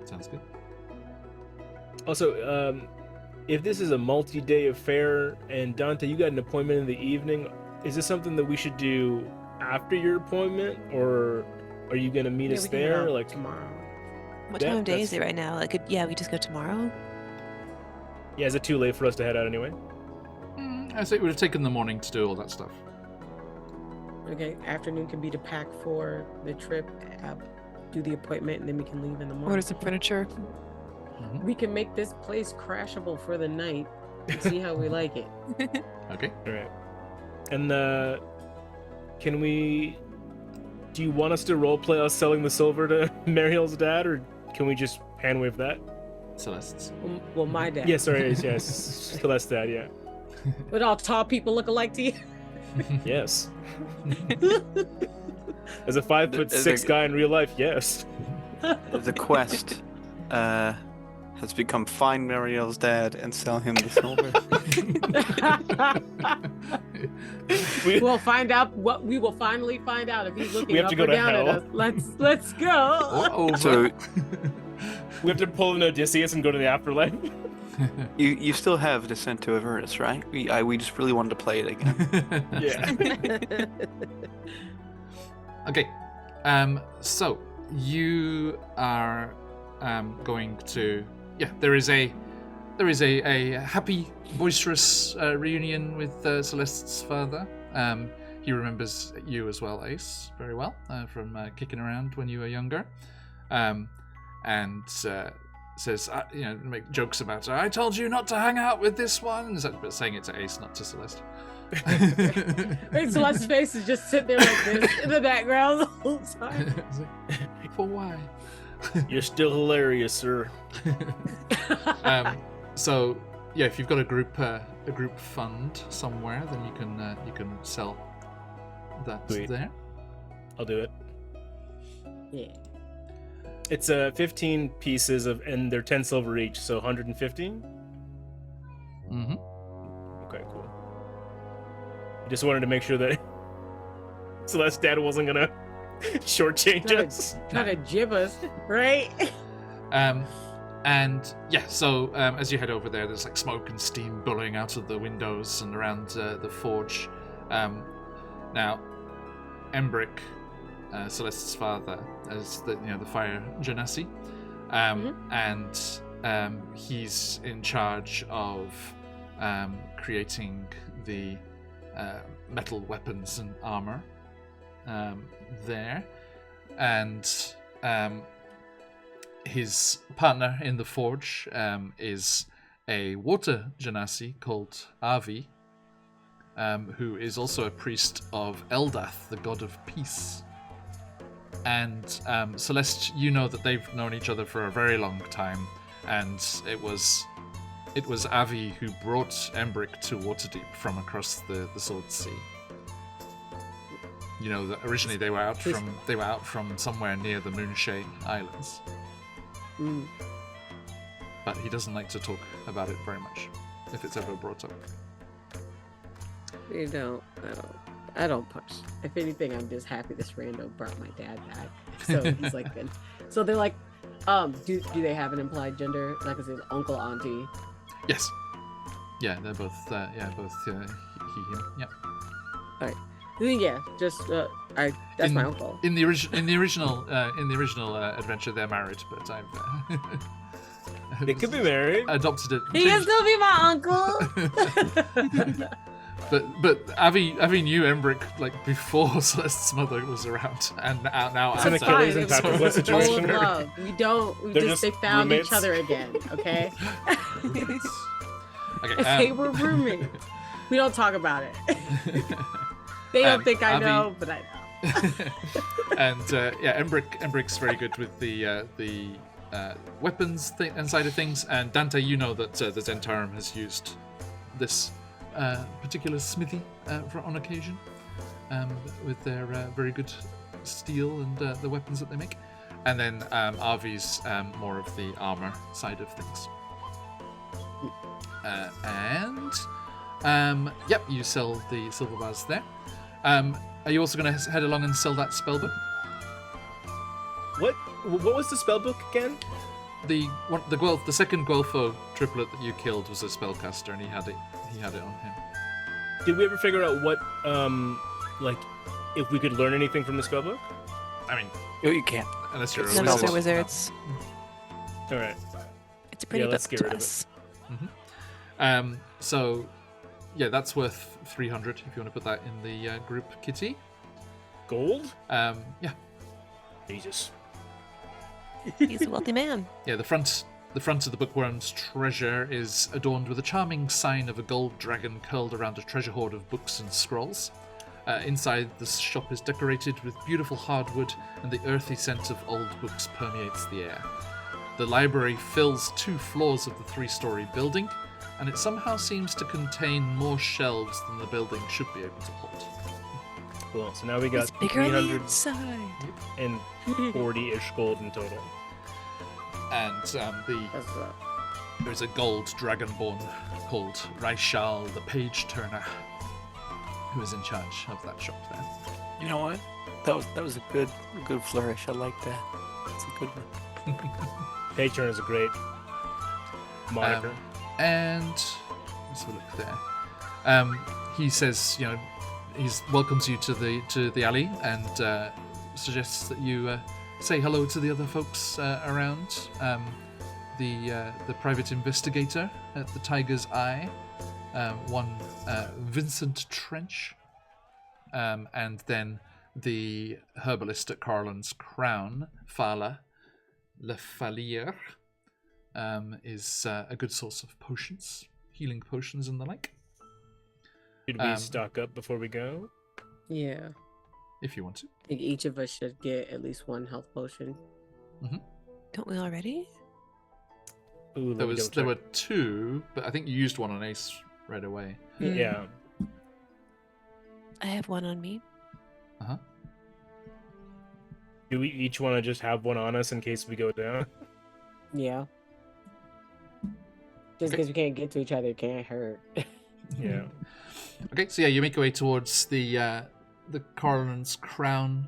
Sounds good. Also, if this is a multi-day affair, and Dante, you got an appointment in the evening, is this something that we should do after your appointment, or are you gonna meet Yeah, us we can head there? out Like, tomorrow. What Yeah, time of day that's is it right now? Like, we just go tomorrow. yeah, is it too late for us to head out anyway? I say it would have taken the morning to do all that stuff. Okay, afternoon can be to pack for the trip, do the appointment, and then we can leave in the morning. Order some furniture. We can make this place crashable for the night and see how we like it. Okay. All right. And can we? Do you want us to roleplay us selling the silver to Mariel's dad, or can we just hand wave that? Celeste's. Well, my dad. Yeah, sorry, yes, Celeste's dad. Yeah. But all tall people look alike to you. Yes. As a 5'6" There's a- guy in real life, yes. The quest has become find Marielle's dad and sell him the silver. We, We'll find out what we will finally find out if he's looking have up to go or to down at hell. us. Let's go. Or over. So we have to pull an Odysseus and go to the afterlife. you still have Descent to Avernus, right? We just really wanted to play it again. Yeah. Okay. So you are going to. Yeah, there is a happy, boisterous reunion with Celeste's father. He remembers you as well, Ace, very well from kicking around when you were younger, and says, make jokes about her. I told you not to hang out with this one. But saying it to Ace, not to Celeste. Wait, Celeste's face is just sitting there like this in the background the whole time. It's like, for why? You're still hilarious, sir. So yeah, if you've got a group fund somewhere, then you can sell that Sweet. there. I'll do it. Yeah. It's 15 pieces and they're 10 silver each, so 115. Mm-hmm. Okay, cool. I just wanted to make sure that Celeste's dad wasn't gonna shortchange us. Try to jib us, right? And yeah, so as you head over there, there's like smoke and steam billowing out of the windows and around the forge. Now, Embrick Celeste's father as the fire genasi, and he's in charge of creating the metal weapons and armor there, and his partner in the forge is a water genasi called Avi, who is also a priest of Eldath, the god of peace. And Celeste, you know that they've known each other for a very long time, and it was Avi who brought Embrick to Waterdeep from across the Sword Sea. You know that originally they were out from somewhere near the Moonshay Islands. Mm. But he doesn't like to talk about it very much, if it's ever brought up. I don't push. If anything, I'm just happy this rando brought my dad back. So he's like good. So they're like, do they have an implied gender? Like is it uncle, auntie? Yes. Yeah, they're both he, him. Yeah. All right. Yeah, just that's my uncle. In the original adventure, they're married, but I've They could be married. adopted it. He can still be my uncle. But Avi knew Embrick like before Celeste's mother was around, and now It's an after. Achilles and Patroclus situation. Old love. They found roommates. each other again. Okay. Okay, They were roommates. We don't talk about it. They don't think I Avi- know, but I know. And Embrick's very good with the weapons and side of things. And Dante, you know that the Zentarum has used this particular smithy on occasion with their very good steel and the weapons that they make. And then Avi's more of the armor side of things. You sell the silver bars there. Are you also going to head along and sell that spellbook? What was the spellbook again? The second Guelpho triplet that you killed was a spellcaster, and he had it on him. Did we ever figure out what if we could learn anything from the spellbook? I mean, No, you can't. unless you're a None of us wizard. are wizards. All right. It's a pretty let's book get to rid of us. So, yeah, that's worth 300 if you want to put that in the group kitty. Gold? Yeah, Jesus. He's a wealthy man. yeah. The front of the bookworm's treasure is adorned with a charming sign of a gold dragon curled around a treasure hoard of books and scrolls. Inside, the shop is decorated with beautiful hardwood, and the earthy scent of old books permeates the air. The library fills 2 floors of the 3-story building, and it somehow seems to contain more shelves than the building should be able to hold. Cool. So now we got It's bigger on the 340-ish inside. gold in total. And That's there's a gold dragonborn called Raishal the Page Turner, who is in charge of that shop there. You know what? That was a good flourish. I like that. That's a good one. Page Turner is a great moniker. And let's have a look there. He says, he welcomes you to the alley and suggests that you say hello to the other folks around. The private investigator at the Tiger's Eye, one Vincent Trench, and then the herbalist at Carlin's Crown, Fala Lefalier, is a good source of potions, healing potions and the like. Should we stock up before we go? Yeah. If you want to. I think each of us should get at least 1 health potion. Don't we already? Ooh, There were 2, but I think you used one on Ace right away. Yeah. I have one on me. Do we each want to just have one on us in case we go down? Yeah. Just because we can't get to each other, it can't hurt. Yeah. Okay, so yeah, you make your way towards the Carlin's Crown.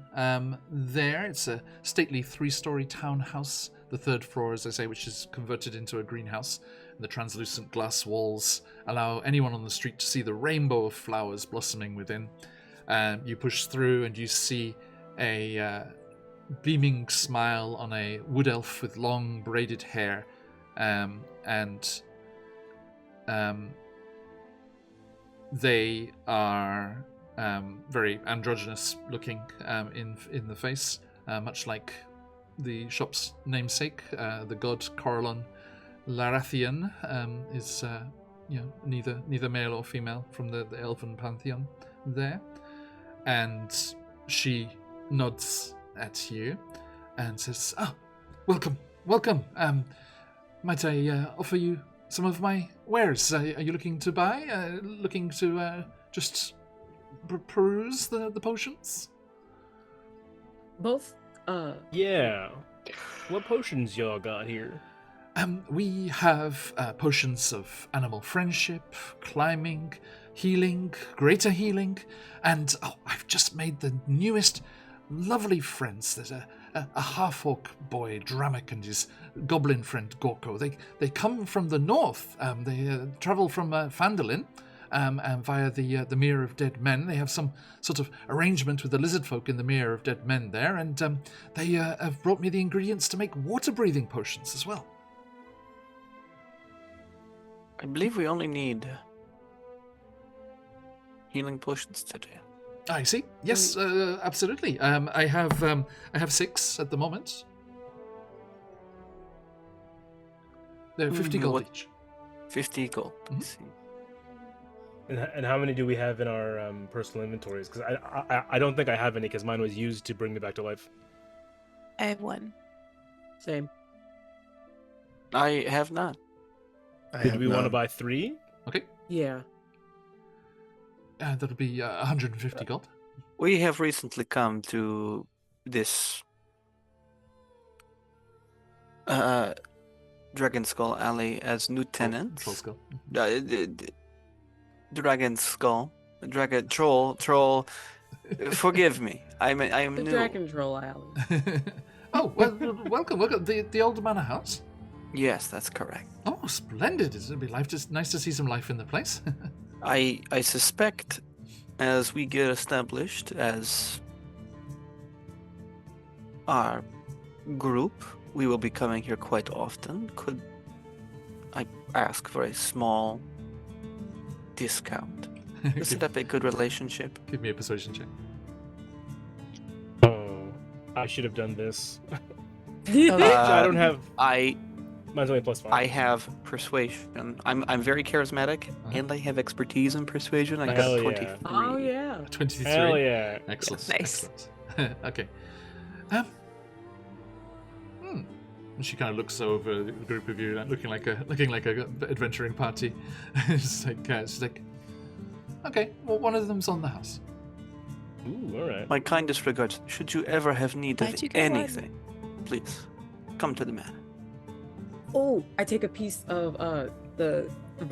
There, it's a stately 3-story townhouse. The 3rd floor, as I say, which is converted into a greenhouse. And the translucent glass walls allow anyone on the street to see the rainbow of flowers blossoming within. You push through and you see a beaming smile on a wood elf with long braided hair, and they are very androgynous looking in the face, much like the shop's namesake, the god Corellon Larathian is neither male or female from the elven pantheon there. And she nods at you and says, welcome. Might I offer you some of my wares? Are you looking to buy? Looking to just peruse the potions? Both. Yeah. What potions y'all got here? We have potions of animal friendship, climbing, healing, greater healing, and I've just made the newest lovely friends. There's a half-orc boy, Dramek, and his goblin friend, Gorko. They come from the north. They travel from Phandalin via the Mere of Dead Men. They have some sort of arrangement with the lizard folk in the Mere of Dead Men there, and they have brought me the ingredients to make water-breathing potions as well. I believe we only need healing potions today. I see. Yes, absolutely. I have 6 at the moment. They're 50 gold each. 50 gold. Mhm. Let's see. And how many do we have in our personal inventories? Because I don't think I have any, because mine was used to bring me back to life. I have 1. Same. I have not. Did we want to buy 3? Okay. Yeah. That'll be 150 gold. We have recently come to this Dragon Skull Alley as new tenants. Troll skull. Dragon Skull, Dragon Troll. Forgive me. I am The new. Dragon Troll Alley. Oh, well, welcome. The old manor house. Yes, that's correct. Oh, splendid! It'll be nice to see some life in the place. I suspect as we get established as our group, we will be coming here quite often. Could I ask for a small discount to set up a good relationship? Give me a persuasion check. Oh, I should have done this. Uh, I don't have. Mine's only +5. I have persuasion. I'm very charismatic, and I have expertise in persuasion. I Hell got yeah. 23. Oh yeah. 23. Hell yeah. Excellent. Nice. Excellent. Okay. And she kind of looks over the group of you, looking like a adventuring party. she's like, okay, well, one of them's on the house. Ooh, all right. My kindest regards. Should you ever have need of Why'd you get one? anything, please come to the manor. Oh, I take a piece of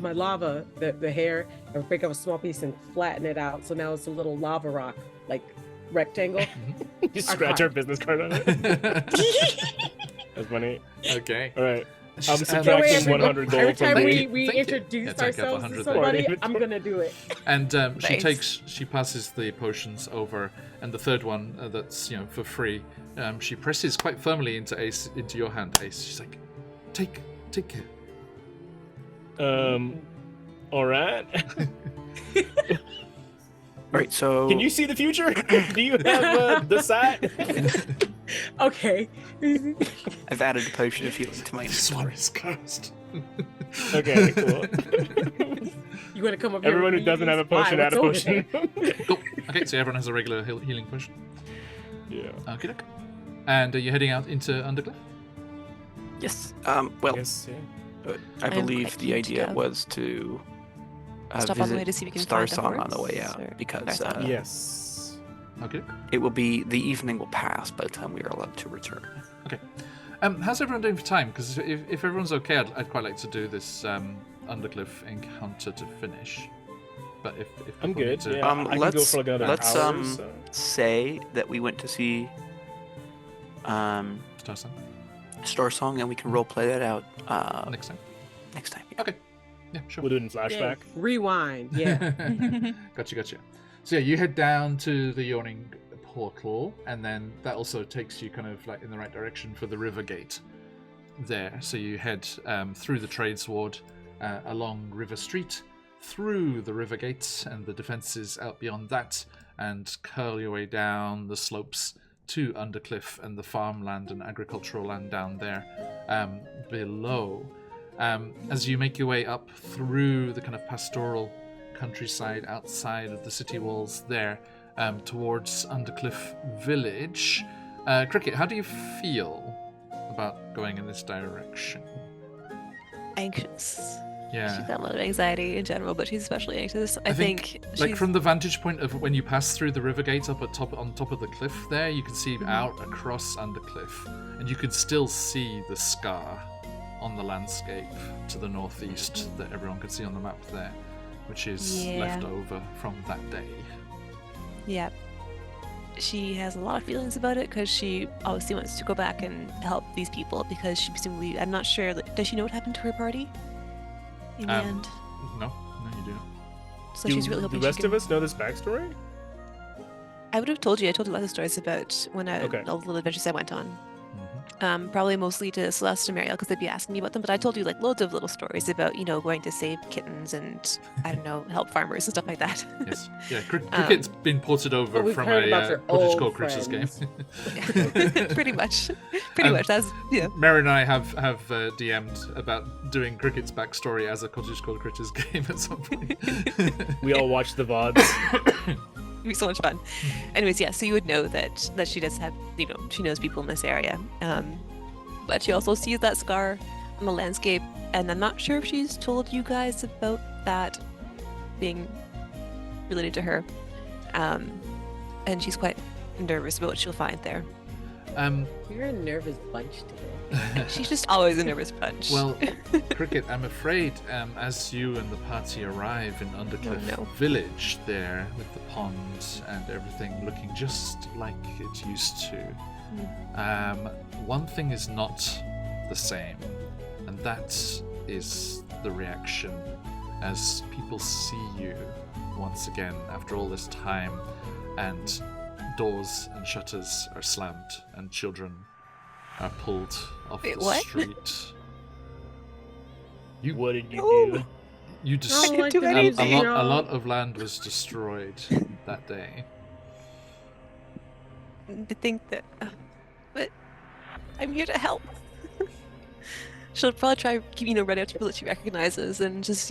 my lava, the hair, and break up a small piece and flatten it out. So now it's a little lava rock, like rectangle. You scratch our business card on it. That's funny. Okay. All right. I'm She's- subtracting 100 gold every from time the- we Thank you. introduce Yeah, take up ourselves 100 to there. somebody, Right. I'm gonna do it. And Nice. she passes the potions over, and the third one that's for free. She presses quite firmly into your hand, Ace. She's like, take care. All right. Right, so Can you see the future? Do you have the sight? Okay. I've added a potion of healing to my This one inventory. is cursed. Okay, cool. You gonna come up here? Everyone who with doesn't have a these? Why? potion, add a What's over potion. Cool. Okay, so everyone has a regular healing potion. Yeah. Okay, look. And are you heading out into Undercliff? Yes. Well, Yes, yeah. I I'm believe quite the keen to idea go. was to Stop on the way visit to see if we can Star find a Song on the horse, way out or because Star Song. Yes. Okay. it will be the evening will pass by the time we are allowed to return. Okay. How's everyone doing for time? Because if everyone's okay, I'd quite like to do this Undercliff encounter to finish. But if I'm people need good. to- Yeah, I can go let's- for like another let's, hour. um, So. Say that we went to see Star Sign Star Song, and we can roleplay that out next time. next time. Okay. Yeah, sure. We'll do it in Yeah. flashback. Rewind. Yeah. Gotcha. So yeah, you head down to the Yawning portal, and then that also takes you kind of like in the right direction for the river gate there. So you head through the trades ward, along River Street, through the river gates and the defences out beyond that, and curl your way down the slopes to Undercliff and the farmland and agricultural land down there below. As you make your way up through the kind of pastoral countryside outside of the city walls there, towards Undercliff Village. Cricket, how do you feel about going in this direction? Anxious. Yeah. She's got a lot of anxiety in general, but she's especially anxious. I think like she's... from the vantage point of when you pass through the river gates up on top of the cliff there, you can see out across Undercliff, and you can still see the scar on the landscape to the northeast that everyone can see on the map there, which is left over from that day. Yeah. She has a lot of feelings about it because she obviously wants to go back and help these people because she presumably, I'm not sure, does she know what happened to her party in the end? No, you do not. So she's really hoping the rest of us know this backstory? I would have told you. I told you lots of stories about all the little adventures I went on. Probably mostly to Celeste and Marielle because they'd be asking me about them. But I told you like loads of little stories about going to save kittens and I don't know, help farmers and stuff like that. Yes, yeah. Cricket's been ported over from a cottagecore creatures game. Pretty much. That's Mary and I have DM'd about doing Cricket's backstory as a cottagecore creatures game at some point. We all watched the VODs. It'd be so much fun. Anyways, yeah, so you would know that she does have, she knows people in this area. But she also sees that scar on the landscape, and I'm not sure if she's told you guys about that being related to her. And she's quite nervous about what she'll find there. You're a nervous bunch today. She's just always a nervous bunch. Well, Cricket, I'm afraid as you and the party arrive in Undercliff Village there with the pond and everything looking just like it used to, one thing is not the same, and that is the reaction as people see you once again after all this time, and doors and shutters are slammed and children are pulled off the street. What did you do? You didn't a lot of land was destroyed that day. To think that, but I'm here to help. She'll probably try, run out to people that she recognizes and just,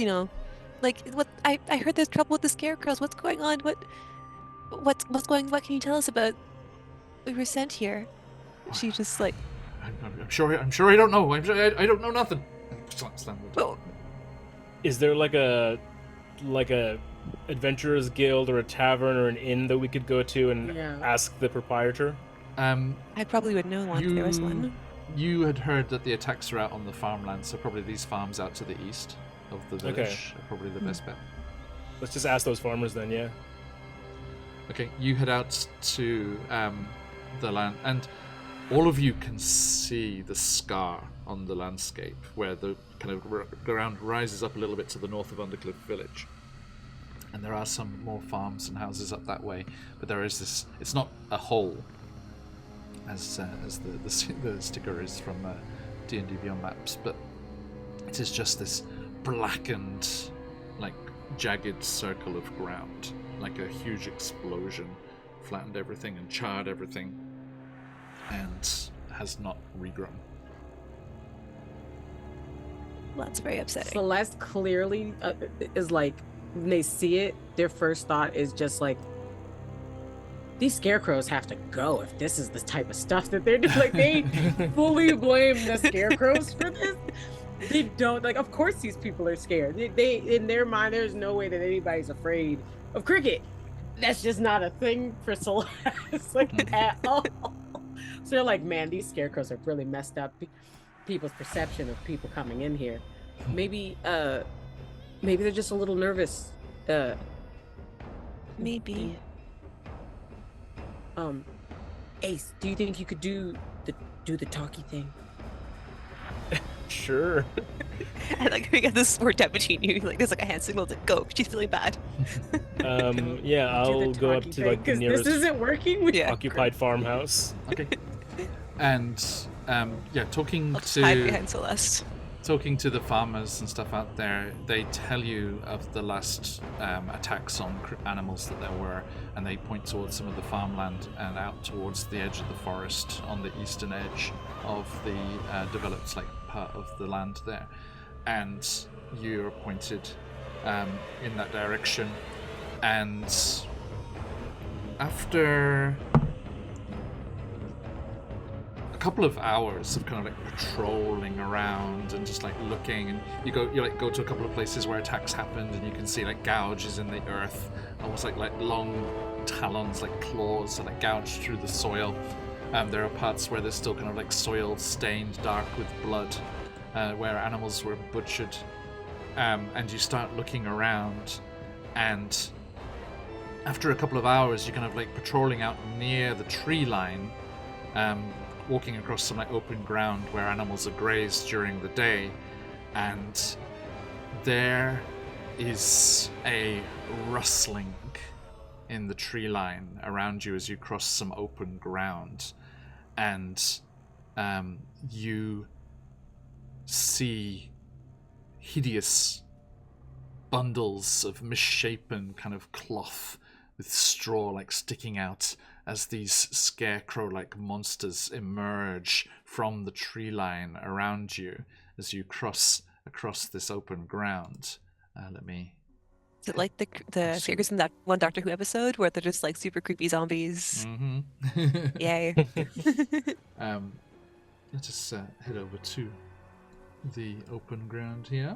like, what? I heard there's trouble with the scarecrows. What's going on? What can you tell us about? We were sent here. She just like. I'm sure I don't know. I don't know nothing. Slam the door. Is there like a adventurers guild or a tavern or an inn that we could go to and ask the proprietor? I probably would know one if there was one. You had heard that the attacks are out on the farmland, so probably these farms out to the east of the village are probably the best bet. Let's just ask those farmers then, yeah. Okay, you head out to the land, and all of you can see the scar on the landscape where the kind of ground rises up a little bit to the north of Undercliff Village. And there are some more farms and houses up that way, but there is this, it's not a hole as the sticker is from D&D Beyond maps, but it is just this blackened, like jagged circle of ground, like a huge explosion, flattened everything and charred everything, and has not regrown. Well, that's very upsetting. Celeste clearly is like, when they see it, their first thought is just like, these scarecrows have to go if this is the type of stuff that they're doing. Like, they fully blame the scarecrows for this. They don't, like, of course these people are scared. They in their mind, there's no way that anybody's afraid of Cricket. That's just not a thing for Celeste, like, at all. So they're like, man, these scarecrows have really messed up people's perception of people coming in here. Maybe they're just a little nervous. Maybe. Ace, do you think you could do the talkie thing? Sure. And like we got this sword down between you. Like there's like a hand signal to go. She's feeling bad. Yeah, I'll go up to like the nearest This isn't working. Yeah. occupied farmhouse. Okay. And yeah, I'll just hide behind Celeste. talking to the farmers and stuff out there, they tell you of the last attacks on animals that there were, and they point towards some of the farmland and out towards the edge of the forest on the eastern edge of the developed like part of the land there. And you're pointed in that direction. And after a couple of hours of kind of like patrolling around and just like looking, and you go to a couple of places where attacks happened, and you can see like gouges in the earth, almost like long talons, like claws that like gouge through the soil. There are parts where there's still kind of like soil stained dark with blood, where animals were butchered. And you start looking around, and after a couple of hours, you're kind of like patrolling out near the tree line, walking across some like open ground where animals are grazed during the day, and there is a rustling in the tree line around you as you cross some open ground, and you see hideous bundles of misshapen kind of cloth with straw like sticking out as these scarecrow-like monsters emerge from the tree line around you as you cross across this open ground. Let me... Is it like the figures in that one Doctor Who episode where they're just like super creepy zombies? Mm-hmm. Yay. Let's just head over to the open ground here.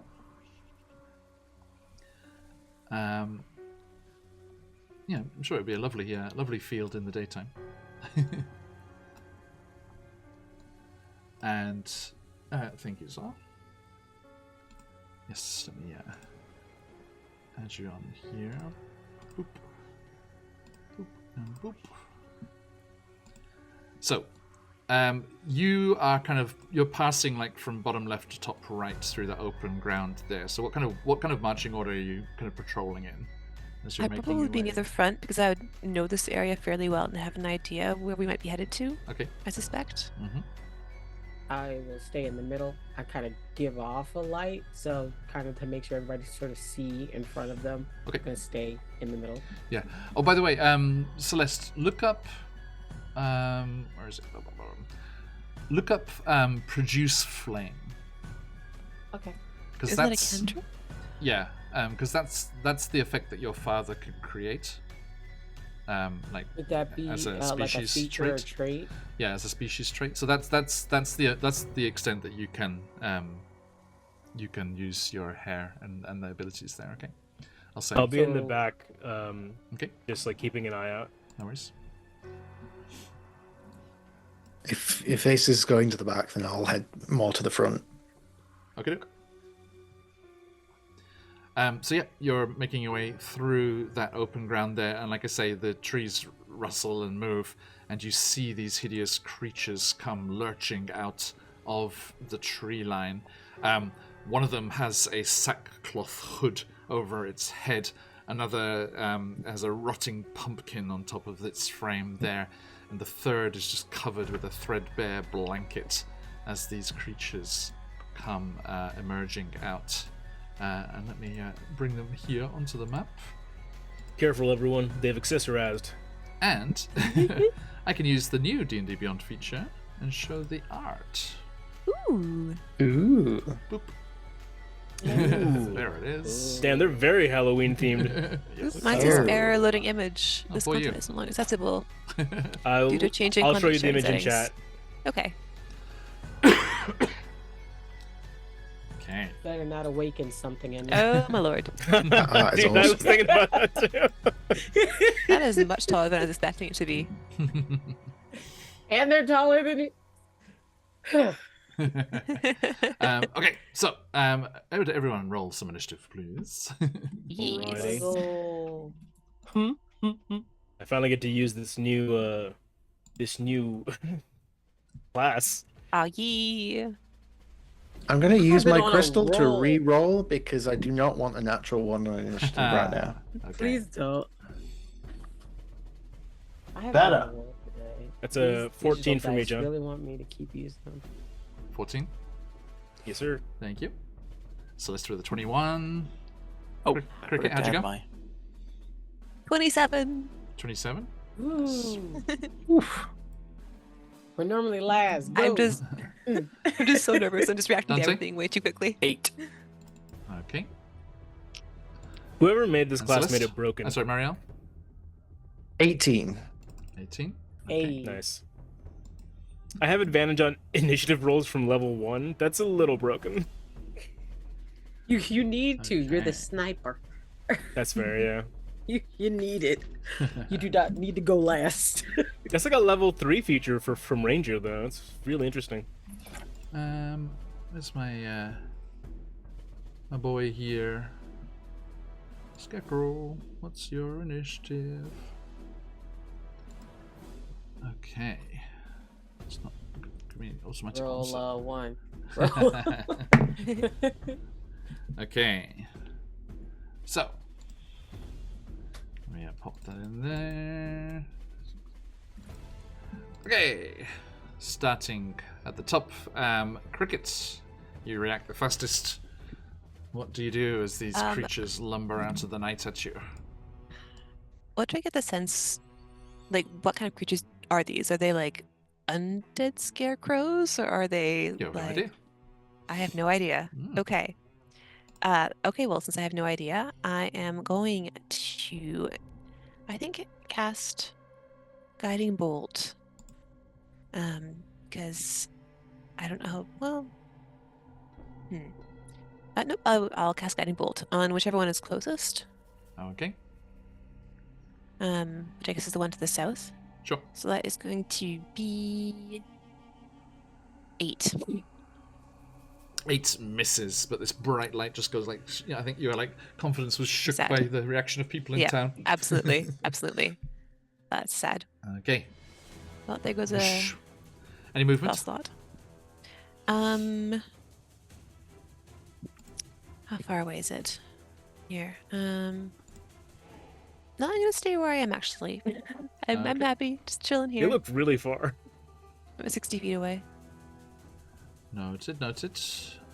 Yeah, I'm sure it'd be a lovely field in the daytime. And thank you, Zar. Yes, let me add you on here. Boop. Boop and boop. So, you are you're passing like from bottom left to top right through the open ground there. So what kind of marching order are you kind of patrolling in? As you're I'd making probably your be way? near the front because I would know this area fairly well and have an idea where we might be headed to. Okay. I suspect. Mm-hmm. I will stay in the middle. I kind of give off a light, so kind of to make sure everybody sort of see in front of them. Okay. I'm gonna stay in the middle. Yeah. Oh, by the way, Celeste, look up. Where is it? Look up produce flame. Okay. Because Isn't that a that's cantrip? yeah. Because that's the effect that your father could create. Like Would that be as a like a species feature or trait. trait? Yeah, as a species trait. So that's the extent that you can use your hair and the abilities there. Okay, I'll say. I'll be in the So- back, Okay, just like keeping an eye out. no worries. If Ace is going to the back, then I'll head more to the front. Okay, look. So yeah, you're making your way through that open ground there, and like I say, the trees rustle and move, and you see these hideous creatures come lurching out of the tree line. One of them has a sackcloth hood over its head. Another has a rotting pumpkin on top of its frame there, and the third is just covered with a threadbare blanket as these creatures come emerging out. And let me bring them here onto the map. Careful, everyone. They've accessorized. And I can use the new D&D Beyond feature and show the art. Ooh. Ooh. Boop. Ooh. There it is. Damn, they're very Halloween themed. Yes. Mine Oh. says error loading image. Oh, This for you. content is no longer accessible I'll due to changing show you content the image in sharing chat. settings. Okay. Okay. Better not awaken something in me. Oh my lord. That is Dude, I was awesome. thinking about that too. That is much taller than I was expecting it to be. And they're taller than you. Okay, so everyone roll some initiative, please. Yes. Oh. I finally get to use this new class. Ah, yeah. I'm going to use been my on a crystal to roll. re-roll because I do not want a natural one on initiative right now. Okay. Please don't. I have Better. been on a roll today. That's a These 14 digital for me, dice John. Really want me to keep using them. 14. Yes, sir. Thank you. Celeste with a 21. Oh, Cricket, how'd you go? 27. 27. Ooh. Oof. We're normally last. Go. I'm just so nervous. I'm just reacting Dante? to everything way too quickly. 8. Okay. Whoever made this And class Celeste? made it broken. I'm sorry, Marielle. 18. 18. Hey. Nice. I have advantage on initiative rolls from level 1. That's a little broken. You need to. You're the Okay. sniper. That's fair, yeah. You need it. You do not need to go last. That's like a level 3 feature from Ranger, though. It's really interesting. Where's my my boy here? Scarecrow, what's your initiative? Okay. It's not give me automatic Roll answer. one. Okay. So let me pop that in there. Okay. Starting at the top, crickets. You react the fastest. What do you do as these creatures lumber out of the night at you? What do I get the sense? Like, what kind of creatures are these? Are they like undead scarecrows, or are they You have no like? idea. I have no idea. Mm. Okay. Okay. Well, since I have no idea, I am going to, I think, cast Guiding Bolt. Because I don't know. Well, no, I'll cast Guiding Bolt on whichever one is closest. Okay. Which I guess is the one to the south. Sure. So that is going to be 8. 8 misses, but this bright light just goes like. I think your confidence was shook Sad. by the reaction of people in Yeah, town. absolutely, absolutely. That's sad. Okay. Well, there goes a Whoosh. Any movement? spell slot. How far away is it? Here. No, I'm gonna stay where I am actually. I'm Okay. happy, just chilling You here. looked really far. I'm 60 feet away. Noted, noted.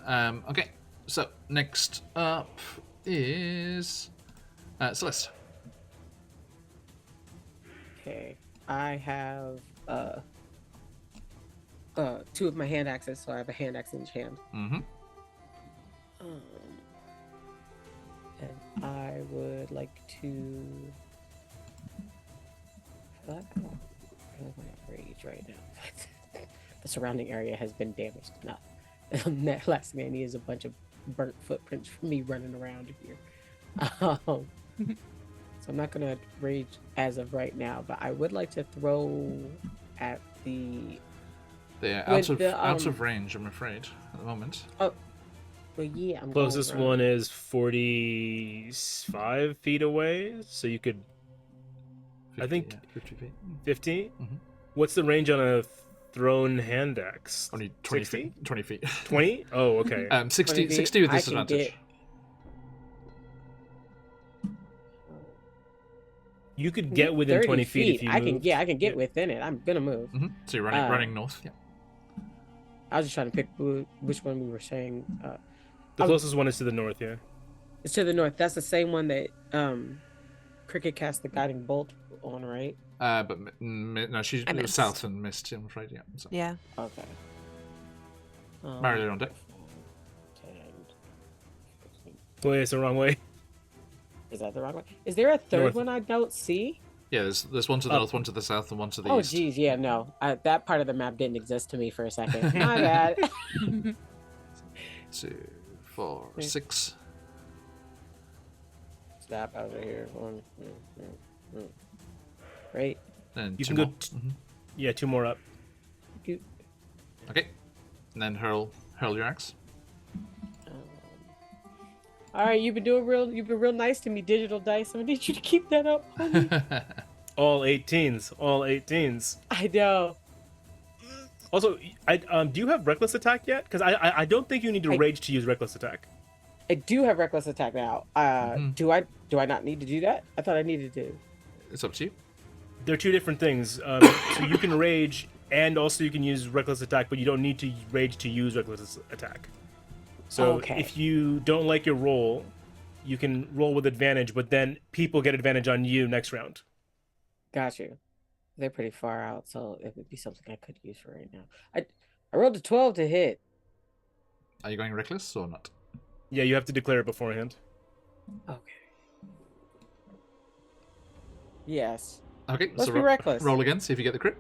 Okay, so next up is Celeste. Okay. I have 2 of my hand axes, so I have a hand axe in each hand. Mm-hmm. And I would like to. I feel like I don't really want to rage right now. The surrounding area has been damaged enough. That last thing I need is a bunch of burnt footprints from me running around here. So I'm not gonna rage as of right now, but I would like to throw at the. They're With out the, of range, I'm afraid, at the moment. Well, yeah, I'm Closest going one is 45 feet away, so you could 50, I think- yeah, 50 feet. 50. Mhm. What's the range on a thrown hand axe? Only 20 60? feet. 20 feet. 20? Oh, okay. 60, 20 feet, 60 with I can disadvantage. get- You could get within 30 20 feet if you I can, moved. yeah, I can get within it. I'm gonna move. Mm-hmm. So you're running, Uh, running north. Yeah. I was just trying to pick which one we were saying. The closest one is to the north, yeah. It's to the north. That's the same one that Cricket cast the guiding bolt on, right? But no, she's I missed. south and missed. I'm afraid. Yeah. So. Yeah. Okay. Marilyn on deck. 10, 15. Wait, it's the wrong way. Is that the wrong way? Is there a third North. one I don't see? Yeah, there's one to the Oh. north, one to the south, and one to the Oh, east. geez, yeah, no. That part of the map didn't exist to me for a second. My bad. 2, 4, 6. Stop over here. Right. And You two can go more. Mhm. Yeah, 2 more up. Okay. And then hurl your axe. All right, you've been real nice to me, digital dice. I need you to keep that up, homie. All 18s. All 18s. I know. Also, do you have reckless attack yet? Because I don't think you need to rage to use reckless attack. I do have reckless attack now. Do I not need to do that? I thought I needed to. It's up to you. They're two different things. So you can rage and also you can use reckless attack, but you don't need to rage to use reckless attack. So if you don't like your roll, you can roll with advantage, but then people get advantage on you next round. Got you. They're pretty far out, so it would be something I could use for right now. I rolled a 12 to hit. Are you going reckless or not? Yeah, you have to declare it beforehand. Okay. Yes. Okay, Let's so be reckless. roll again, see if you get the crit.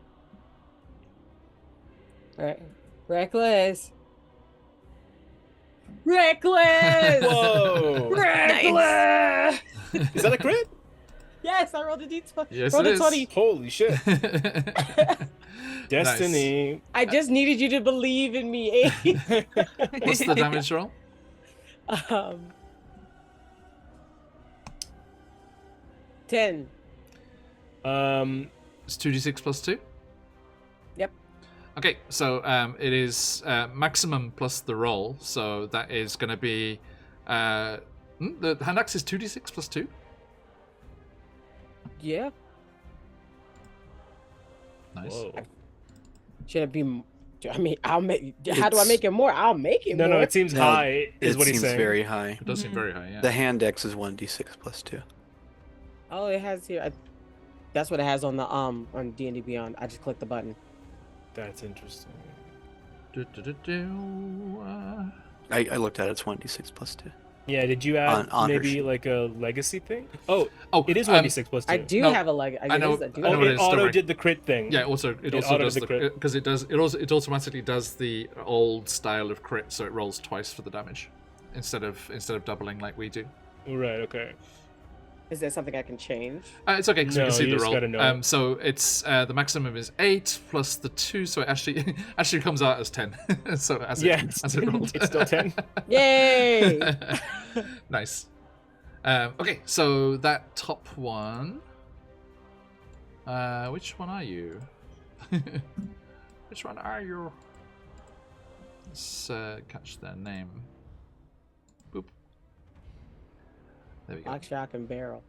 Right. Reckless. Reckless! Whoa! Reckless! Is that a crit? Yes, I rolled a d20. Yes, rolled it a is. 20. Holy shit. Destiny. I just needed you to believe in me. What's the damage roll? 10. It's 2d6 plus 2? Yep. Okay, so it is maximum plus the roll, so that is going to be... the hand axe is 2d6 plus 2? Yeah. Nice. Whoa. Should it be... I mean, I'll make... How do I make it more? I'll make it more. No, it seems high, is what he's saying. It seems very high. It does seem very high, yeah. The hand X is 1d6 plus 2. Oh, it has here. That's what it has on the on D&D Beyond. I just clicked the button. That's interesting. I looked at it, it's 1d6 plus 2. Yeah, did you add On maybe sheet. like a legacy thing? Oh, it is um, 1d6 plus 2. I do No, have a leg. I know- I do I know have what it it is, auto don't worry. did the crit thing. Yeah, also it also auto does the the crit. because it automatically does the old style of crit, so it rolls twice for the damage instead of doubling like we do. Right, okay. Is there something I can change? It's okay because we No, can see you the just roll. gotta know. So it's the maximum is 8 plus the 2, so it actually comes out as 10. So as it rolled, it's still 10. Yay! Nice. Okay, so that top one. Which one are you? Which one are you? Let's catch their name. Boop. There we go. Lock, shock, and barrel.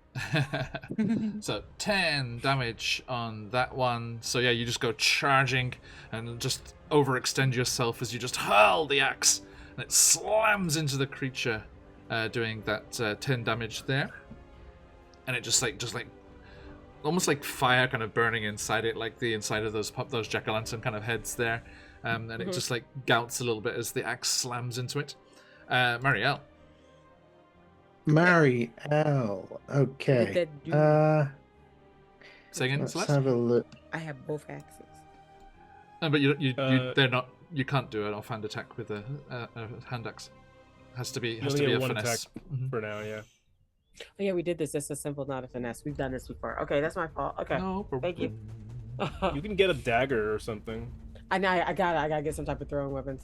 So 10 damage on that one. So yeah, you just go charging and just overextend yourself as you just hurl the axe, and it slams into the creature, doing that 10 damage there. And it just like almost like fire kind of burning inside it, like the inside of those jack-o'-lantern kind of heads there. And it just like gouts a little bit as the axe slams into it. Marielle. Marielle. Okay. Say again, Let's Celeste? have a look. I have both axes. No, but they're not. You can't do an offhand attack with a hand axe. Has to be You only a get one finesse. attack for now, yeah. Oh yeah, we did this. It's a simple, not a finesse. We've done this before. Okay, that's my fault. Okay. No problem. Thank you. You can get a dagger or something. I know. I gotta get some type of throwing weapons.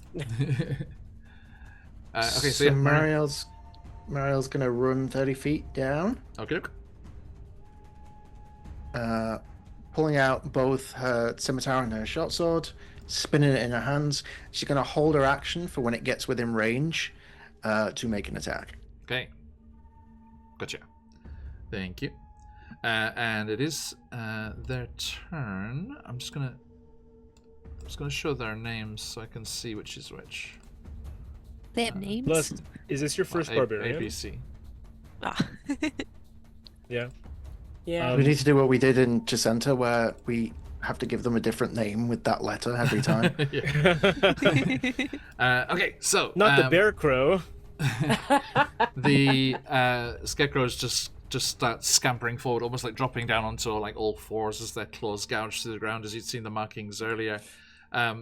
Okay, so So yeah, Marielle's gonna run 30 feet down, Okay. pulling out both her scimitar and her short sword, spinning it in her hands. She's gonna hold her action for when it gets within range to make an attack. Okay. Gotcha. Thank you. And it is their turn. I'm just gonna show their names so I can see which is which. They have names? Plus, is this your first barbarian? ABC. Ah. Yeah. Yeah. We need to do what we did in Chicenta, where we have to give them a different name with that letter every time. Okay, so Not the bear crow. the scarecrows just start scampering forward, almost like dropping down onto like all fours as their claws gouge through the ground, as you'd seen the markings earlier.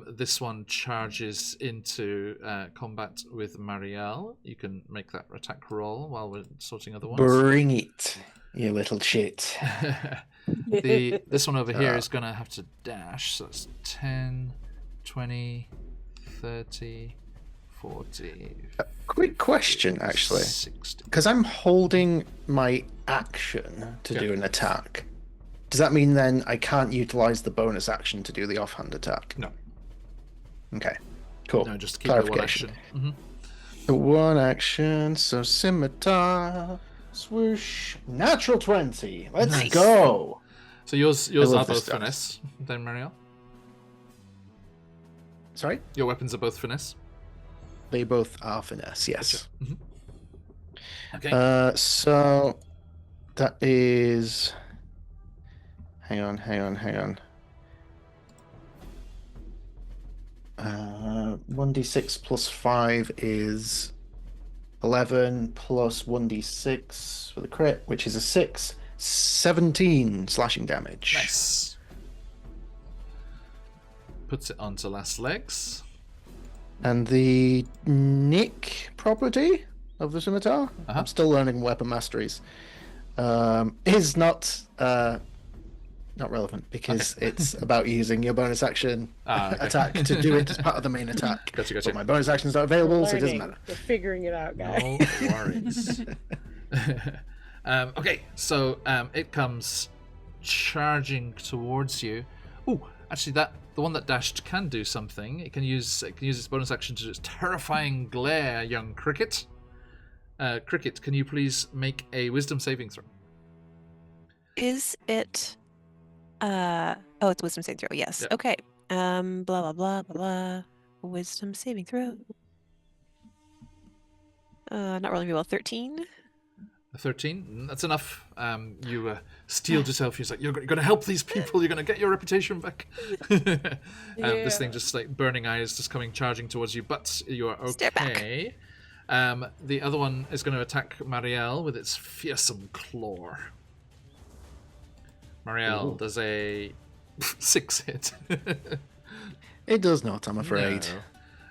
This one charges into combat with Marielle. You can make that attack roll while we're sorting other ones. Bring it, you little shit. This one over here is going to have to dash, so that's 10, 20, 30, 40. Quick question, actually. 60. Because I'm holding my action to do an attack. Does that mean then I can't utilize the bonus action to do the offhand attack? No. Okay, cool. No, just keep it one Clarification. action. Mhm. The one action, so scimitar, swoosh, natural 20. Let's Nice. go. So yours love are this both stuff. finesse, then Marielle? Sorry? Your weapons are both finesse? They both are finesse, yes. Mhm. Okay. So that is. Hang on. 1d6 plus 5 is 11 plus 1d6 for the crit, which is a 6. 17 slashing damage. Nice. Puts it onto last legs. And the nick property of the scimitar, Uh-huh. I'm still learning weapon masteries, is not relevant because it's about using your bonus action Okay. attack to do it as part of the main attack. Gotcha. But my bonus action's not available, so it doesn't Learning. matter. We're figuring it out, guys. No worries. Okay, so it comes charging towards you. Oh, actually, the one that dashed can do something. It can use its bonus action to just terrifying glare, young cricket. Cricket, can you please make a wisdom saving throw? Is it? Oh, it's a wisdom saving throw. Yes. Yeah. Okay. Blah blah blah blah blah. Wisdom saving throw. Not rolling well. 13. A 13. That's enough. You steeled yourself. You're like, you're going to help these people. You're going to get your reputation back. This thing just like burning eyes, just coming charging towards you. But you are Step back. okay. The other one is going to attack Marielle with its fearsome claw. Marielle does a 6 hit. It does not, I'm afraid.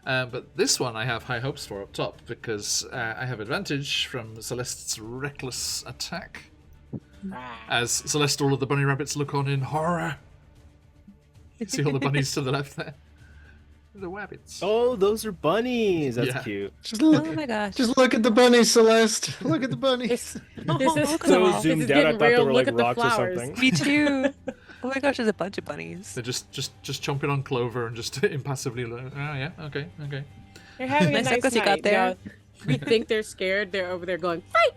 No. But this one I have high hopes for up top because I have advantage from Celeste's reckless attack. As Celeste, all of the bunny rabbits look on in horror. See all the bunnies to the left there? The rabbits. Oh, those are bunnies. That's Yeah. cute. Just look, Oh my gosh. just look at the bunnies, Celeste. Look at the bunnies. This is look at So them all. this zoomed is out, I getting thought real. they were Look like at the rocks or flowers. something. Me too. Oh my gosh, there's a bunch of bunnies. They're just chomping on clover and just impassively like, oh yeah, okay. They're having a Nice nice necklace you got night. there. Y'all. We think they're scared. They're over there going, fight.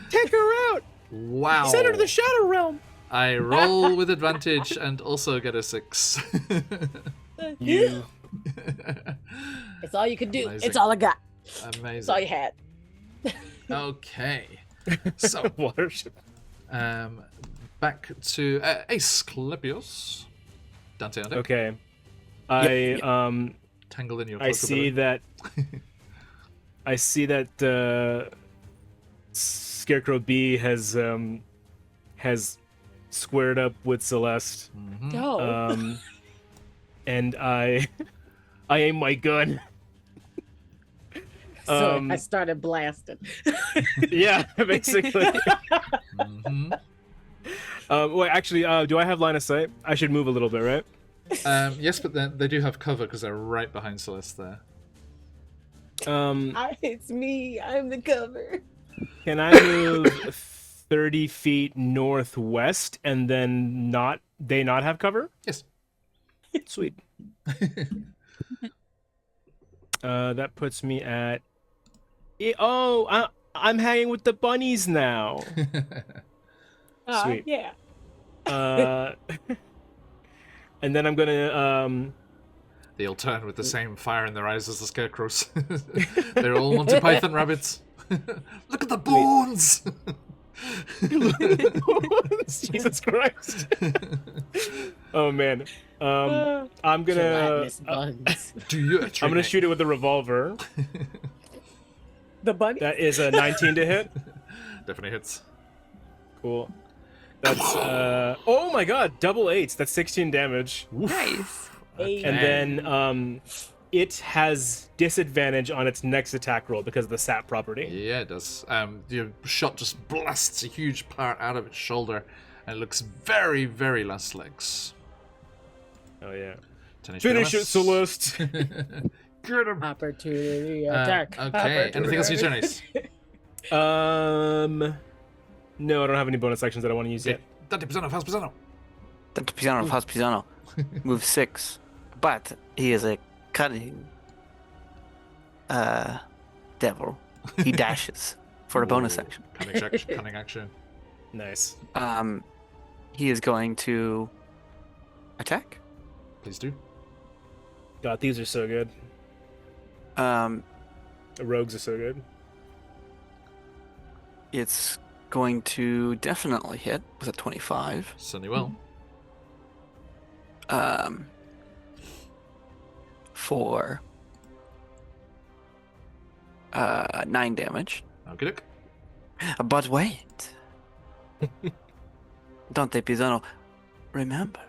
Take her out. Wow. Send her to the Shadow Realm. I roll with advantage and also get a 6. You. It's all you could do. Amazing. It's all I got. Amazing. It's all you had. Okay. So, Watership. back to Asclepios. Dante on deck. Okay. I Tangled in your I cloak see ability. that. I see that Scarecrow B has squared up with Celeste, Mhm. Go. and I aim my gun. So I started blasting. Yeah, basically. Mhm. Wait, actually, do I have line of sight? I should move a little bit, right? Yes, but then they do have cover because they're right behind Celeste there. It's me. I'm the cover. Can I move 30 feet northwest and then not have cover? Yes. Sweet. That puts me at. I'm hanging with the bunnies now. Sweet. Yeah. And then I'm gonna They all turn with the same fire in their eyes as the scarecrows. They're all Monty Python rabbits. Look at the bones! Jesus Christ. Oh man. I'm gonna Gelatinous buns. Do you? I'm gonna shoot it with a revolver. The bunny. That is a 19 to hit. Definitely hits. Cool. That's oh my god, double 8s. That's 16 damage. Nice. Eight. And then it has disadvantage on its next attack roll because of the sap property. Yeah, it does. Your shot just blasts a huge part out of its shoulder, and it looks very, very last legs. Oh yeah. Finish it, Celeste. Get him. Opportunity attack. Okay. Anything else, you turn, Ace? No, I don't have any bonus actions that I want to use yet. Dante Pisano, fast Pisano. Dante Pisano, fast Pisano. Move 6. But he is a cunning devil. He dashes for a bonus Ooh, action. Cunning action. Nice. He is going to attack. Please do. God, these are so good. Um, The rogues are so good. it's going to definitely hit with a 25. Certainly will. For 9 damage. Okay, look. But wait. Dante Pisano, remember,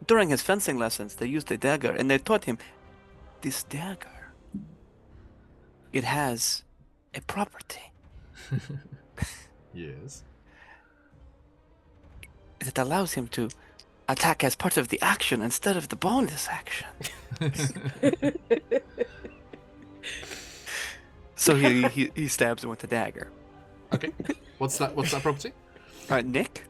during his fencing lessons, they used a dagger, and they taught him this dagger. It has a property. Yes. It allows him to attack as part of the action instead of the bonus action. So he stabs him with the dagger. Okay. What's that property? Nick?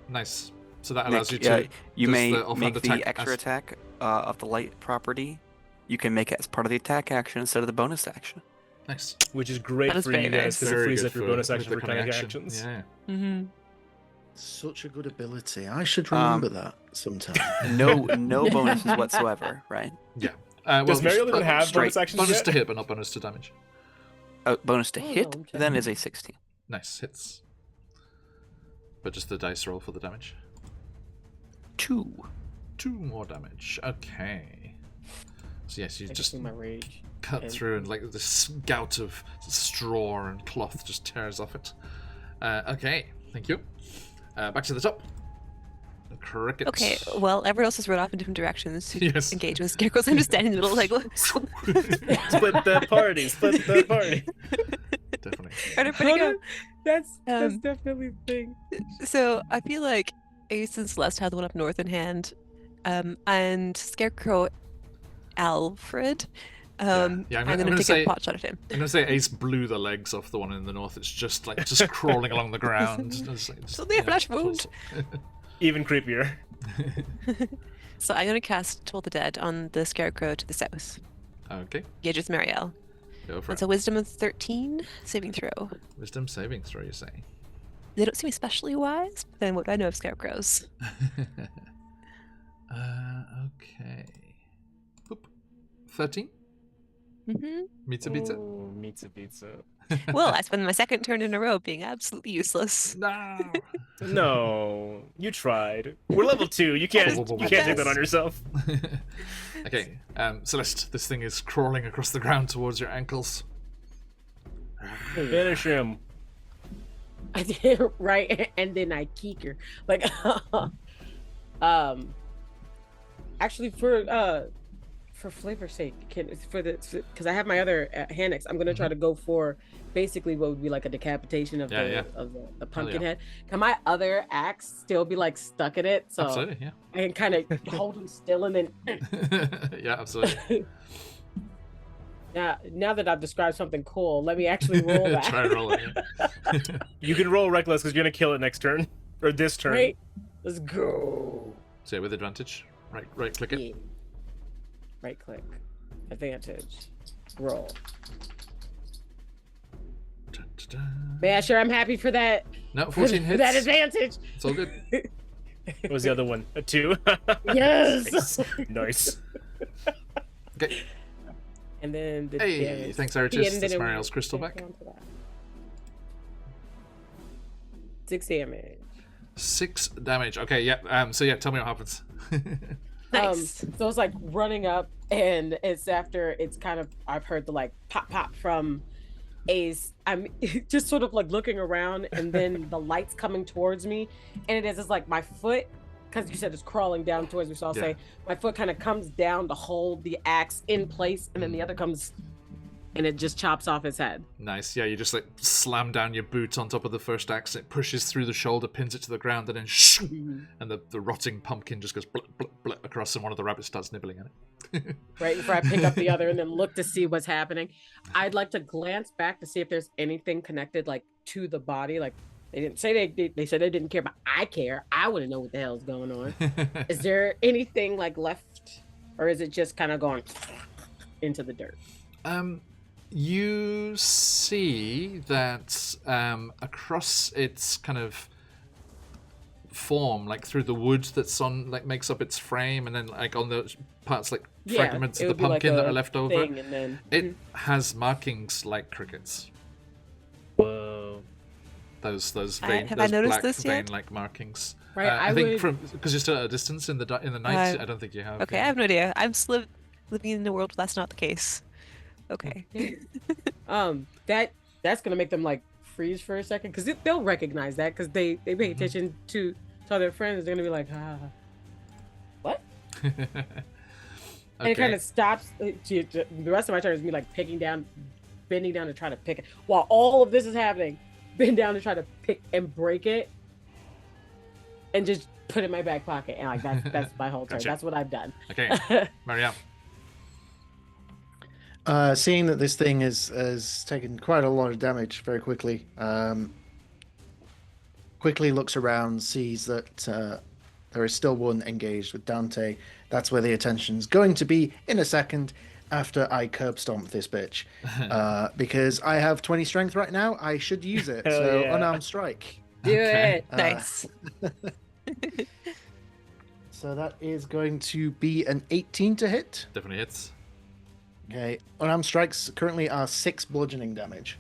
Nice. So that allows Nick, you to. you does may the offhand make the attack extra as- attack of the light property. You can make it as part of the attack action instead of the bonus action. Nice. Which is great That is for you very guys nice. because it Very frees good up your bonus with action the for cunning cunning action. actions. Yeah. Mm-hmm. Such a good ability. I should remember that sometime. No bonuses whatsoever, right? Yeah. Does Mariel even have straight bonus actions bonus yet? to hit, but not bonus to damage? Bonus to Oh, hit, no, okay. then is a 16. Nice hits. But just the dice roll for the damage. 2. 2 more damage. Okay. So yes, you I just see my rage. cut and- through, and like this gout of straw and cloth just tears off it. Okay, thank you. Back to the top. The crickets. Okay, well, everyone else has run off in different directions to Yes. engage with scarecrows. I'm just standing in the middle, like, Split the party. Split the party. Definitely. where to go? That's Um, definitely the thing. So I feel like Ace and Celeste had the one up north in hand, and Scarecrow Alfred. Yeah, I'm I'm gonna gonna take say- a pot shot at him. I'm gonna say Ace blew the legs off the one in the north. It's just crawling along the ground. It's only a flesh wound. Even creepier. So I'm gonna cast Toll the Dead on the Scarecrow to the south. Okay, Engage with Marielle. go for That's it. a Wisdom of 13 saving throw. Wisdom saving throw, you say? They don't seem especially wise, but then what do I know of scarecrows? Okay. Boop. 13? hmm Pizza. Ooh, pizza. Well, I spend my second turn in a row being absolutely useless. No! No, you tried. We're level 2. You can't. Whoa, whoa, whoa, You can't take whoa. that on yourself. Okay, Celeste, this thing is crawling across the ground towards your ankles. Finish him. I did right, and then I keek her. Like, actually, for flavor's sake, because I have my other hand axe, I'm gonna try to go for basically what would be like a decapitation of the pumpkin yeah. head. Can my other axe still be like stuck in it? So Absolutely, yeah. I can kind of hold him still, and then Yeah, absolutely. now that I've described something cool, let me actually roll that. Try and roll it. Yeah. You can roll reckless because you're gonna kill it next turn or this turn. Right? Let's go. So yeah, with advantage, right click it. Yeah. Right click. Advantage. Roll. Dun, dun, dun. Man, sure, I'm happy for that. No, 14 For that hits. advantage. It's all good. What was the other one? A 2. Yes. Nice. Okay. And then the Hey, damage. thanks, Yeah, Aritis. and then That's it Mariel's will crystal back back. down to that. 6 damage. 6 damage. Okay, yeah. So yeah, tell me what happens. Nice. So it's like running up, and it's after it's kind of I've heard the like pop from Ace. I'm just sort of like looking around, and then the light's coming towards me, and it's like my foot, because you said it's crawling down towards me, so I'll Yeah. say my foot kind of comes down to hold the axe in place, and then the other comes, and it just chops off his head. Nice. Yeah, you just like slam down your boot on top of the first axe. It pushes through the shoulder, pins it to the ground, and then shoo, and the rotting pumpkin just goes blip, blip, blip across, and one of the rabbits starts nibbling at it. Right before I pick up the other and then look to see what's happening. I'd like to glance back to see if there's anything connected like to the body. Like they didn't say they said they didn't care, but I care. I want to know what the hell's going on. Is there anything like left or is it just kind of going into the dirt? You see that across its kind of form, like through the wood that's on, like makes up its frame, and then like on the parts like fragments it of the would be like pumpkin that a are left over, thing, and then it has markings like crickets. Whoa. Those Have I those noticed black this yet? vein-like markings. Right, I think from because you're still at a distance in the night. I don't think you have. Okay, I have no idea. I'm still living in a world where that's not the case. Okay. That's gonna make them like freeze for a second, because they'll recognize that, because they pay attention to their friends. They're gonna be like, what? Okay. And it kind of stops. The rest of my turn is me like bending down to try to pick it, while all of this is happening. Bend down to try to pick and break it, and just put it in my back pocket, and like that's my whole turn. Gotcha. That's what I've done. Okay, Marielle. Seeing that this thing has taken quite a lot of damage very quickly, quickly looks around, sees that there is still one engaged with Dante. That's where the attention's going to be in a second after I curb stomp this bitch. Because I have 20 strength right now, I should use it. Hell So yeah. unarmed strike. Do it. Nice. So that is going to be an 18 to hit. Definitely hits. Okay, unarmed strikes currently are 6 bludgeoning damage.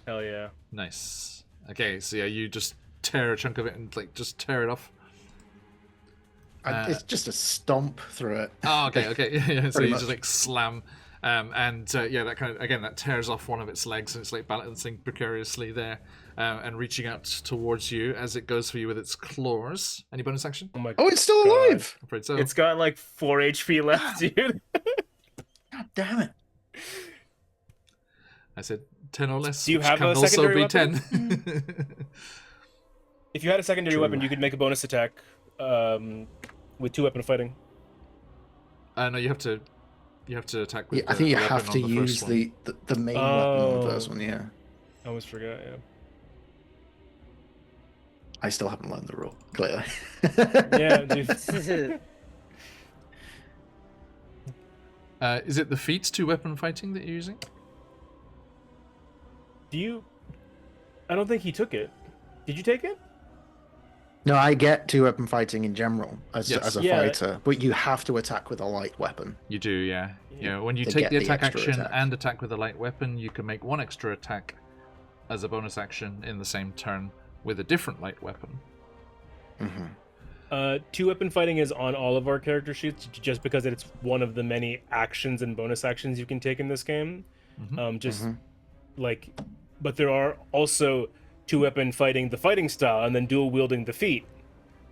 Hell yeah. Nice. Okay, so yeah, you just tear a chunk of it and like just tear it off. It's just a stomp through it. Oh, okay. Yeah, so Pretty you much. just like slam, yeah, that kind of again that tears off one of its legs, and it's like balancing precariously there, and reaching out towards you as it goes for you with its claws. Any bonus action? Oh my Oh, it's still God. alive! I'm afraid so. It's got like 4 HP left, dude. God damn it. I said 10 or less. Do you which have can a also secondary be weapon? 10. If you had a secondary True. weapon, you could make a bonus attack with 2-weapon fighting. No, you have to attack with. Yeah, I think you the have weapon to on the use first one. the main weapon on the Oh. first one, yeah. I almost forgot, yeah. I still haven't learned the rule, clearly. Yeah, dude. Is it the feat 2-weapon fighting that you're using? I don't think he took it. Did you take it? No, I get 2-weapon fighting in general as Yes. a Yeah. fighter, but you have to attack with a light weapon. You do, yeah. Yeah, when you To take get the the attack extra action attack. and attack with a light weapon, you can make one extra attack as a bonus action in the same turn with a different light weapon. Hmm 2-weapon fighting is on all of our character sheets just because it's one of the many actions and bonus actions you can take in this game. Mhm. But there are also 2-weapon fighting the fighting style and then dual wielding the feat,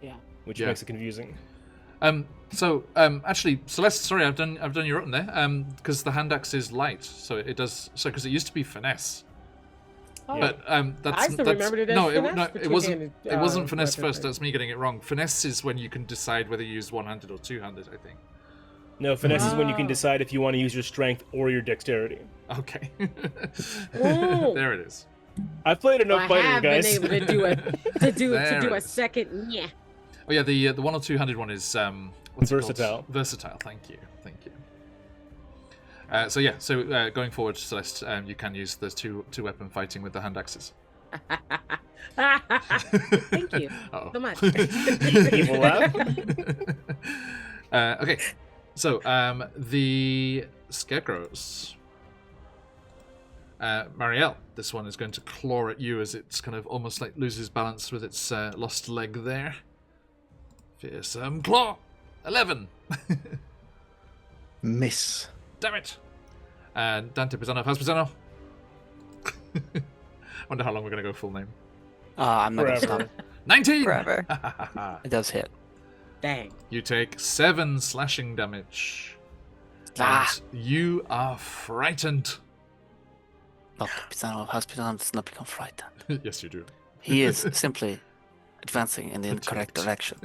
Yeah. which Yeah. makes it confusing. Actually, Celeste, sorry, I've done your own there. Because the hand axe is light, so it does. So because it used to be finesse, Oh. but that's I still that's, remembered it as no, finesse, no, but it you wasn't. again, It wasn't finesse weapon first. fighting. That's me getting it wrong. Finesse is when you can decide whether you use one-handed or two-handed. I think. No, finesse is when you can Oh. decide if you want to use your strength or your dexterity. Okay. Ooh. There it is. I've played enough I fighting, have guys. been able to do There it a is. second. Yeah. Oh yeah, the one or two-handed one is what's it called? Versatile. Versatile. Thank you. Going forward, Celeste, you can use the two-weapon fighting with the hand axes. Thank you Uh-oh. so much. Evil laugh. Okay, so the scarecrows. Marielle, this one is going to claw at you as it's kind of almost like loses balance with its lost leg there. Fearsome claw, 11. Miss. Damn it. Dante Pisano, how's Pisano? Wonder how long we're gonna go full name. I'm not gonna Forever. stop. 19. Forever. It does hit. Dang. You take 7 slashing damage. Ah. And you are frightened. Dr. Pisano does not become frightened. Yes, you do. He is simply advancing in the incorrect direction.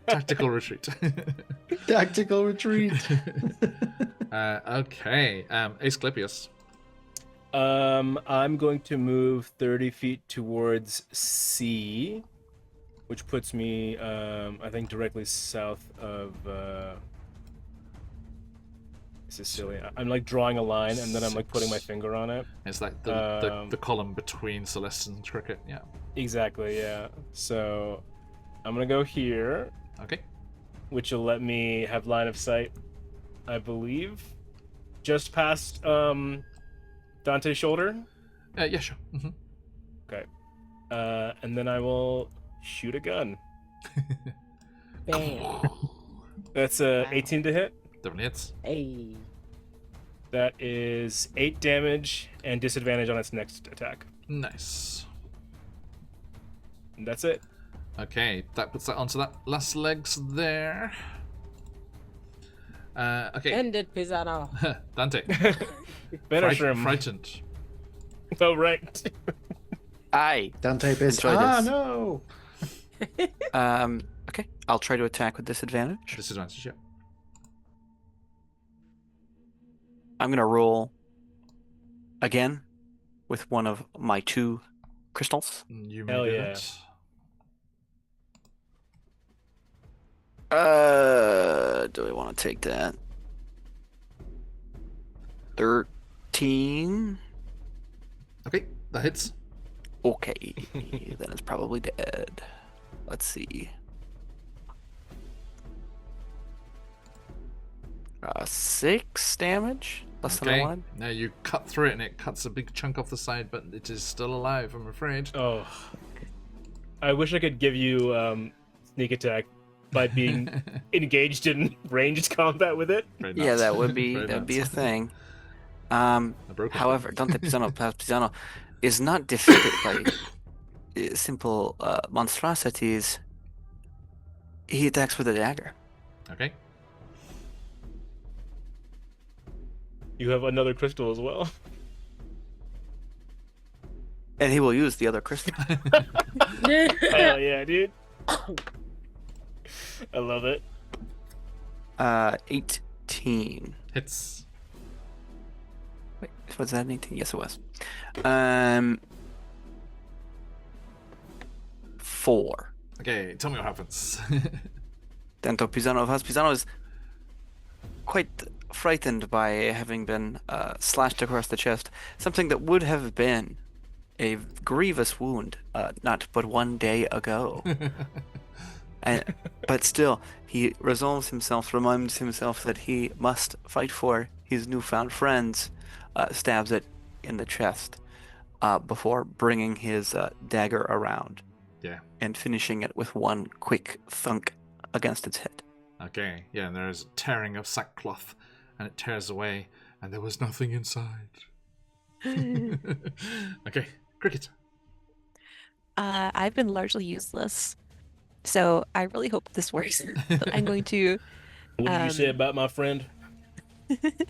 Tactical retreat. Tactical retreat. Okay, Asclepius. I'm going to move 30 feet towards C. which puts me, I think, directly south of Sicily. I'm like drawing a line, and then I'm like putting my finger on it. It's like the column between Celeste and Cricket. Yeah. Exactly. Yeah. So I'm gonna go here, Okay. which will let me have line of sight, I believe, just past Dante's shoulder. Yeah, sure. Okay. And then I will shoot a gun. Bam. That's 18 to hit. Definitely hits. Hey. That is 8 damage and disadvantage on its next attack. Nice. And that's it. Okay, that puts that onto that last legs there. Okay. End it, Pisano. Dante. Finish him. Frightened. Oh, right. I Dante Biz. Enjoy Ah, this. no! okay. I'll try to attack with disadvantage. Disadvantage, yeah. I'm gonna roll again with one of my 2 crystals. You may Hell do yeah. that. Do I want to take that? 13. Okay, that hits. Okay, then it's probably dead. Let's see. 6 damage, less than I Okay, wanted. now you cut through it and it cuts a big chunk off the side, but it is still alive, I'm afraid. Oh. I wish I could give you sneak attack by being engaged in ranged combat with it. Very Yeah, nuts. that would be Very that'd be a nuts. thing. I broke it. However, Dante Pisano is not defeated by simple monstrosities. He attacks with a dagger. Okay. You have another crystal as well. And he will use the other crystal. Hell yeah, dude. I love it. 18. Hits. Wait, was that an 18? Yes, it was. 4. Okay, tell me what happens. Dante Pisano is quite frightened by having been slashed across the chest. Something that would have been a grievous wound not but 1 day ago. But still, he resolves himself, reminds himself that he must fight for his newfound friends, stabs it in the chest before bringing his dagger around. Yeah. And finishing it with one quick thunk against its head. Okay, yeah, and there's a tearing of sackcloth, and it tears away, and there was nothing inside. Okay, Cricket. I've been largely useless, so I really hope this works. But I'm going to. What did you say about my friend?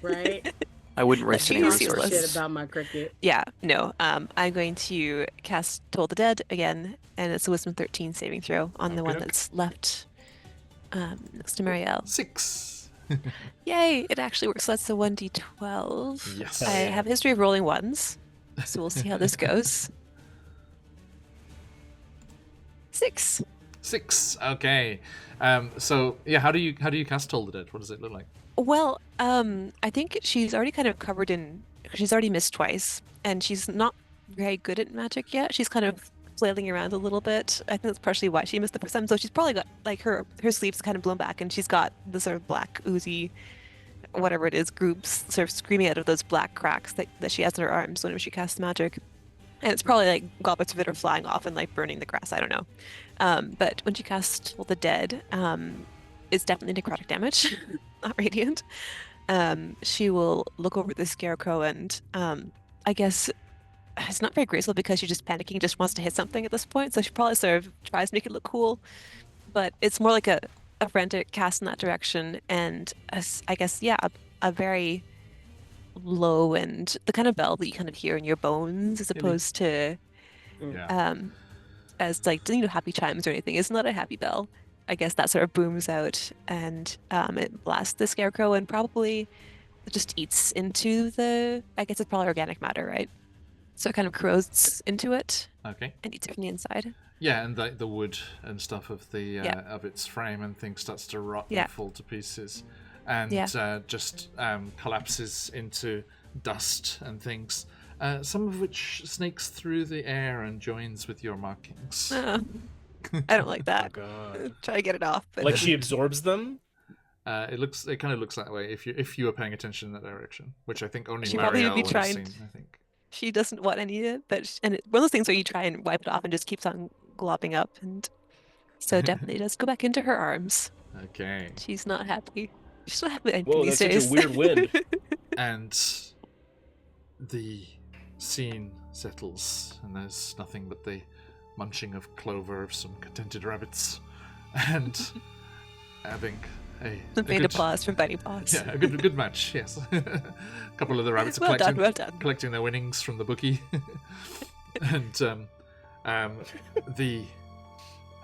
Right? I wouldn't waste any He's Talk useless. shit resources. about my cricket. Yeah, no. I'm going to cast Toll the Dead again, and it's a Wisdom 13 saving throw on the one Okey-doke. that's left next to Marielle. 6. Yay! It actually works. So that's a 1d12. Yes. I have a history of rolling ones, so we'll see how this goes. 6. 6. Okay. So yeah, how do you cast Toll the Dead? What does it look like? Well, I think she's already kind of covered in. She's already missed twice, and she's not very good at magic yet. She's kind of flailing around a little bit. I think that's partially why she missed the first time. So she's probably got like her sleeves kind of blown back, and she's got the sort of black oozy, whatever it is, groups sort of screaming out of those black cracks that she has in her arms whenever she casts magic. And it's probably like goblets of it are flying off and like burning the grass. I don't know. But when she casts Toll the Dead, it's definitely necrotic damage, not radiant. She will look over the scarecrow and I guess it's not very graceful because she's just panicking, just wants to hit something at this point. So she probably sort of tries to make it look cool, but it's more like a frantic cast in that direction. And I guess, yeah, a very low and the kind of bell that you kind of hear in your bones as opposed to Yeah. as like, happy chimes or anything. It's not a happy bell. I guess that sort of booms out and it blasts the scarecrow and probably just eats into I guess it's probably organic matter, right? So it kind of corrodes into it Okay. and eats it from the inside. Yeah, and the wood and stuff of the Yeah. of its frame and things starts to rot Yeah. and fall to pieces, and Yeah. just collapses into dust and things. Some of which snakes through the air and joins with your markings. I don't like that. Oh god. Try to get it off. But Like she absorbs them? It kind of looks that way if you were paying attention in that direction, which I think only She probably Marielle would be would have trying seen. I think. she doesn't want any of it, but one of those things where you try and wipe it off and just keeps on glopping up, and so it definitely does go back into her arms. Okay. She's not happy. She's not happy with Whoa, anything these that's days. such a weird wind. And the scene settles, and there's nothing but the munching of clover of some contented rabbits, and having a Faint good, applause from Bunny Paws. yeah, a good match. Yes, a couple of the rabbits are Well done, collecting, well done. their winnings from the bookie, and the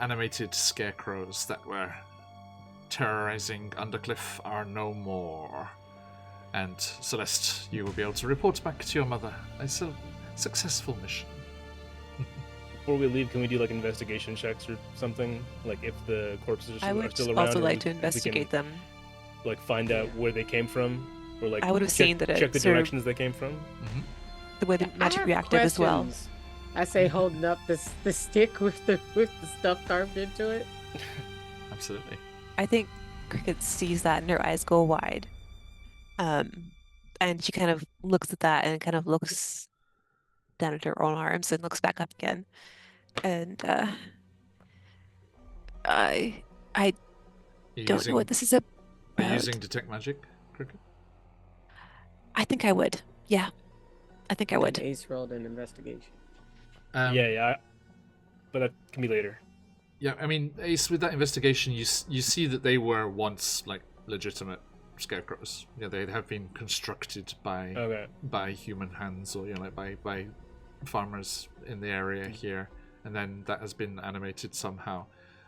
animated scarecrows that were terrorizing Undercliff are no more. And Celeste, you will be able to report back to your mother. It's a successful mission. Before we leave, can we do like investigation checks or something? Like if the corpses I are would still around. also or like to we can, investigate them. like find out where they came from, or like I would have check, seen that check the it's sort of directions they came from. the way the I magic have reactive as well. questions. I say holding up the stick with the stuff carved into it. Absolutely. I think Cricket sees that and her eyes go wide. And she kind of looks at that and kind of looks down at her own arms and looks back up again. And I Are you don't using, know what this is about. Are you using detect magic, Cricket? I think I would. Yeah. I think I And would. Ace rolled an investigation. Yeah, but that can be later. Yeah, I mean, Ace, with that investigation, you see that they were once like legitimate scarecrows. Yeah, they have been constructed Okay. by human hands, or like by farmers in the area here, and then that has been animated somehow.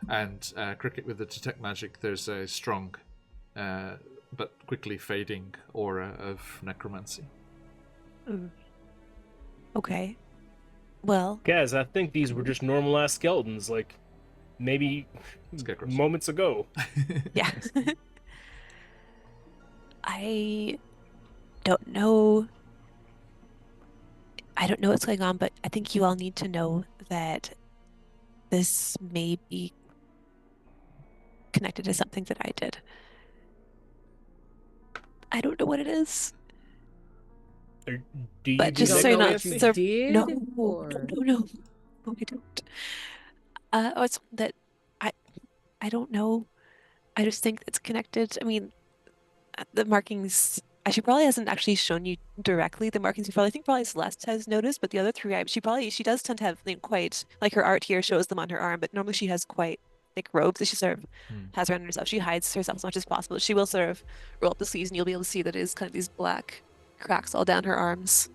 And Cricket, with the detect magic, there's a strong but quickly fading aura of necromancy. Okay. Well, Guys, I think these were just normal ass skeletons, like maybe Scarecrows. moments ago. yeah. I don't know. I don't know what's going on, but I think you all need to know that this may be connected to something that I did. I don't know what it is, Or do you but do just so you're not necromancy? you did, no, or- no, I don't. It's that I don't know. I just think it's connected. I mean, the markings. She probably hasn't actually shown you directly the markings. You probably think Celeste has noticed, but the other three, she does tend to have quite like her art here shows them on her arm, but normally she has quite thick robes that she sort of has around herself. She hides herself as much as possible. She will sort of roll up the sleeves, and you'll be able to see that it is kind of these black cracks all down her arms.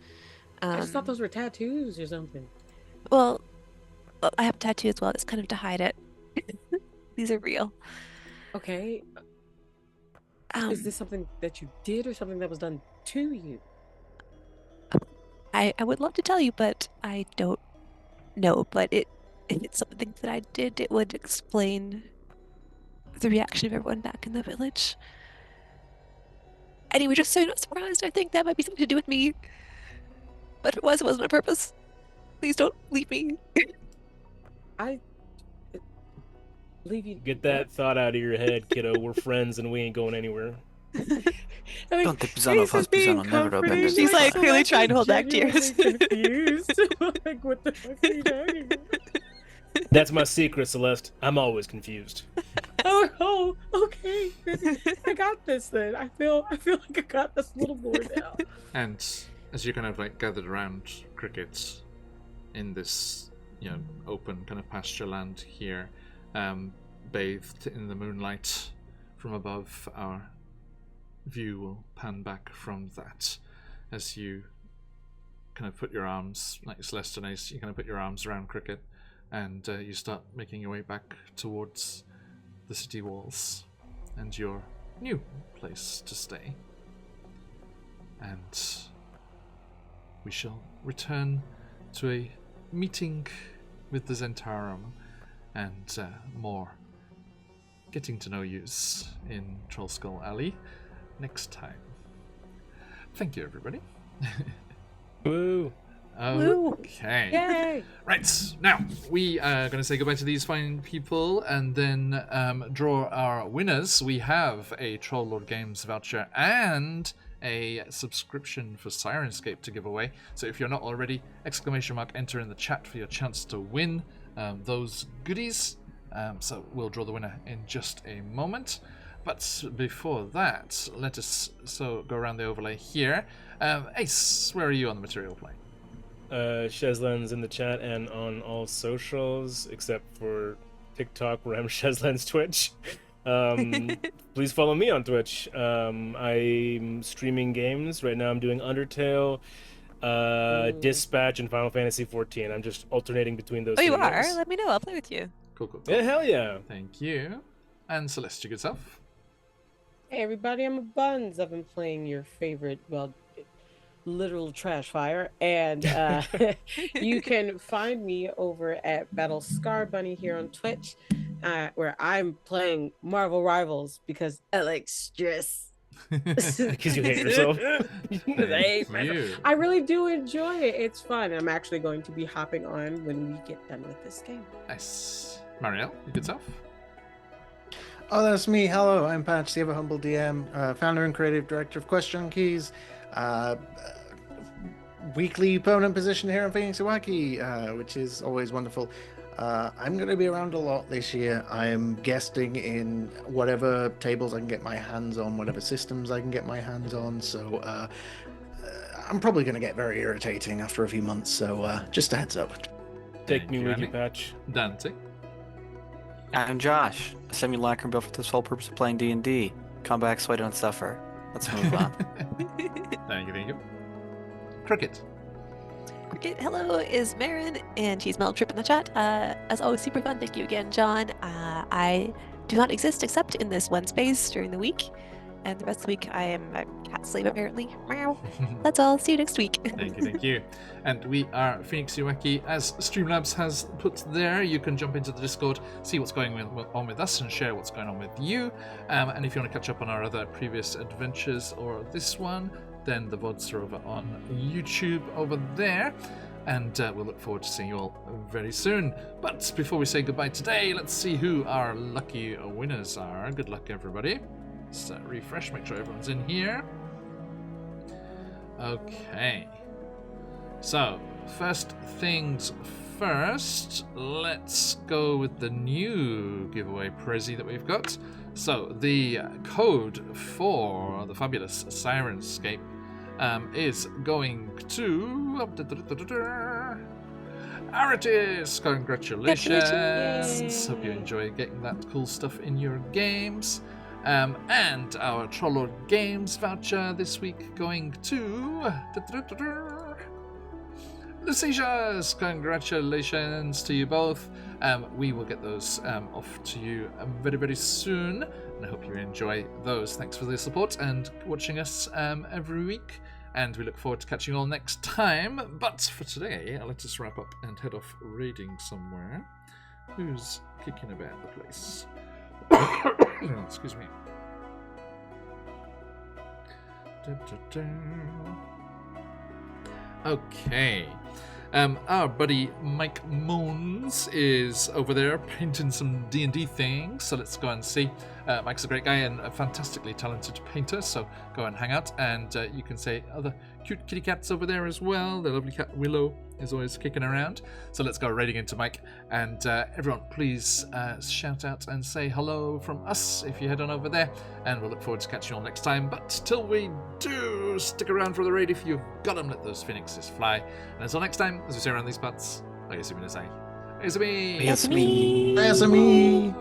I just thought those were tattoos or something. Well, I have a tattoo as well. That's kind of to hide it. These are real. Okay, is this something that you did or something that was done to you? I would love to tell you, but I don't know. But if it's something that I did, it would explain the reaction of everyone back in the village. Anyway, just so you're not surprised, I think that might be something to do with me. But if it wasn't on purpose. Please don't leave me. I leave you. Get that thought out of your head, kiddo. We're friends and we ain't going anywhere. Don't te pisano faz pisano, never open this She's like door. clearly trying to hold back tears. Confused. Like, what the fuck are you talking about? That's my secret, Celeste. I'm always confused. Oh, okay. I got this then. I feel like I got this little more now. And as you kind of like gathered around Cricket in this, open kind of pasture land here, bathed in the moonlight from above, our view will pan back from that as you kind of put your arms, like Celeste and Ace, you kind of put your arms around Cricket, and you start making your way back towards the city walls and your new place to stay. And we shall return to a meeting with the Zentarum and more getting to know yous in Trollskull Alley next time. Thank you, everybody. Woo! Okay. Yay! Right, now we are going to say goodbye to these fine people and then draw our winners. We have a Troll Lord Games voucher and a subscription for Syrinscape to give away. So if you're not already, ! Enter in the chat for your chance to win those goodies. So we'll draw the winner in just a moment. But before that, let us go around the overlay here. Ace, where are you on the material plane? Shezlen's in the chat and on all socials except for TikTok where I'm Shezlen's Twitch. Please follow me on Twitch. I'm streaming games. Right now I'm doing Undertale, Dispatch, and Final Fantasy XIV. I'm just alternating between those. Oh, you three are? games. Let me know. I'll play with you. Cool. Yeah, hell yeah. Thank you. And Celeste, you good self? Hey everybody, I'm a Buns. I've been playing your favorite, literal trash fire, and you can find me over at Battle Scar Bunny here on Twitch, where I'm playing Marvel Rivals because I like stress. Because you hate yourself. I really do enjoy it. It's fun. I'm actually going to be hopping on when we get done with this game. Nice. Marielle, you good self? Oh, that's me. Hello, I'm Patch, the ever humble DM, founder and creative director of QuestJunkies, weekly opponent position here in Phoenix Iwaki, which is always wonderful. I'm going to be around a lot this year. I'm guesting in whatever tables I can get my hands on, whatever systems I can get my hands on. So I'm probably going to get very irritating after a few months. So just a heads up. Take me with Andy. you, Patch. Dante. I'm Josh, a simulacrum built for the sole purpose of playing D&D. Come back so I don't suffer. Let's move on. Thank you. Cricket. Cricket, hello, is Marin, and she's Mel Trip in the chat. As always, super fun. Thank you again, John. I do not exist except in this one space during the week, and the rest of the week I am a cat slave apparently. Meow. That's all. See you next week. Thank you. And we are Phoenix Iwaki, as Streamlabs has put there. You can jump into the Discord, see what's going on with us, and share what's going on with you. And if you want to catch up on our other previous adventures or this one, then the VODs are over on YouTube over there. And we'll look forward to seeing you all very soon. But before we say goodbye today, let's see who our lucky winners are. Good luck, everybody. Let's refresh, make sure everyone's in here. Okay. So, first things first, let's go with the new giveaway Prezi that we've got. So, the code for the fabulous Syrinscape is going to Aritis. Congratulations! Hope you enjoy getting that cool stuff in your games. And our Trollord Games voucher this week going to Lucicia's. Congratulations to you both. We will get those off to you very, very soon, and I hope you enjoy those. Thanks for the support and watching us every week, and we look forward to catching you all next time. But for today, let us wrap up and head off raiding somewhere. Who's kicking about the place? Excuse me. Okay. Our buddy Mike Moons is over there painting some D&D things, so let's go and see. Mike's a great guy and a fantastically talented painter, so go and hang out, and you can say other cute kitty cats over there as well. The lovely cat Willow is always kicking around. So let's go raiding into Mike, and everyone please shout out and say hello from us if you head on over there, and we'll look forward to catching you all next time. But till we do, stick around for the raid if you've got them. Let those phoenixes fly, and until next time, as we say around these parts, I guess you're going to say, it's me. Yes, me. Yes, me.